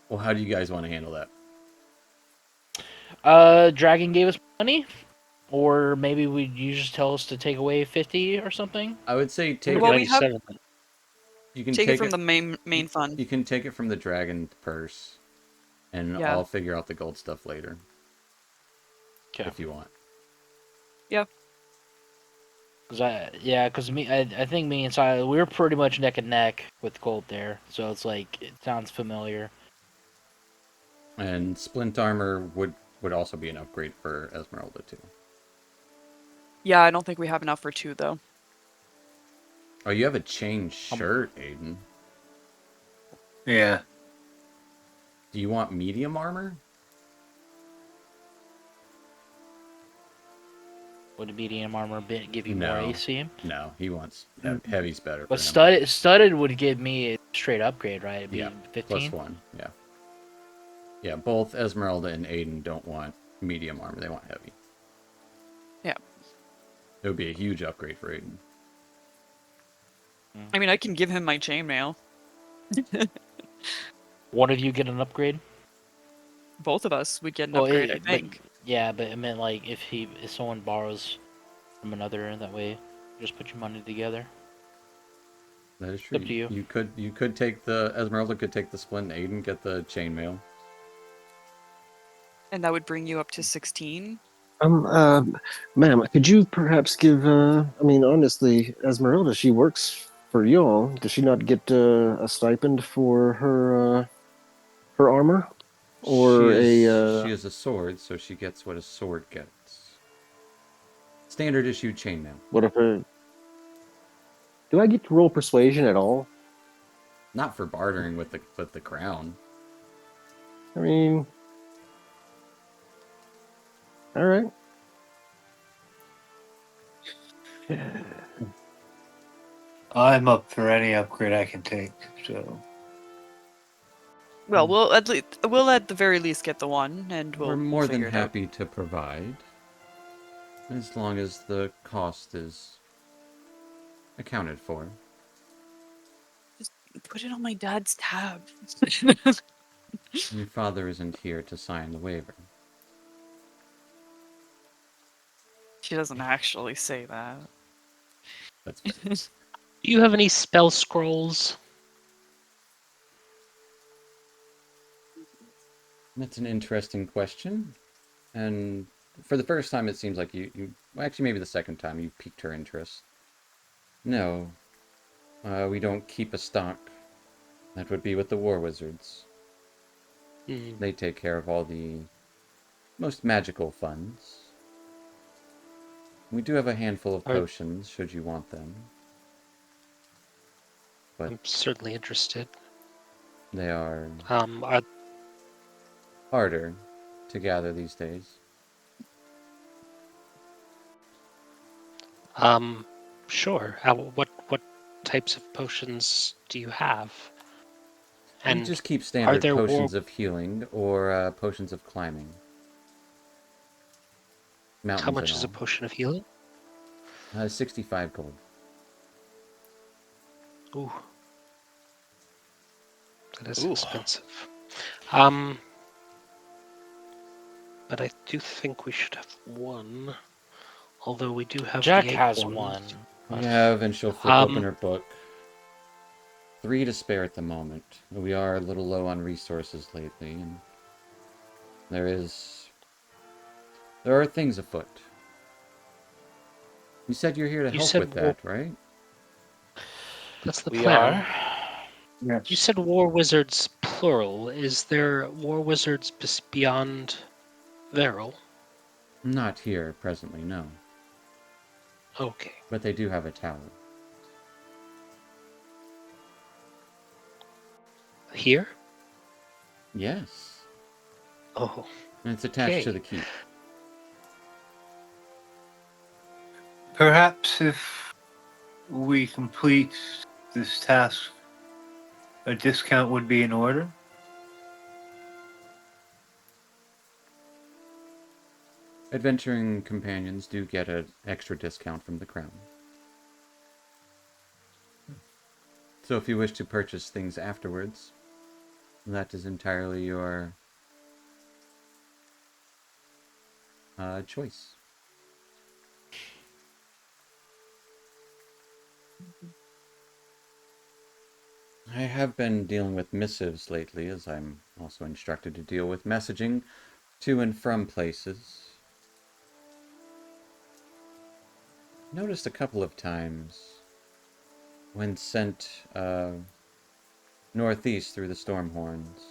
Well, how do you guys want to handle that? Dragon gave us money, or maybe you just tell us to take away 50 or something. I would say take Well, it. we have 97. You can take take it from the main fund. You can take it from the dragon purse, and Yeah. I'll figure out the gold stuff later Okay. if you want. Yeah. Because I think me and Silas, we were pretty much neck and neck with gold there, so it's like it sounds familiar. And splint armor would also be an upgrade for Esmeralda too. Yeah, I don't think we have enough for 2 though. Oh, you have a chain shirt, Aiden. Yeah. Do you want medium armor? Would the medium armor give you more No. AC? No, he wants heavy's better. But for him. studded would give me a straight upgrade, right? It'd be Yeah, 15. +1. Yeah. Yeah, both Esmeralda and Aiden don't want medium armor. They want heavy. Yeah. It would be a huge upgrade for Aiden. I mean, I can give him my chainmail. One of you get an upgrade. Both of us would get an Well, upgrade, I but think. yeah, but I meant like if someone borrows from another, that way, just put your money together. That is true. Up to you. You could take the Esmeralda could take the splint, and Aiden get the chainmail. And that would bring you up to 16. Ma'am, could you perhaps give? I mean, honestly, Esmeralda, she works for y'all. Does she not get a stipend for her armor, or She is a sword, so she gets what a sword gets. Standard issue chainmail. what if her? Do I get to roll persuasion at all? Not for bartering with the crown. I mean, all right. I'm up for any upgrade I can take. So Well, we'll at the very least get the one, and we'll We're more than figure it out. happy to provide, as long as the cost is accounted for. Put it on my dad's tab. Your father isn't here to sign the waiver. She doesn't actually say that. That's fair. Do you have any spell scrolls? That's an interesting question. And for the first time, it seems like well, actually, maybe the second time, you've piqued her interest. No, we don't keep a stock. That would be with the War Wizards. They take care of all the most magical funds. We do have a handful of potions, should you want them. But I'm certainly interested. they are Are harder to gather these days. sure. What types of potions do you have? We And just keep are standard there potions of healing or potions of climbing. how Mountains much and is a all. potion of healing? 65 gold. Ooh, that is Ooh. expensive. But I do think we should have one. Although we do have Jack the has acorns. one. We have, and she'll flip open Um, her book. 3 to spare at the moment. We are a little low on resources lately, and there are things afoot. You said you're here to You help said with that, right? that's the We plan. are. Yes. You said war wizards plural. Is there war wizards beyond Veril? Not here presently, no. Okay. But they do have a tower. Here? Yes. Oh, And it's attached to okay. the keep. Perhaps if we complete this task, a discount would be in order. Adventuring companions do get an extra discount from the crown. So if you wish to purchase things afterwards, that is entirely your choice. I have been dealing with missives lately, as I'm also instructed to deal with messaging to and from places. Noticed a couple of times when sent northeast through the storm horns.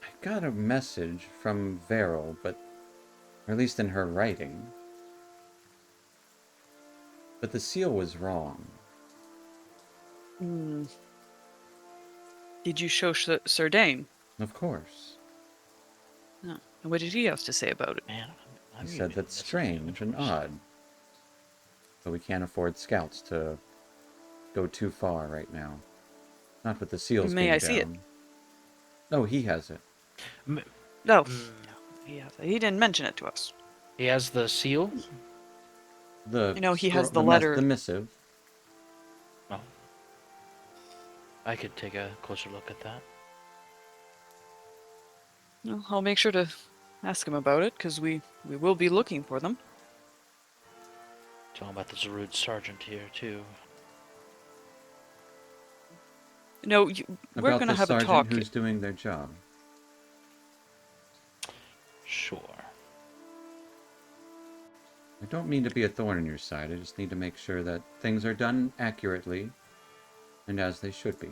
I got a message from Veril, but or at least in her writing. But the seal was wrong. Hmm. Did you show Sir Dane? Of course. No. And what did he have to say about it? Man, He said that's strange and odd. But we can't afford scouts to go too far right now. Not with the seals May being I see it? down. No, he has it. No. Mm, He didn't mention it to us. he has the seal. The He has the the letter. missive. Oh, I could take a closer look at that. Well, I'll make sure to ask him about it, because we will be looking for them. Tell him about this rude sergeant here too. No, we're About gonna the have a sergeant talk. who's doing their job. Sure. I don't mean to be a thorn in your side. I just need to make sure that things are done accurately and as they should be.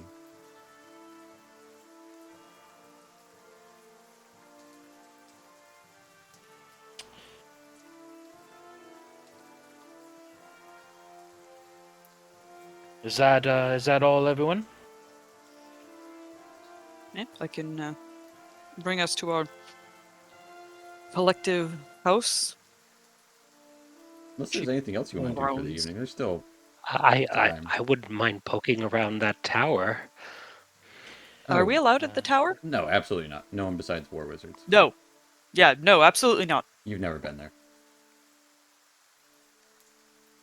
Is that all, everyone? Yeah, I can bring us to our collective house. Unless there's anything else you want to do for the Groans. evening, there's still I time. I wouldn't mind poking around that tower. Are we allowed Uh, at the tower? No, absolutely not. No one besides war wizards. No. Yeah, no, absolutely not. You've never been there.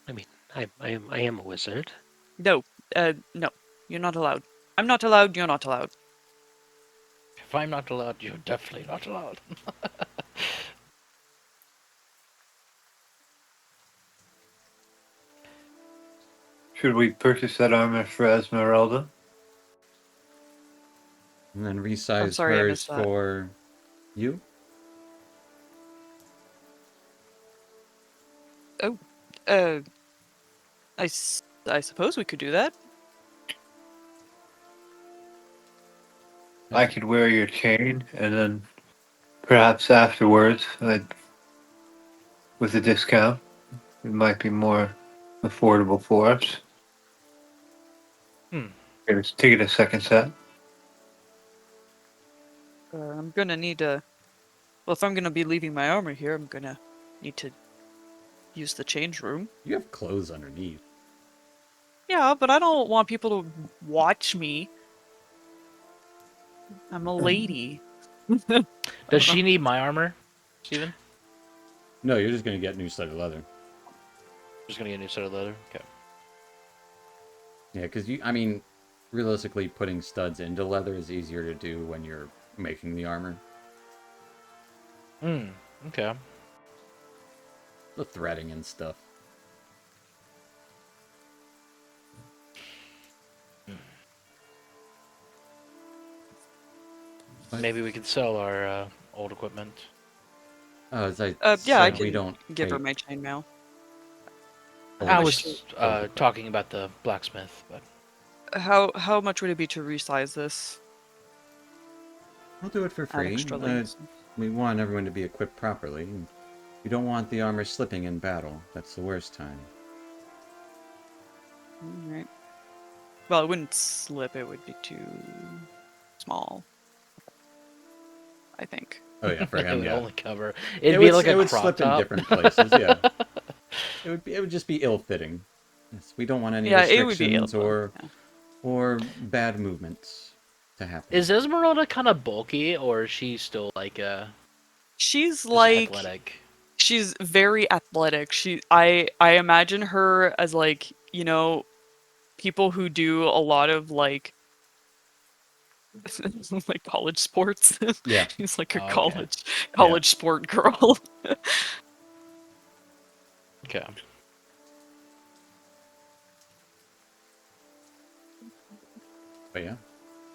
I mean, I am a wizard. No. No. You're not allowed. I'm not allowed, you're not allowed. If I'm not allowed, you're definitely not allowed. Should we purchase that armor for Esmeralda? And then I'm resize sorry, I hers missed that. for you? Oh. I suppose we could do that. I could wear your chain, and then perhaps afterwards, with a discount, it might be more affordable for us. Take it a second set. I'm gonna need to Well, if I'm gonna be leaving my armor here, I'm gonna need to use the change room. You have clothes underneath. Yeah, but I don't want people to watch me. I'm a lady. Does she need my armor, Steven? No, you're just gonna get new studded leather. Just gonna get a new set of leather. Okay. Yeah, because I mean, realistically, putting studs into leather is easier to do when you're making the armor. Hmm. Okay. The threading and stuff. But, Maybe we could sell our old equipment. as I Yeah, I said, we can don't give her pay my chainmail. full How I much? was Oh, talking about the blacksmith, but How much would it be to resize this? I'll do it for Add free. extra links. We want everyone to be equipped properly. We don't want the armor slipping in battle. That's the worst time. Alright. Well, it wouldn't slip. It would be too small. I think. Oh yeah, for it him, would yeah. only cover. It'd be like it a would crop slip in top. different places, yeah. It would just be ill-fitting. Yes, we don't want any Yeah, it would be restrictions able. or bad movements to happen. Is Esmeralda kind of bulky, or is she still like She's just like athletic? she's very athletic. I imagine her as like, people who do a lot of like like college sports. Yeah. She's like a Oh, okay. college sport girl. Okay. But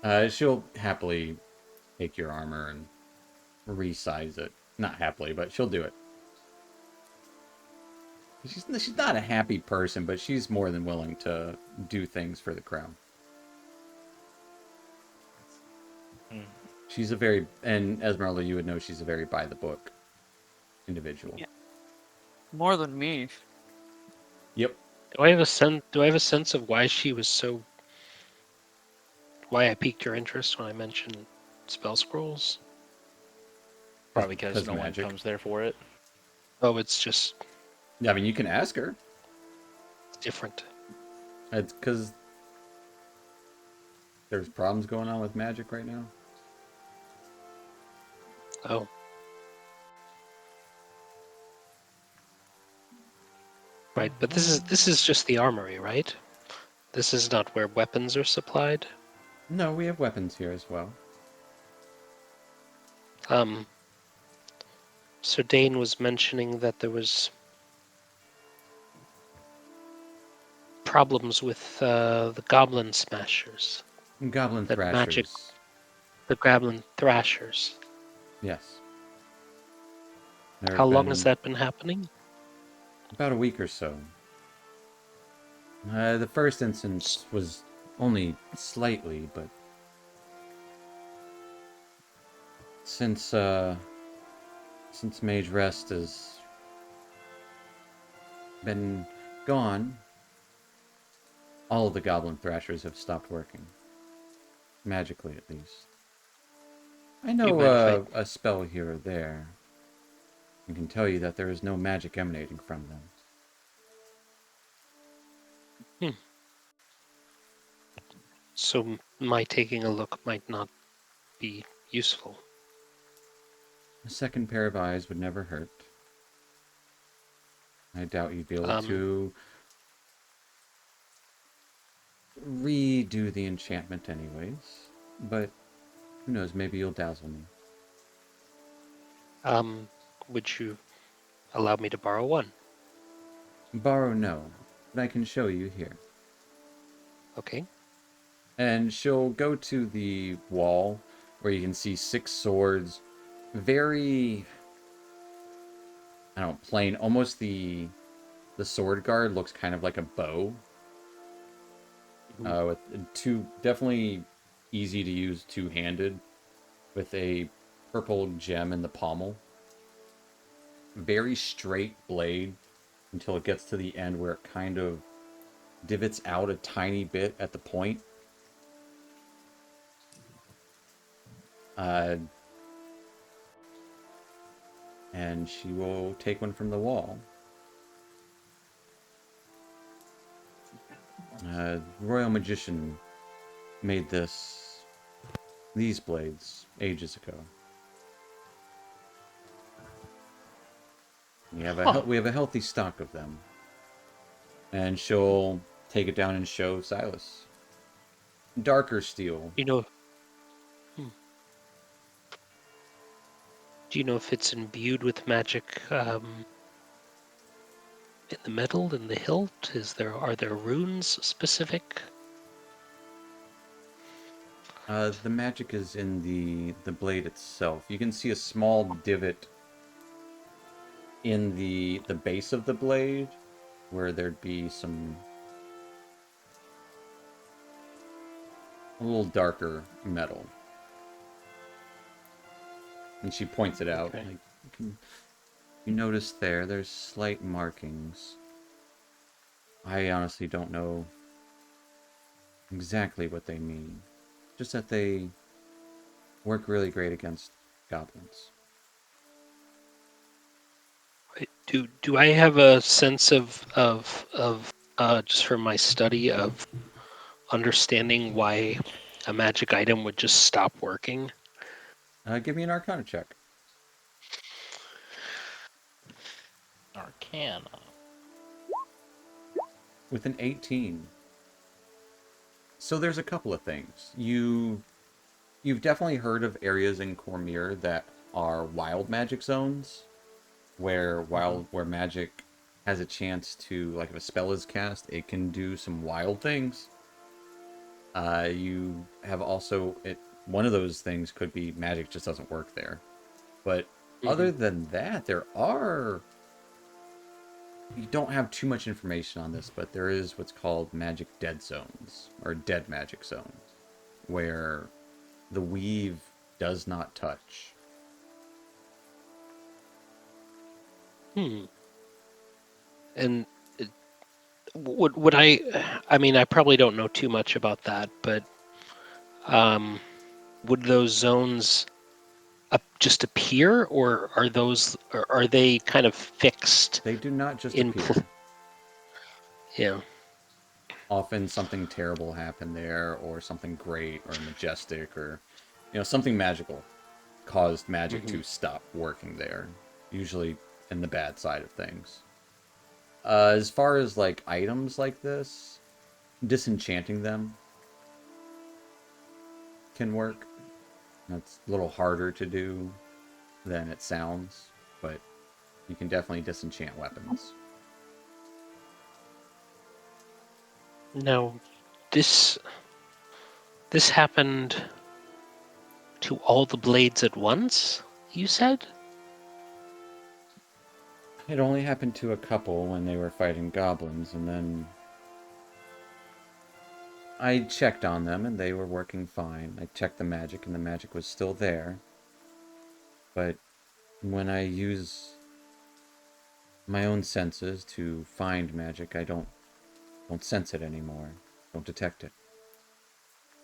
yeah. She'll happily take your armor and resize it. Not happily, but she'll do it. She's not a happy person, but she's more than willing to do things for the crowd. Hmm. She's and Esmeralda, you would know she's a very by the book individual. Yeah. More than me. Yep. Do I have a sense of why she was so? Why I piqued your interest when I mentioned spell scrolls? Probably because no magic. one comes there for it. Oh, it's just Yeah, I mean, you can ask her. different. It's because there's problems going on with magic right now. Oh. Right, but this is just the armory, right? This is not where weapons are supplied. No, we have weapons here as well. So Dane was mentioning that there was problems with the goblin smashers. Goblin That thrashers. magic- The goblin thrashers. Yes. How long has that been happening? About a week or so. The first instance was only slightly, but since Mage Rest has been gone, all of the Goblin Thrashers have stopped working. Magically, at least. I know a spell here or there. I can tell you that there is no magic emanating from them. So my taking a look might not be useful. A second pair of eyes would never hurt. I doubt you'd be able to redo the enchantment anyways, but who knows, maybe you'll dazzle me. Would you allow me to borrow one? Borrow no, but I can show you here. Okay. And she'll go to the wall where you can see 6 swords. Very, I don't know, plain. Almost the sword guard looks kind of like a bow. With definitely easy to use two-handed, with a purple gem in the pommel. Very straight blade until it gets to the end where it kind of divots out a tiny bit at the point. and she will take one from the wall. Royal Magician made these blades ages ago. We have Huh. we have a healthy stock of them. And she'll take it down and show Silas. Darker steel. You know, do you know if it's imbued with magic in the metal, in the hilt? Are there runes specific? The magic is in the blade itself. You can see a small divot in the base of the blade where there'd be a little darker metal. And she points it out. Okay. Like you notice there's slight markings. I honestly don't know exactly what they mean. Just that they work really great against goblins. Do I have a sense of just from my study of understanding why a magic item would just stop working? Give me an Arcana check. Arcana. With an 18. So there's a couple of things. You've definitely heard of areas in Cormyr that are wild magic zones, where magic has a chance to, like if a spell is cast, it can do some wild things. You have also one of those things could be magic just doesn't work there. But other than that, you don't have too much information on this, but there is what's called magic dead zones, or dead magic zones, where the weave does not touch. And would I mean, I probably don't know too much about that, but would those zones just appear, or are they kind of fixed? They do not just In appear. Yeah. Often something terrible happened there, or something great, or majestic, or something magical caused magic to stop working there. Usually in the bad side of things. As far as like items like this, disenchanting them can work. That's a little harder to do than it sounds, but you can definitely disenchant weapons. Now, this happened to all the blades at once, you said? It only happened to a couple when they were fighting goblins, and then I checked on them and they were working fine. I checked the magic and the magic was still there. But when I use my own senses to find magic, I don't sense it anymore. Don't detect it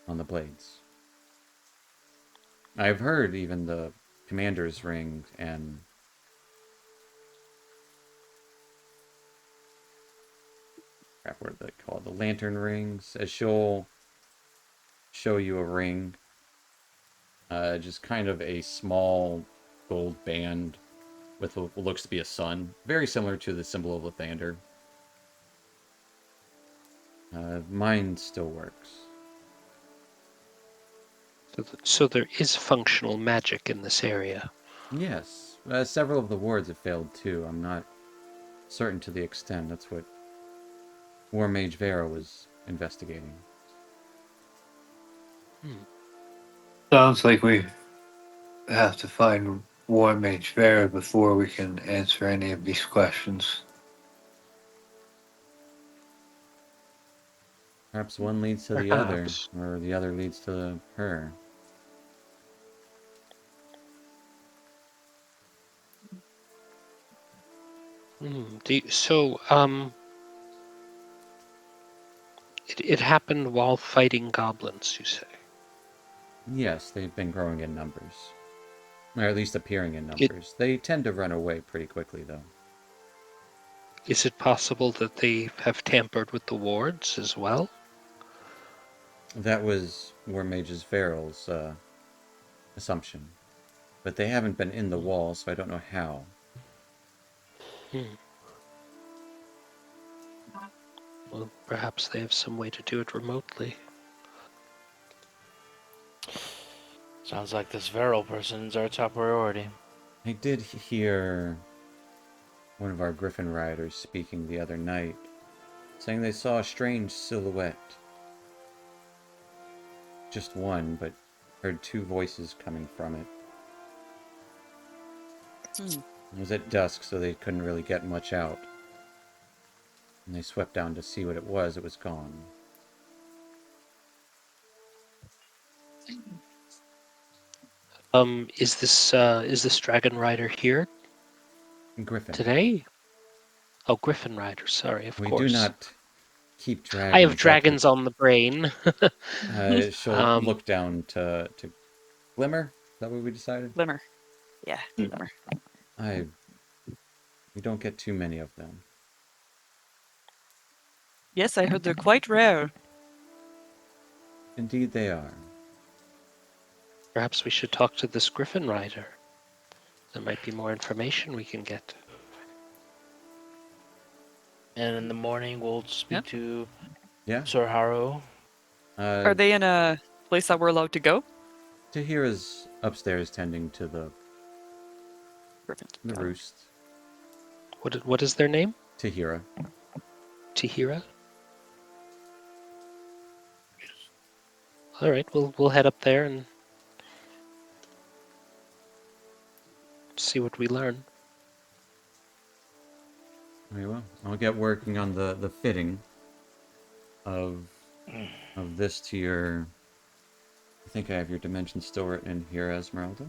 on the blades. I've heard even the commander's ring and crap, what are they called? The lantern rings. As she'll show you a ring, just kind of a small gold band with what looks to be a sun, very similar to the symbol of Lathander. Mine still works. So there is functional magic in this area. Yes, several of the wards have failed too. I'm not certain to the extent. That's what War Mage Vera was investigating. Sounds like we have to find War Mage Vera before we can answer any of these questions. Perhaps one leads to the other, Perhaps. or the other leads to her. So, it happened while fighting goblins, you say? Yes, they've been growing in numbers. Or at least appearing in It, numbers. They tend to run away pretty quickly, though. is it possible that they have tampered with the wards as well? That was War Mage's Veryl's assumption. But they haven't been in the wall, so I don't know how. Hmm. Well, perhaps they have some way to do it remotely. Sounds like this Varel person's our top priority. I did hear one of our Griffin riders speaking the other night, saying they saw a strange silhouette. Just one, but heard two voices coming from it. Hmm. It was at dusk, so they couldn't really get much out. When they swept down to see what it was gone. Is this dragon rider here Griffin. today? Oh, Griffin rider. Sorry, of We course. do not keep I have dragons. dragons on the brain. She'll look down to Glimmer. Is that what we decided? Glimmer. Yeah, Hmm. Glimmer. We don't get too many of them. Yes, I heard they're quite rare. Indeed they are. Perhaps we should talk to this Griffin rider. There might be more information we can get. And in the morning, we'll speak to Yeah. Sir Haro. Are they in a place that we're allowed to go? Tahira's upstairs tending to the Perfect. the Got it. roost. What is their name? Tahira. Tahira? All right, we'll head up there and see what we learn. Very well. I'll get working on the fitting of this to your. I think I have your dimension still written in here, Esmeralda.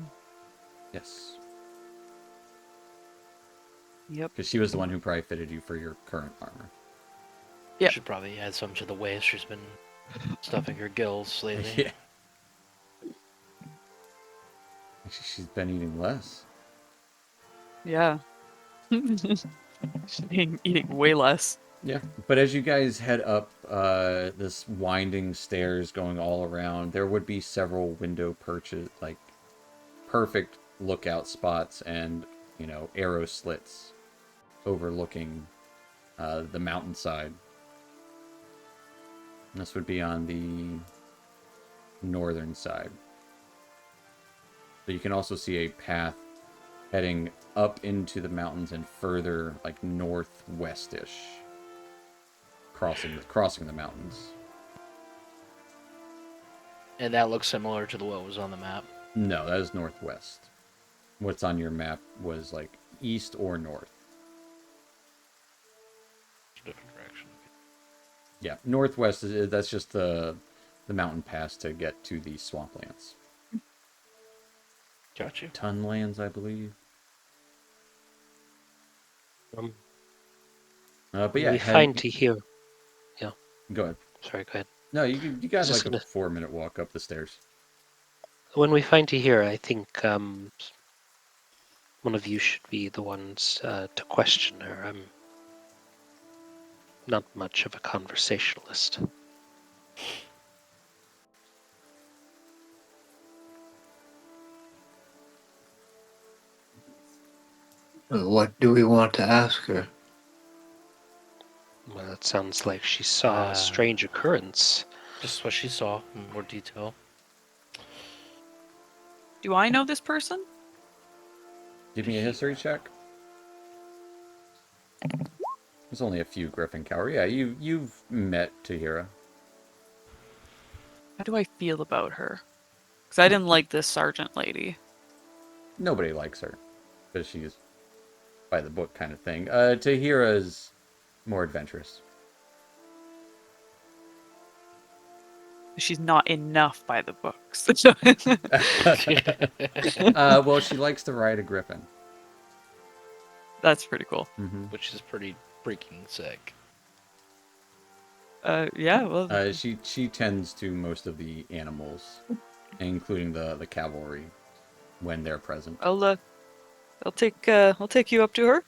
Yes, Yep. because she was the one who probably fitted you for your current armor. Yep. Should probably add some to the waist. She's been stuffing her gills lately. Yeah. Actually, she's been eating less. Yeah. eating way less. Yeah, but as you guys head up this winding stairs going all around, there would be several window perches, like perfect lookout spots and, arrow slits overlooking the mountainside. And this would be on the northern side. So you can also see a path heading up into the mountains and further, like northwestish. Crossing the mountains. And that looks similar to what was on the map. No, that is northwest. What's on your map was like east or north. Different direction. Yeah, northwest that's just the mountain pass to get to the swamplands. Got you. Tunlands, I believe. Um, But yeah, we find Tahira. Yeah. Go ahead. Sorry, go ahead. No, you got Just like a gonna- 4-minute walk up the stairs. When we find Tahira, I think one of you should be the ones to question her. I'm not much of a conversationalist. What do we want to ask her? Well, it sounds like she saw a strange occurrence. Just what she saw in more detail. Do I know this person? Give me a history check. There's only a few Griffin Cavalry. Yeah, you've met Tahira. How do I feel about her? Because I didn't like this sergeant lady. Nobody likes her, because she's by the book kind of thing. Tahira is more adventurous. She's not enough by the books. Well, she likes to ride a griffin. That's pretty cool. Mm-hmm. Which is pretty freaking sick. Yeah, well, She tends to most of the animals, including the cavalry, when they're present. I'll take you up to her.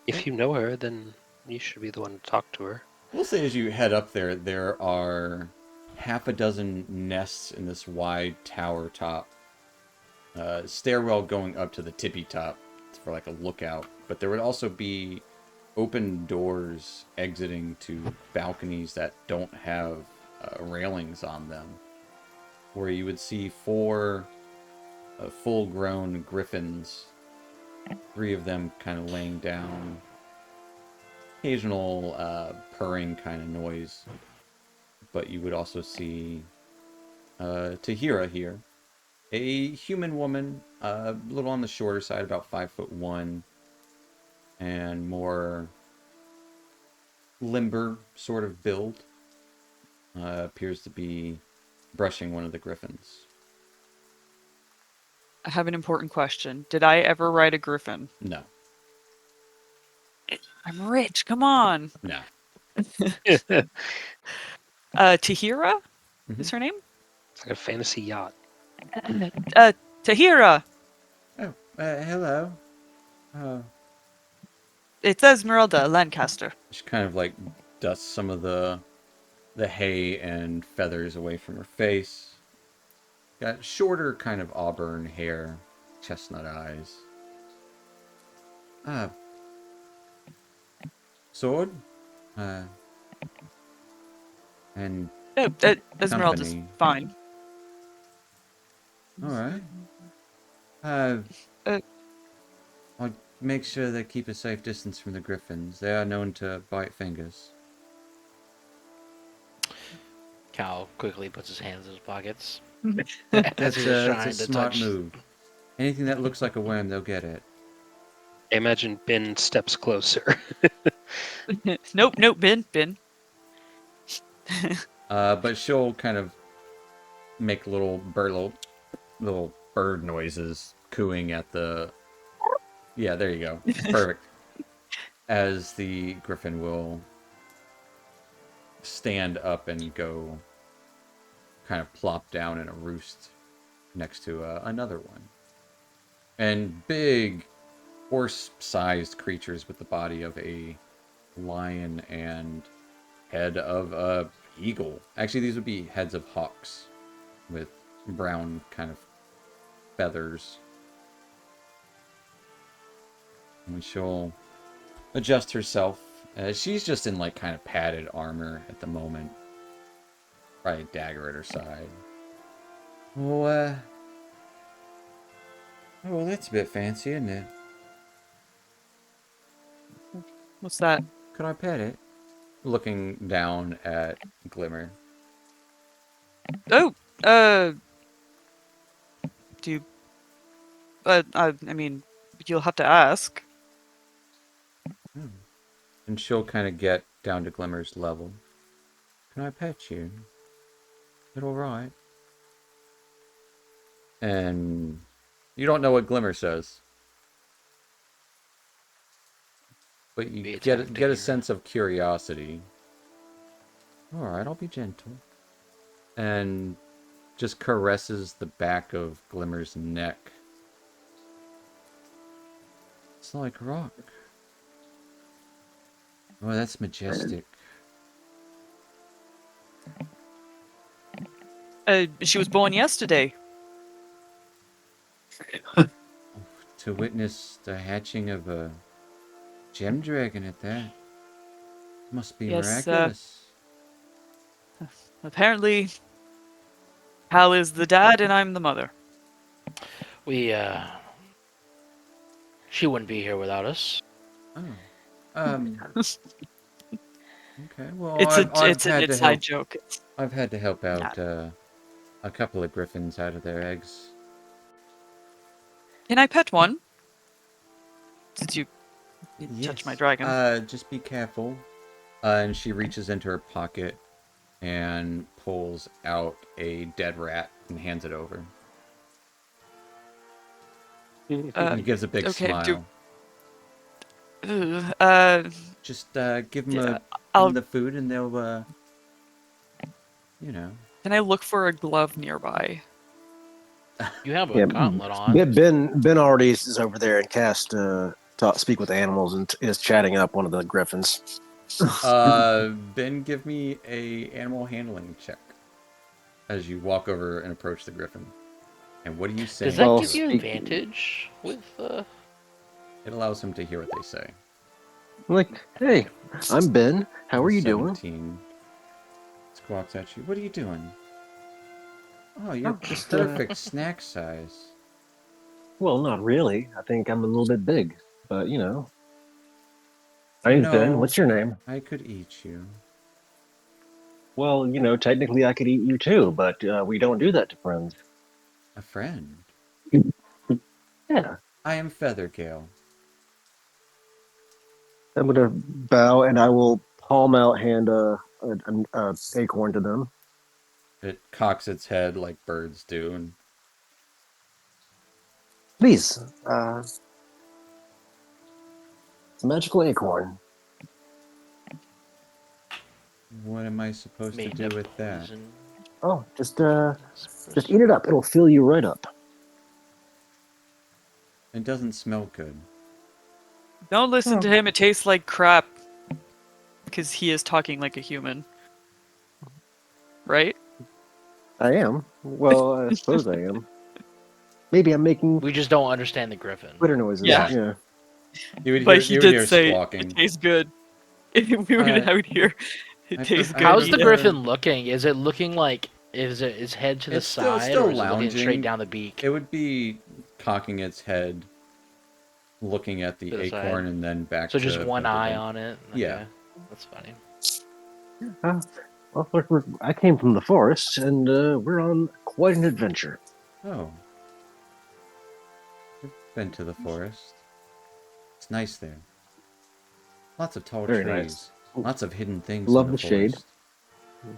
If you know her, then you should be the one to talk to her. We'll say as you head up there, there are half a dozen nests in this wide tower top. Stairwell going up to the tippy top for like a lookout. But there would also be open doors exiting to balconies that don't have railings on them, where you would see 4 full-grown griffins, 3 of them kind of laying down. Occasional purring kind of noise, but you would also see Tahira here, a human woman, a little on the shorter side, about 5'1", and more limber sort of build. Appears to be brushing one of the griffins. I have an important question. Did I ever ride a griffin? No, I'm rich. Come on. no. Tahira is her name? It's like a fantasy yacht. Tahira. Oh, hello. Oh. It's Esmeralda Lancaster. She kind of like dusts some of the hay and feathers away from her face. Got shorter kind of auburn hair, chestnut eyes. Sword? And No, Esmeralda's company. fine. Alright. Uh, I'll make sure they keep a safe distance from the griffins. They are known to bite fingers. Cal quickly puts his hands in his pockets. That's He's a trying to smart touch- move. Anything that looks like a worm, they'll get it. I imagine Ben steps closer. nope, Ben. But she'll kind of make little bird noises, cooing at the... Yeah, there you go. Perfect. As the griffin will stand up and go kind of plop down in a roost next to another one. And big horse-sized creatures with the body of a lion and head of a eagle. Actually, these would be heads of hawks with brown kind of feathers. And she'll adjust herself. She's just in like kind of padded armor at the moment. Probably a dagger at her side. Oh, well, that's a bit fancy, isn't it? What's that? Could I pet it? Looking down at Glimmer. Oh, do you... I mean, you'll have to ask. And she'll kind of get down to Glimmer's level. Can I pet you? Is it alright? And you don't know what Glimmer says. But you Be get attacked a here. sense of curiosity. Alright, I'll be gentle. And just caresses the back of Glimmer's neck. It's like rock. Oh, that's majestic. She was born yesterday. To witness the hatching of a gem dragon at that. Must be Yes, miraculous. Apparently, Hal is the dad and I'm the mother. She wouldn't be here without us. Oh. Okay. Well, It's I've an had to inside help. joke. I've had to help out a couple of griffins out of their eggs. Can I pet one? Did you touch my Yes. dragon? Just be careful. And she reaches into her pocket and pulls out a dead rat and hands it over. And gives a big okay, smile. Ugh, Just give them yeah, give 'em the food and they'll, you know. can I look for a glove nearby? You have a Yeah, gauntlet on. Ben already is over there and cast speak with animals and is chatting up one of the griffins. Ben, give me a animal handling check as you walk over and approach the griffin. And what are you saying? Does that Well, give you speak- advantage with? It allows him to hear what they say. I'm like, hey, I'm Ben. How are you doing? 17 squawks at you. What are you doing? Oh, you're Oh, just perfect snack size. well, not really. I think I'm a little bit big, but you know. My You name's Ben. know, What's your name? I could eat you. Well, you know, technically I could eat you too, but we don't do that to friends. A friend. Yeah. I am Feathergale. I'm gonna bow and I will palm out hand a acorn to them. It cocks its head like birds do, and Please, it's a magical acorn. what am I supposed to Made do of with that? poison. Oh, just eat it up. It'll fill you right up. It doesn't smell good. Don't listen Oh. to him. It tastes like crap. Because he is talking like a human. Right? I am. Well, I suppose I am. Maybe I'm making We just don't understand the griffin. Twitter noises. Yeah. Yeah. But he You would did hear say squawking. it tastes good. I would hear it tastes good. How's the eat it. griffin looking? Is it looking like is it its head to the It's still side, or is it looking lounging. straight down the beak? It would be cocking its head, looking at the To the acorn, side. and then back So to just one both of eye them. on it. Yeah. That's funny. Well, I came from the forest, and we're on quite an adventure. Oh. I've been to the forest. It's nice there. Lots of tall Very trees. nice. Lots of hidden things Love in the shade. forest.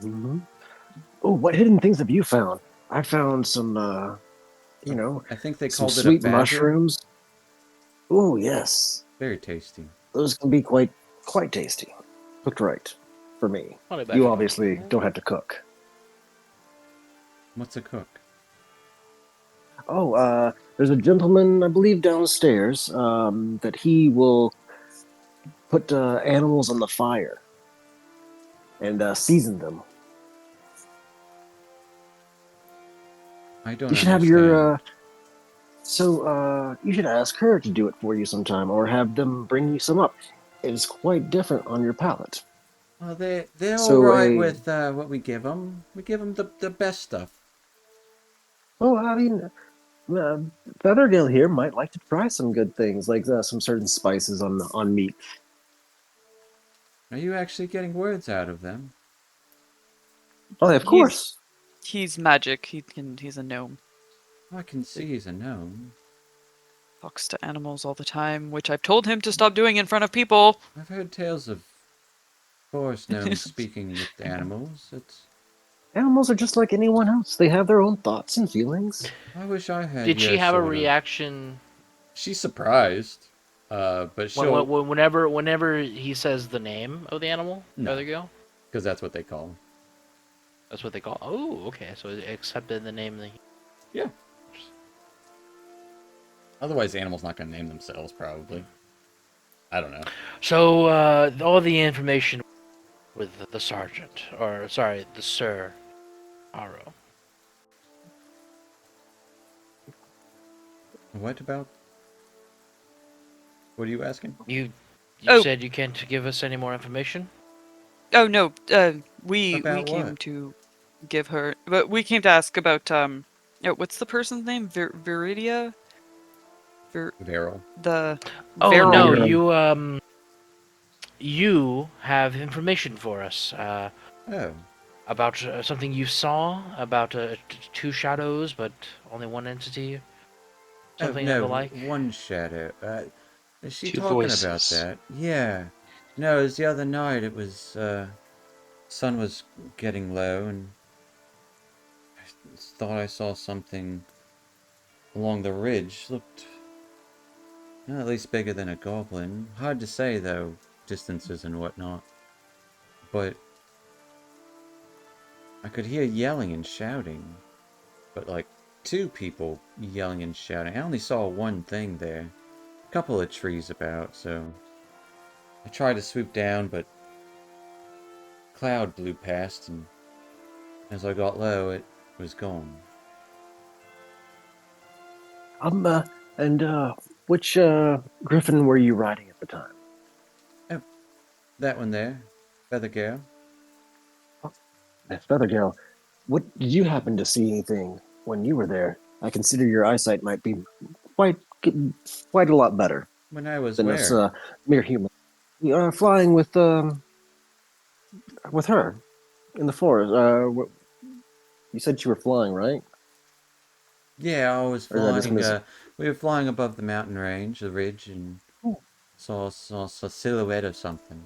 Mm-hmm. Oh, what hidden things have you found? I found some, you know, I think they some called it a sweet badger. mushrooms. Oh, yes. Very tasty. Those can be quite tasty. Cooked right, for me. Not a bad You one. obviously don't have to cook. What's a cook? Oh, there's a gentleman, I believe, downstairs that he will put animals on the fire and season them. I don't You should understand. have your. You should ask her to do it for you sometime, or have them bring you some up. It is quite different on your palate. Well, they're all So right a. with what we give them. We give them the best stuff. Oh, I mean, uh, Feathergill here might like to try some good things, like some certain spices on meat. Are you actually getting words out of them? Oh, of course. He's magic. He's a gnome. I can see he's a gnome. Talks to animals all the time, which I've told him to stop doing in front of people. I've heard tales of forest gnomes speaking with animals. Animals are just like anyone else. They have their own thoughts and feelings. I wish I had. Did she your have a sort of- reaction She's surprised, but she'll whenever he says the name of the animal? No. Feathergill? because that's what they call him. That's what they call. Oh, okay. So it accepted the name. Yeah. Otherwise, the animal's not going to name themselves, probably. I don't know. So all the information with the sergeant, or sorry, the Sir Aro. What about? What are you asking? You Oh. said you can't give us any more information. Oh no, we About came what? to give her, but we came to ask about what's the person's name? Viridia. Varel. The. Oh Varel. no, Varel. you have information for us Oh. about something you saw about two shadows, but only one entity. Something oh, of no, the like. one shadow. Is she Two talking about voices. that? Yeah. No, it was the other night. It was, sun was getting low, and I thought I saw something along the ridge. Looked, at least bigger than a goblin. Hard to say, though, distances and whatnot. But I could hear yelling and shouting. But, like, two people yelling and shouting. I only saw one thing there. A couple of trees about, so I tried to swoop down, but cloud blew past, and as I got low, it was gone. And which griffin were you riding at the time? Oh, that one there, Feather Girl. Feathergale. What did you happen to see anything when you were there? I consider your eyesight might be quite quite a lot better When I was than us where? mere humans. Flying with her in the forest. You said you were flying, right? Yeah, I was Or did I just flying. miss it? We were flying above the mountain range, the ridge, and Oh, saw a silhouette of something.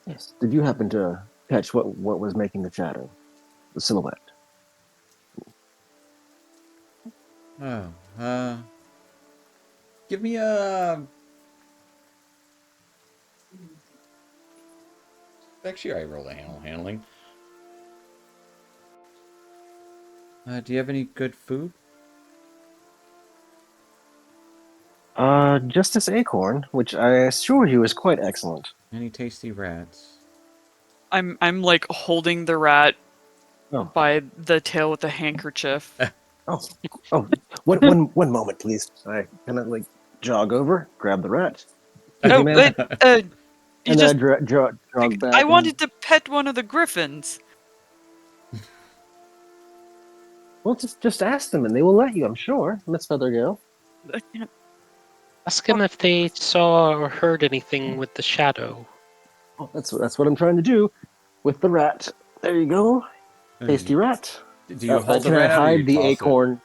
yes. Did you happen to catch what was making the shadow, the silhouette? Oh, give me a. Actually, I roll a handling. Do you have any good food? Just this acorn, which I assure you is quite excellent. Any tasty rats? I'm like holding the rat Oh, by the tail with a handkerchief. oh, oh! One moment, please. I kind of like jog over, grab the rat. Excuse me, Oh, ma'am. you And then I just jog I back. wanted to pet one of the griffins. Well, just ask them, and they will let you. I'm sure, Miss Feathergill. Ask him if they saw or heard anything with the shadow. Oh, that's what I'm trying to do with the rat. There you go, tasty rat. Do you hold the Can I rat out or you hide the toss it? acorn?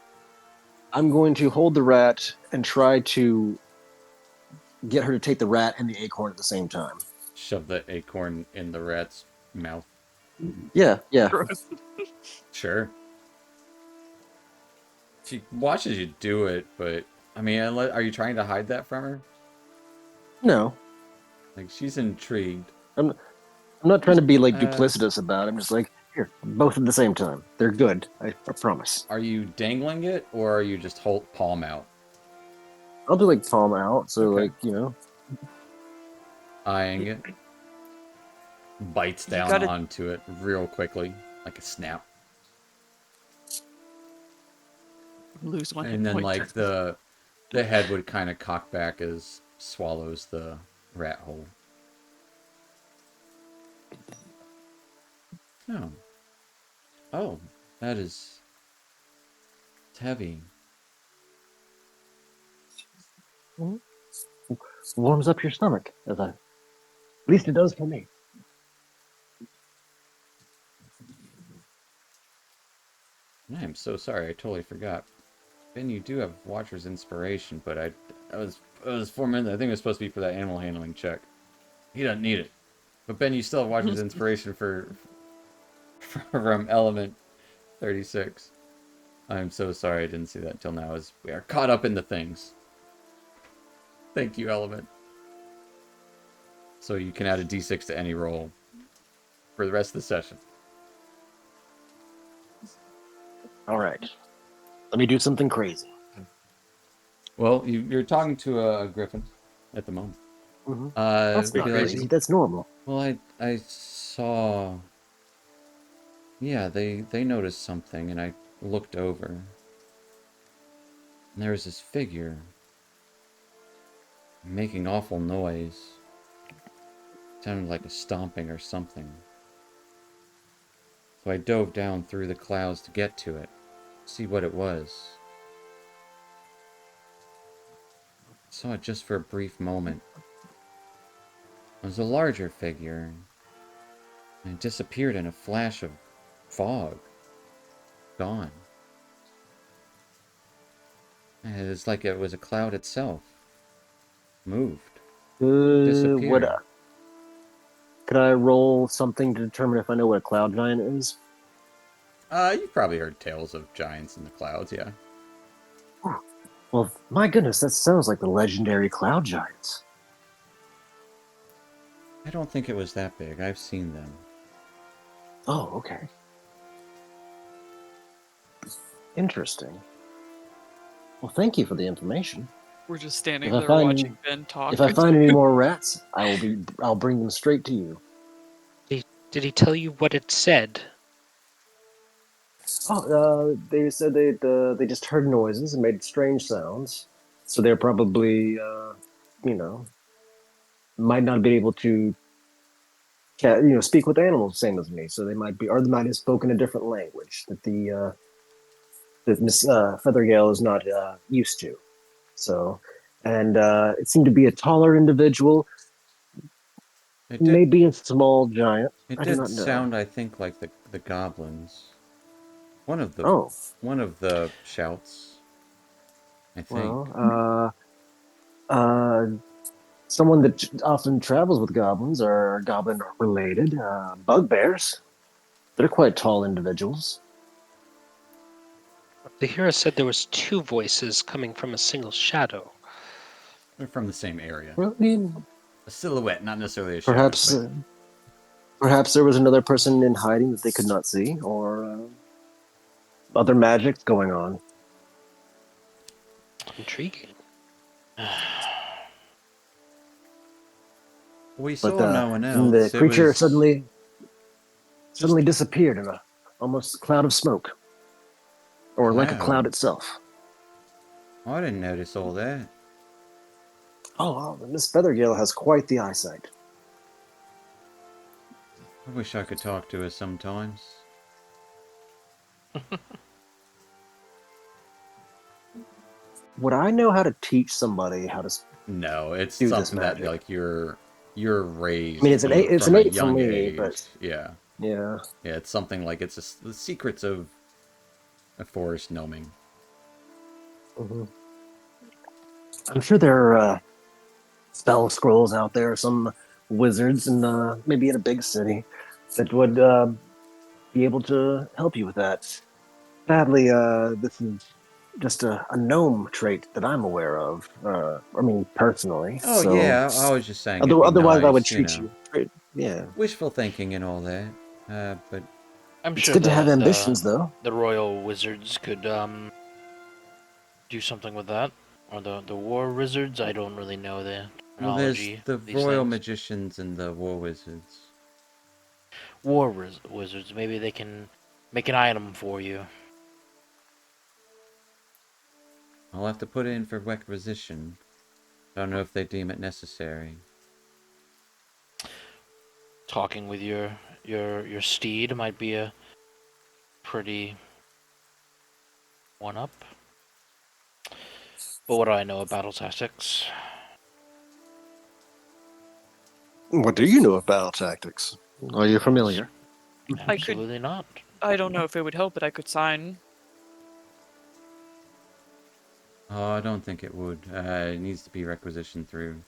I'm going to hold the rat and try to get her to take the rat and the acorn at the same time. Shove the acorn in the rat's mouth. Yeah, yeah. Gross. Sure. She watches you do it, but I mean, are you trying to hide that from her? No, Like she's intrigued. I'm not trying to be like Uh, duplicitous about it. I'm just like, here, both at the same time. They're good. I promise. Are you dangling it or are you just hold palm out? I'll do like palm out, so Okay. like Eyeing it. Bites You down gotta onto it real quickly, like a snap. lose one hit And then point. like the head would kind of cock back as swallows the rat whole. Oh. Oh, that is... It's heavy. warms up your stomach, at least it does for me. I am so sorry, I totally forgot. Ben, you do have Watcher's Inspiration, but I was 4 minutes. I think it was supposed to be for that animal handling check. He doesn't need it. But Ben, you still have Watcher's Inspiration from Element 36. I'm so sorry I didn't see that until now, as we are caught up in the things. Thank you, Element. So you can add a d6 to any roll for the rest of the session. All right, let me do something crazy. Well, you're talking to a griffin at the moment. Mm-hmm. That's Be not like, crazy. That's normal. well, I saw... Yeah, they noticed something, and I looked over. And there was this figure making awful noise. Sounded like a stomping or something. So I dove down through the clouds to get to it, see what it was. Saw it just for a brief moment. It was a larger figure, and it disappeared in a flash of fog. Gone. It was like it was a cloud itself. Moved. What? Disappeared. Could I roll something to determine if I know what a cloud giant is? You've probably heard tales of giants in the clouds, yeah. Well, my goodness, that sounds like the legendary cloud giants. I don't think it was that big. I've seen them. Oh, okay. Interesting. Well, thank you for the information. We're just standing If I there find watching Ben talk. if I find any more rats, I'll bring them straight to you. Did he tell you what it said? Oh, they said they just heard noises and made strange sounds. So they're probably, you know, might not be able to, speak with animals, same as me. So they might be, or they might have spoken a different language that Miss Feathergale is not used to. So, and it seemed to be a taller individual, It did. maybe a small giant. It I do did not know. sound, I think, like the goblins. One of the Oh, shouts. I think. well, someone that often travels with goblins are goblin related. Bugbears. They're quite tall individuals. The hero said there was two voices coming from a single shadow. They're from the same area. Well, I mean, A silhouette, not necessarily a shadow. perhaps, perhaps there was another person in hiding that they could not see, or other magic going on. Intriguing. We But saw no one the else. It creature was suddenly disappeared in a almost cloud of smoke, or like a cloud itself. Oh, I didn't notice all that. Oh, Miss Feathergale has quite the eyesight. I wish I could talk to her sometimes. Would I know how to teach somebody how to? No, it's Do this something that magic. like you're raised. I mean, it's an from a eight for young me, age. but Yeah, yeah. yeah, it's something like it's the secrets of a forest gnoming. Hmm. I'm sure there are spell scrolls out there, some wizards, and maybe in a big city that would be able to help you with that. Sadly, this is just a gnome trait that I'm aware of. I mean, personally. Oh So, yeah, I was just saying it'd be otherwise, I would nice, treat you. Yeah, wishful thinking and all that. But I'm it's sure good to have ambitions, though. the royal wizards could do something with that, or the war wizards. I don't really know the well, there's terminology. the Of these royal things. magicians and the war wizards. Wizards. Maybe they can make an item for you. I'll have to put it in for requisition. Don't know if they deem it necessary. Talking with your steed might be a pretty one up. But what do I know of battle tactics? What do you know of battle tactics? Are you familiar? I could- Absolutely not. I don't know if it would help, but I could sign. Oh, I don't think it would. It needs to be requisitioned through.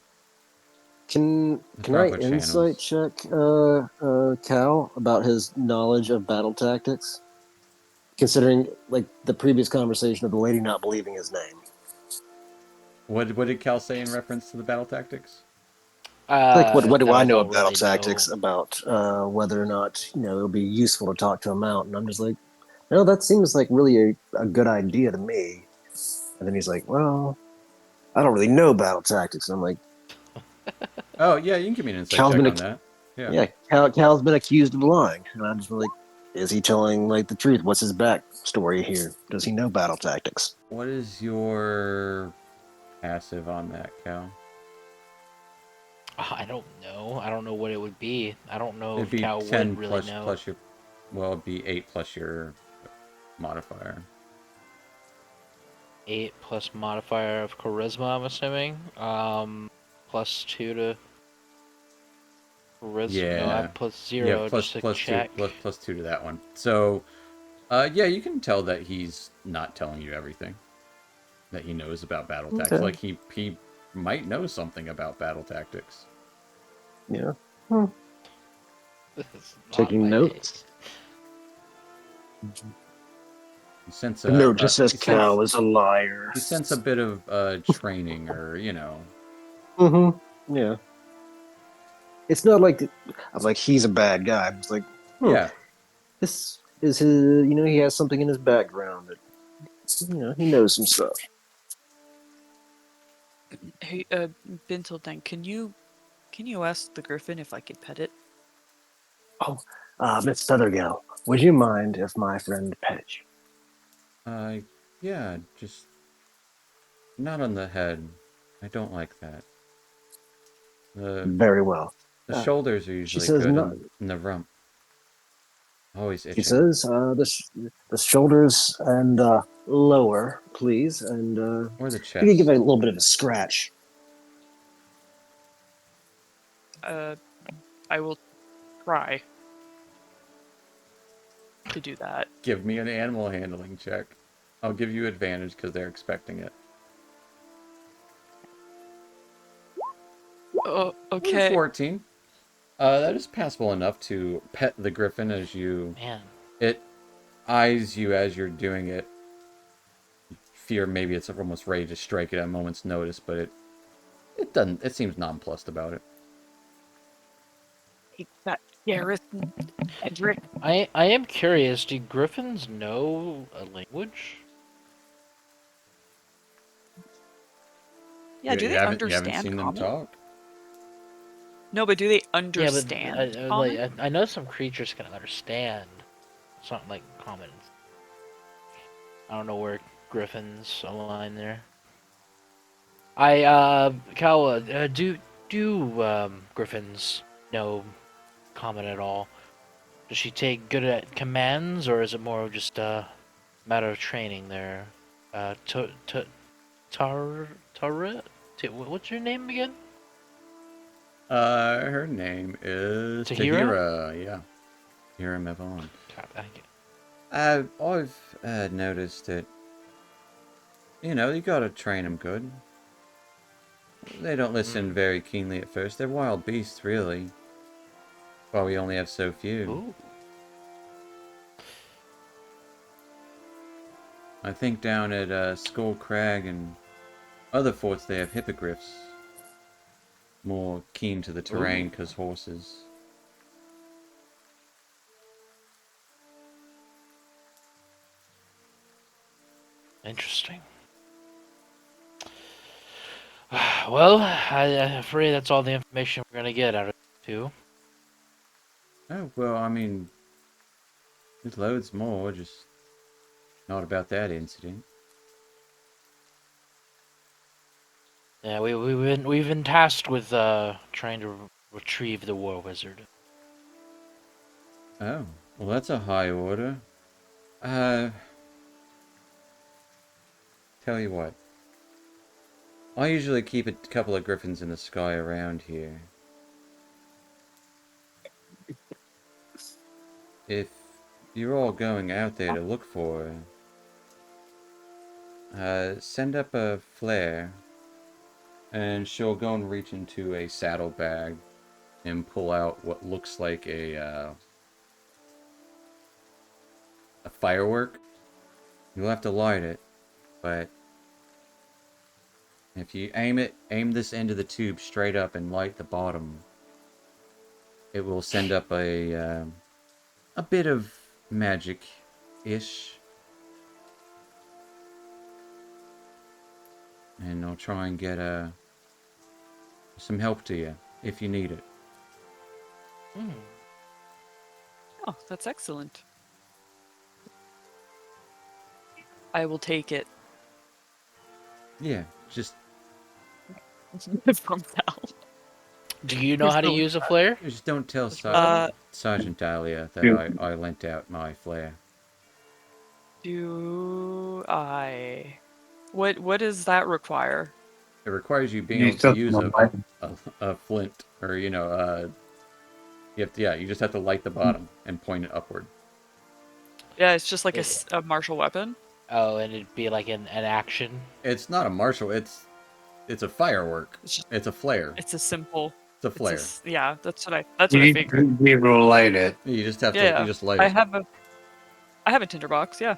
Can I proper insight channels. check Cal about his knowledge of battle tactics? Considering like the previous conversation of the lady not believing his name. What did Cal say in reference to the battle tactics? Like what do That I know don't of battle really tactics know. about whether or not, it'll be useful to talk to a mount? And I'm just like, no, that seems like really a good idea to me. And then he's like, well, I don't really know battle tactics. And I'm like, Oh yeah, you can give me an insight Cal's check been on that. Yeah. yeah, Cal's been accused of lying. And I'm just like, is he telling like the truth? What's his backstory here? Does he know battle tactics? What is your passive on that, Cal? I don't know. I don't know what it would be. I don't know It'd if be Cal 10 would really know. plus your. Well, it'd be 8 plus your modifier. 8 plus modifier of charisma, I'm assuming. Plus 2 to charisma. Yeah. No, I have plus Yeah, 0 plus just to plus check. 2 plus 2 to that one. So, yeah, you can tell that he's not telling you everything that he knows about battle tactics. Okay. Like he might know something about battle tactics. Yeah. This is not Taking my notes. You sense The note just says you Cal is a liar. you sense a bit of training, or Mm-hmm. Yeah. It's not like I'm like he's a bad guy. I'm just like, yeah. this is his. He has something in his background that he knows some stuff. Hey, Bintelden, can you ask the griffin if I could pet it? Oh, Miss Feathergale, would you mind if my friend petted you? Yeah, just not on the head. I don't like that. The Very well. the shoulders are She usually says good, not. and the rump. Always She itching. says the shoulders and lower, please, and Or the you can give it a chest. little bit of a scratch. I will try to do that. Give me an animal handling check. I'll give you advantage because they're expecting it. Oh, okay. 14. That is passable enough to pet the griffin as you... Man, It eyes you as you're doing it. Fear maybe it's almost ready to strike it at a moment's notice, but it doesn't. It seems nonplussed about it. Take that, Gareth. Edric. I am curious. Do griffins know a language? Yeah, do they You haven't understand seen them common? talk? No, but do they Yeah, but understand common? I know some creatures can understand something like common. I don't know where griffins align there. Kawa, do griffins know common at all? Does she take good at commands, or is it more of just a matter of training there? Tara? What's your name again? Her name is Tahira? Tahira. Yeah, Tahira Mevon. God, I've noticed that. You gotta train them good. They don't listen very keenly at first. They're wild beasts, really. Why we only have so few. Ooh. I think down at Skull Crag and other forts they have hippogriffs. More keen to the terrain because horses. Interesting. Well, I'm afraid that's all the information we're gonna get out of it, too. Oh, well, I mean, there's loads more, just not about that incident. Yeah, we've been tasked with trying to retrieve the War Wizard. Oh, well, that's a high order. Uh, tell you what. I usually keep a couple of griffins in the sky around here. If you're all going out there to look for her, send up a flare, and she'll go and reach into a saddlebag and pull out what looks like a firework. You'll have to light it, but if you aim this end of the tube straight up and light the bottom, it will send up a bit of magic-ish. And I'll try and get some help to you if you need it. Oh, that's excellent. I will take it Yeah, just from Val. Do you know how to use a flare? don't tell Uh, Sergeant Dahlia that Yeah. I lent out my flare. do I? What does that require? It requires you being You able to still use don't like it. a flint, or you just have to light the bottom and point it upward. Yeah, it's just like Yeah. a martial weapon. Oh, and it'd be like an action. It's not a martial. It's a firework. It's just It's a flare. it's a simple. It's a flare. Yeah, that's what You I need figured. to be able to light it. You just have to. Yeah, You just light I it. have a tinderbox. Yeah.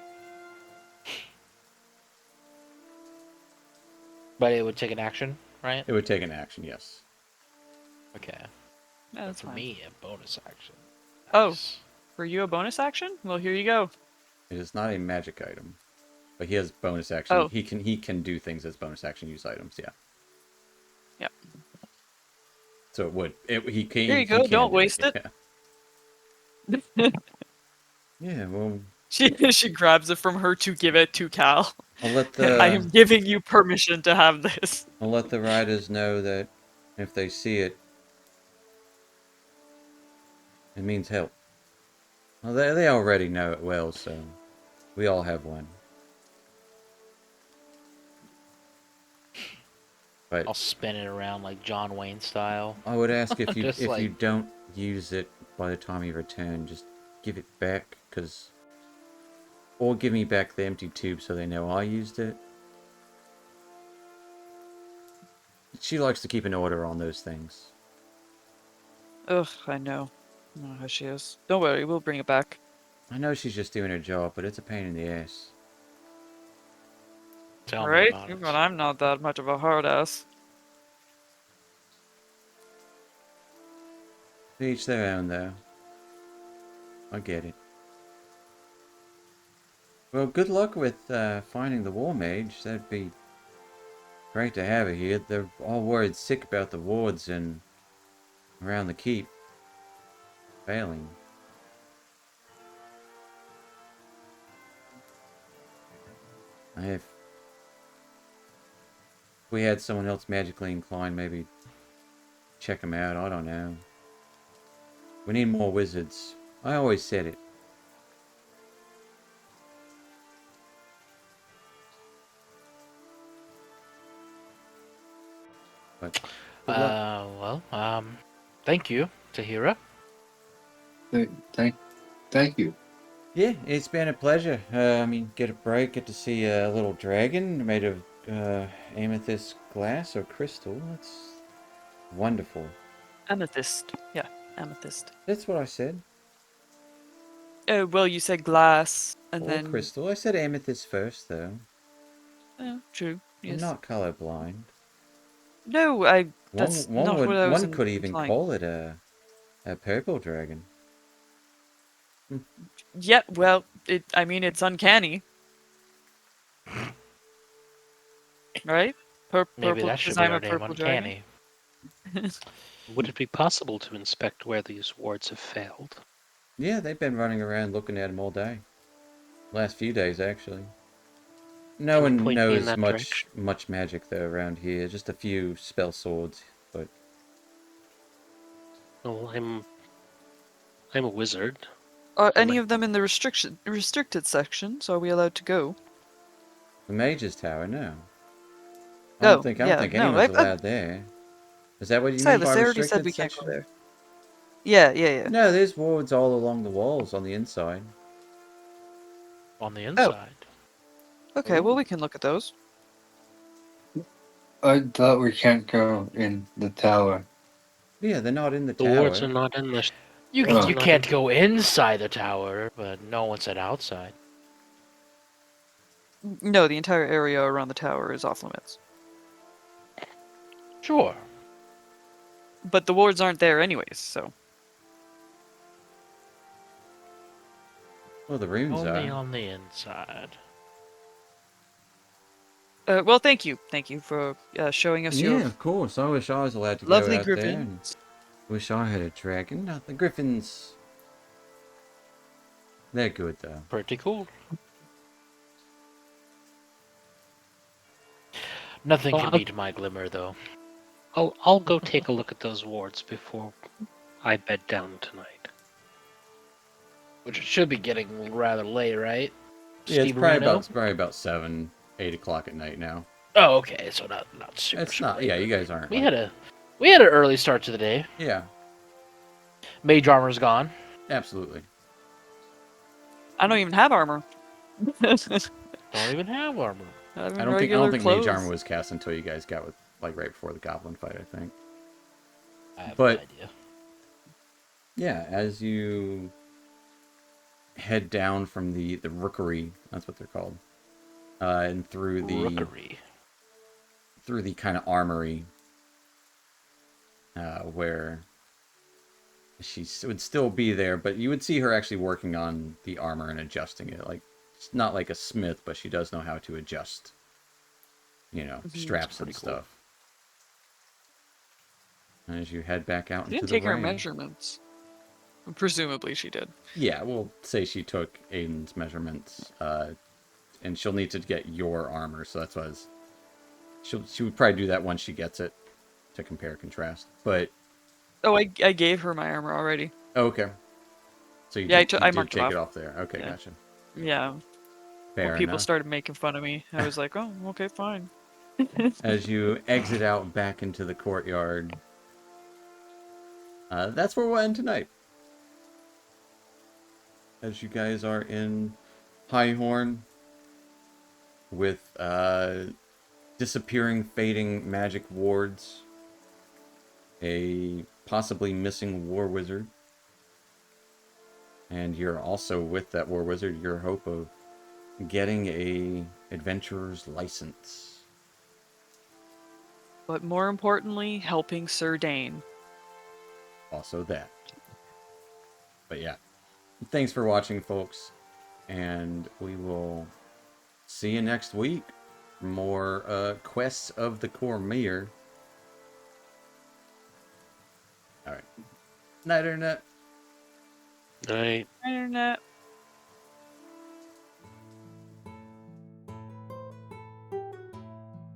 But it would take an action, right? It would take an action, yes. Okay. Yeah, that's For fine. me, a bonus action. Oh. Nice. For you, a bonus action? Well, here you go. It is not a magic item, but he has bonus action. Oh. He can do things as bonus action use items. Yeah. Yeah. So it would. He can. Here you He go, can don't do waste it. Yeah. Yeah. Well, She grabs it from her to give it to Cal. I'll let I am giving you permission to have this. the riders know that if they see it, it means help. Well, they already know it well, so we all have one. But I'll spin it around like John Wayne style. I would ask if you Just if like- you don't use it by the time you return, just give it back, or give me back the empty tube so they know I used it. She likes to keep an order on those things. Ugh, I know. I know how she is. Don't worry, we'll bring it back. I know she's just doing her job, but it's a pain in the ass. Tell me Right? about it. But I'm not that much of a hard ass. To each their own, though. I get it. Well, good luck with finding the War Mage. That'd be great to have her here. They're all worried sick about the wards and around the keep failing. If we had someone else magically inclined, maybe check them out. I don't know. We need more wizards. I always said it. But good luck. Thank you, Tahira. Thank you. Yeah, it's been a pleasure. I mean, get a break, get to see a little dragon made of amethyst glass or crystal. That's wonderful. Amethyst. Yeah, amethyst. That's what I said. Oh, well, you said glass, and Or then... crystal. I said amethyst first, though. Oh, true. Yes. I'm not colorblind. No, that's not what I was One could even implying. call it a purple dragon. Yeah, well, I mean, it's uncanny. Right? Maybe Purple, that should because be I'm our a name, purple dragon. Uncanny. Would it be possible to inspect where these wards have failed? Yeah, they've been running around looking at them all day. Last few days, actually. No Can you one point me in knows that direction? much magic though around here. Just a few spell swords, but Well, I'm a wizard. Are Am any I- of them in the restricted sections? Are we allowed to go? the mage's tower, no. I Oh, don't think yeah, no, anyone's allowed there. Is that what you mean Silas, by they already said restricted we can't go section? there. Yeah. No, there's wards all along the walls on the inside. On the inside. Okay, Oh. well, we can look at those. I thought we can't go in the tower. Yeah, they're not in the The tower. wards are not in the. You wards are you not can't in- go inside the tower, but no one said outside. No, the entire area around the tower is off limits. Sure. But the wards aren't there anyways, so... Well, the rooms Only are. on the inside. well, thank you. Thank you for showing us Yeah, your of course. I wish I was allowed to lovely go out there. And griffins. wish I had a dragon. No, the griffins. They're good though. Pretty cool. Nothing Well, can I'll- beat my glimmer, though. I'll go take a look at those wards before I bed down tonight. Which it should be getting rather late, right? Yeah, it's Steve probably Reno? about 7, 8 o'clock at night now. Oh, okay, so not super. It's super not. late, Yeah, but you guys aren't. We like- had an early start to the day. Yeah, Mage armor's gone. absolutely. I don't even have armor. Don't even have armor. I don't think mage armor was cast until you guys got with right before the goblin fight. I think. I have But- no idea. Yeah, as you head down from the rookery, that's what they're called, and through the Rookery. kind of armory, where she would still be there, but you would see her actually working on the armor and adjusting it. Like She's not like a smith, but she does know how to adjust, straps and pretty cool. stuff. As you head back out She into didn't the take her rain. measurements. Presumably she did. Yeah, we'll say she took Aiden's measurements, and she'll need to get your armor, so that's why she would probably do that once she gets it to compare contrast. But Oh, I gave her my armor already. okay, so you Yeah, did, you I did marked it take off. it off there. Okay, Yeah. gotcha. Yeah. Fair When people enough. started making fun of me, I was like, oh, okay, fine. As you exit out back into the courtyard, that's where we'll end tonight. As you guys are in Highhorn with disappearing, fading magic wards, a possibly missing war wizard, and you're also with that war wizard your hope of getting a adventurer's license. But more importantly, helping Sir Dane. Also that. But yeah, thanks for watching, folks, and we will see you next week. More quests of the Cormyr. All right. Night, Internet. Night. Internet.